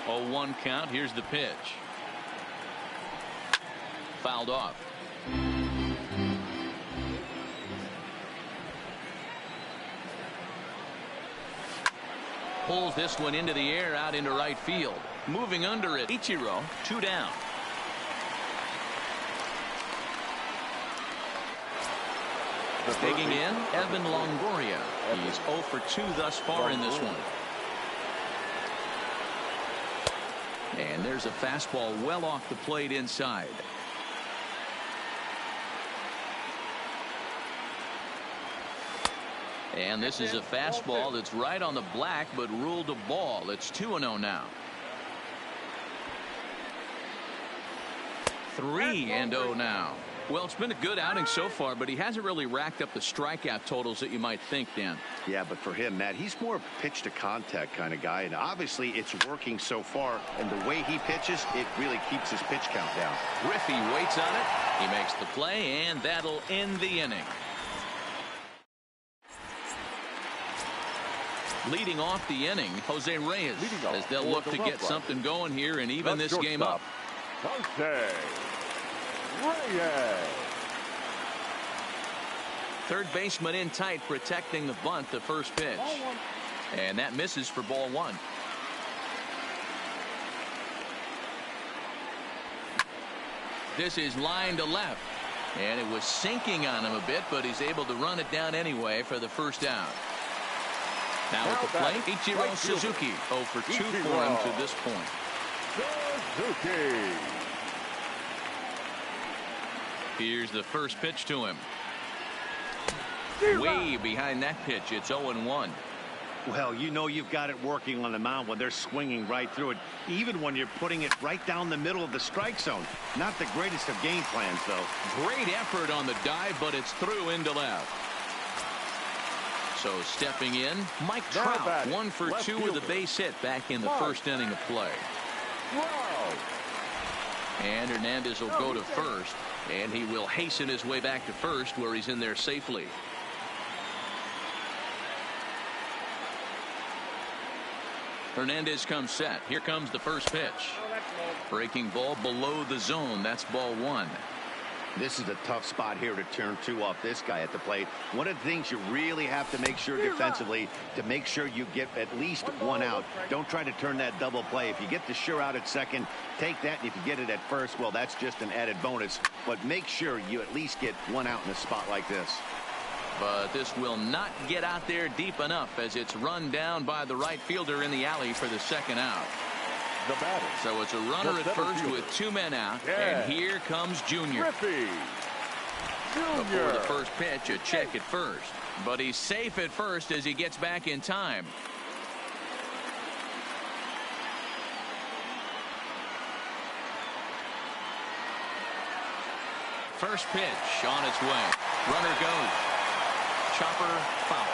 Speaker 1: Oh, 1 count. Here's the pitch. Fouled off. Pulls this one into the air out into right field. Moving under it, Ichiro, 2 down. Digging in, Evan Longoria. He's 0 for 2 thus far in this one. And there's a fastball well off the plate inside. And this is a fastball that's right on the black but ruled a ball. It's 2-0 now. 3-0 now. Well, it's been a good outing so far, but he hasn't really racked up the strikeout totals that you might think, Dan.
Speaker 3: Yeah, but for him, Matt, he's more of a pitch to contact kind of guy, and obviously it's working so far, and the way he pitches, it really keeps his pitch count down.
Speaker 1: Griffey waits on it. He makes the play, and that'll end the inning. Leading off the inning, Jose Reyes, as they'll look to get something going here and even this game up.
Speaker 2: Jose Reyes.
Speaker 1: Third baseman in tight, protecting the bunt, the first pitch. And that misses for ball 1. This is line to left. And it was sinking on him a bit, but he's able to run it down anyway for the first out. Now at the plate, Ichiro Suzuki. 0 for 2 for him to this point.
Speaker 2: Suzuki.
Speaker 1: Here's the first pitch to him. Way behind that pitch. It's 0-1.
Speaker 3: Well, you know you've got it working on the mound when they're swinging right through it, even when you're putting it right down the middle of the strike zone. Not the greatest of game plans, though.
Speaker 1: Great effort on the dive, but it's through into left. So stepping in, Mike Trout, 1 for 2 with a base hit back in the first inning of play. And Hernandez will go to first, and he will hasten his way back to first, where he's in there safely. Hernandez comes set. Here comes the first pitch. Breaking ball below the zone. That's ball 1.
Speaker 3: This is a tough spot here to turn 2 off this guy at the plate. One of the things you really have to make sure defensively, to make sure you get at least 1 out. Don't try to turn that double play. If you get the sure out at second, take that. And if you get it at first, well, that's just an added bonus. But make sure you at least get 1 out in a spot like this.
Speaker 1: But this will not get out there deep enough as it's run down by the right fielder in the alley for the second out.
Speaker 2: The batter.
Speaker 1: So it's a runner at first with 2 men out. And here comes Junior.
Speaker 2: Griffey Jr.
Speaker 1: Before the first pitch, a check at first. But he's safe at first as he gets back in time. First pitch on its way. Runner goes. Chopper foul.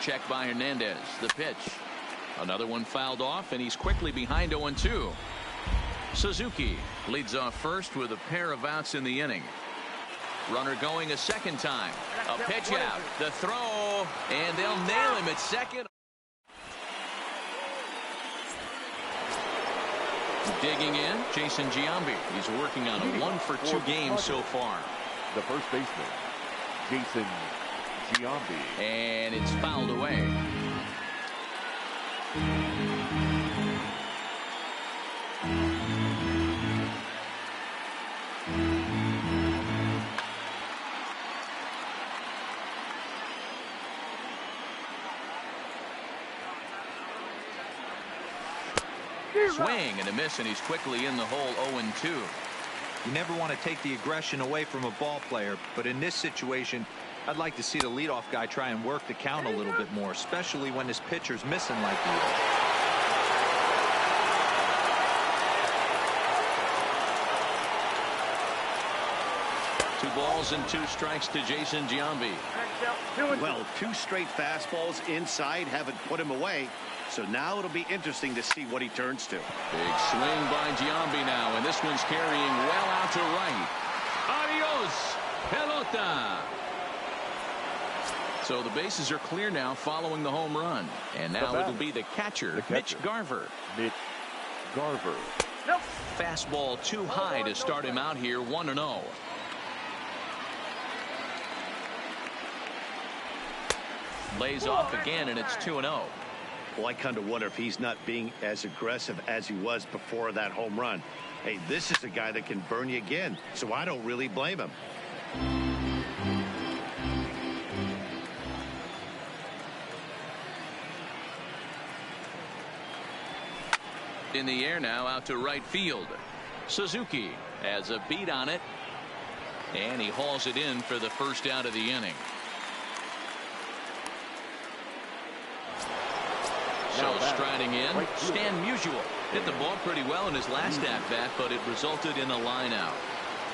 Speaker 1: Check by Hernandez. The pitch. Another one fouled off, and he's quickly behind 0-2. Suzuki leads off first with a pair of outs in the inning. Runner going a second time. A pitch out. The throw, and they'll nail him at second. Digging in, Jason Giambi. He's working on a 1 for 2 game so far.
Speaker 2: The first baseman, Jason Giambi.
Speaker 1: And it's fouled away. Swing and a miss, and he's quickly in the hole. 0-2.
Speaker 4: You never want to take the aggression away from a ball player, but in this situation, I'd like to see the leadoff guy try and work the count a little bit more, especially when his pitcher's missing like he is.
Speaker 1: balls and 2 strikes to Jason Giambi.
Speaker 3: Well, 2 straight fastballs inside haven't put him away. So now it'll be interesting to see what he turns to.
Speaker 1: Big swing by Giambi now, and this one's carrying well out to right. Adios, pelota. So the bases are clear now following the home run. And now it'll be the catcher, Mitch Garver.
Speaker 2: Mitch Garver.
Speaker 5: Nope.
Speaker 1: Fastball too high to start him out here, 1-0. Lays off again, and it's 2-0.
Speaker 3: Well, I kind of wonder if he's not being as aggressive as he was before that home run. Hey, this is a guy that can burn you again, so I don't really blame him.
Speaker 1: In the air now, out to right field. Suzuki has a beat on it, and he hauls it in for the first out of the inning. So striding in, Stan Musial hit the ball pretty well in his last at-bat, but it resulted in a line out.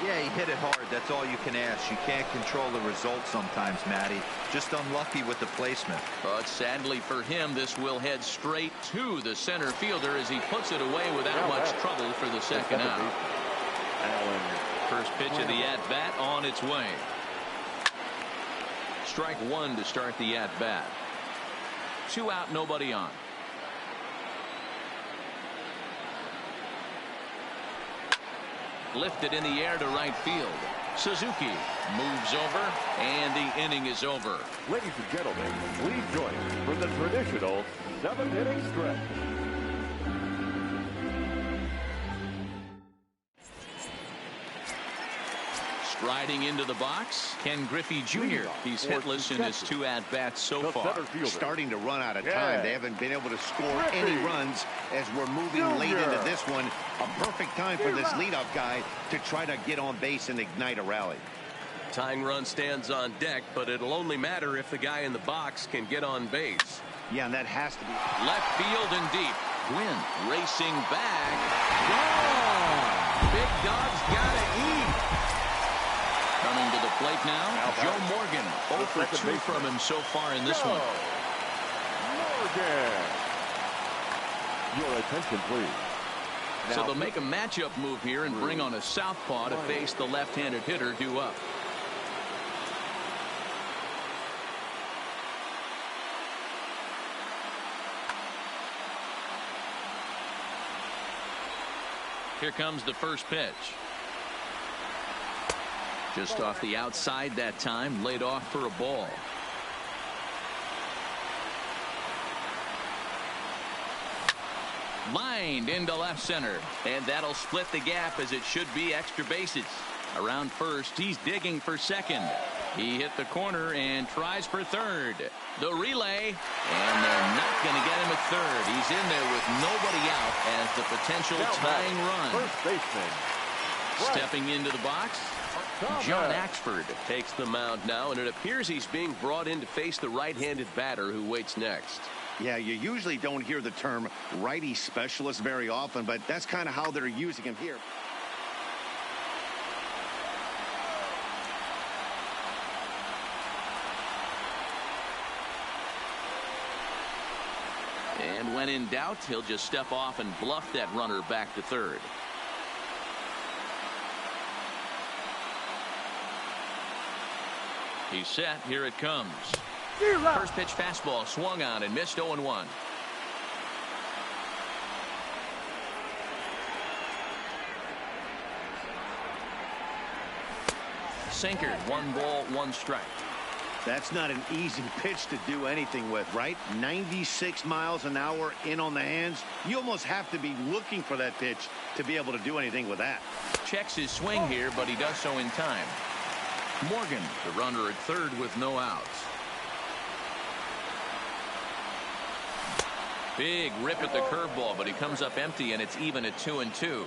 Speaker 4: Yeah, he hit it hard. That's all you can ask. You can't control the result sometimes, Matty. Just unlucky with the placement.
Speaker 1: But sadly for him, this will head straight to the center fielder as he puts it away without much trouble for the second out. First pitch of the at-bat on its way. Strike 1 to start the at-bat. 2 out, nobody on. Lifted in the air to right field. Suzuki moves over, and the inning is over.
Speaker 2: Ladies and gentlemen, please join us for the traditional 7th-inning stretch.
Speaker 1: Striding into the box, Ken Griffey Jr. He's hitless in his 2 at-bats so far.
Speaker 3: Starting to run out of time. They haven't been able to score any runs as we're moving late into this one. A perfect time for this leadoff guy to try to get on base and ignite a rally.
Speaker 6: Tying run stands on deck, but it'll only matter if the guy in the box can get on base.
Speaker 3: Yeah, and that has to be
Speaker 1: left field and deep. Gwynn racing back. Gone. Big Dog's gotta eat. Coming to the plate now, Joe Morgan. 0 for 2 from him so far in this one.
Speaker 2: Morgan. Your attention, please.
Speaker 1: So they'll make a matchup move here and bring on a southpaw to face the left-handed hitter due up. Here comes the first pitch. Just off the outside that time, laid off for a ball. Lined into left center, and that'll split the gap as it should be extra bases. Around first, he's digging for second. He hit the corner and tries for third. The relay, and they're not going to get him at third. He's in there with nobody out as the potential tying run.
Speaker 2: First baseman.
Speaker 6: Stepping into the box, John Axford takes the mound now, and it appears he's being brought in to face the right-handed batter who waits next.
Speaker 3: Yeah, you usually don't hear the term righty specialist very often, but that's kind of how they're using him here.
Speaker 1: And when in doubt, he'll just step off and bluff that runner back to third. He's set. Here it comes. First pitch fastball swung on and missed 0-1. Sinker, 1 ball, 1 strike.
Speaker 3: That's not an easy pitch to do anything with, right? 96 miles an hour in on the hands. You almost have to be looking for that pitch to be able to do anything with that.
Speaker 1: Checks his swing here, but he does so in time. Morgan, the runner at third with no outs. Big rip at the curveball, but he comes up empty, and it's even at 2-2.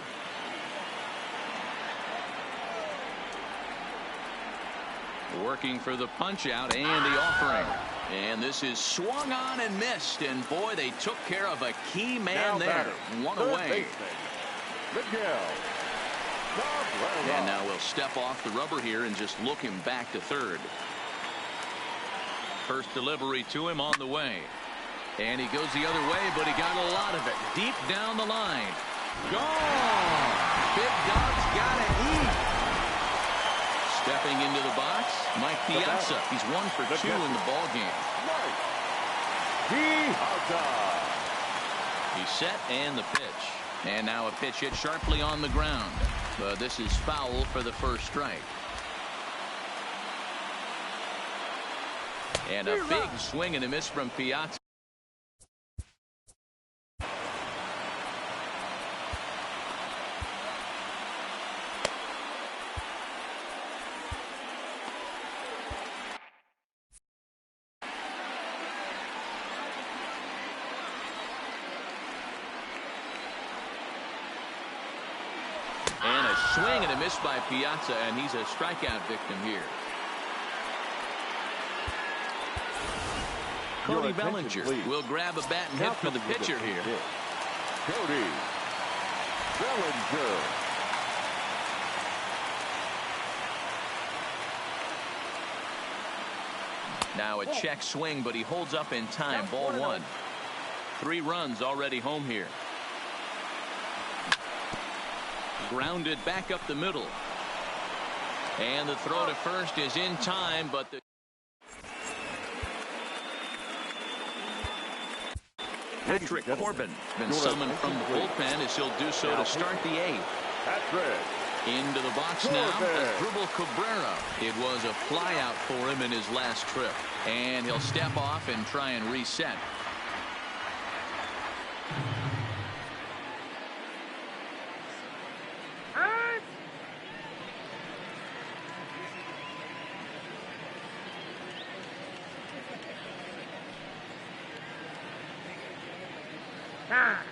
Speaker 1: Working for the punch out and the offering. And this is swung on and missed. And boy, they took care of a key man there. One away.
Speaker 2: Miguel.
Speaker 1: And now we'll step off the rubber here and just look him back to third. First delivery to him on the way. And he goes the other way, but he got a lot of it. Deep down the line. Gone! Big Dog's got to eat. Stepping into the box, Mike Piazza. He's 1 for 2 in the ball game. He's set and the pitch. And now a pitch hit sharply on the ground. But this is foul for the first strike. And a big swing and a miss from Piazza. And a swing and a miss by Piazza, and he's a strikeout victim here. Cody Bellinger will grab a bat and hit for the pitcher here.
Speaker 2: Cody Bellinger.
Speaker 1: Now a check swing, but he holds up in time. Ball 1. 3 runs already home here. Grounded back up the middle. And the throw to first is in time, but the Patrick Corbin has been summoned from the bullpen as he'll do so to start the 8th.
Speaker 2: Patrick.
Speaker 1: Into the box now, Asdrubal Cabrera. It was a flyout for him in his last trip. And he'll step off and try and reset.
Speaker 5: Ah.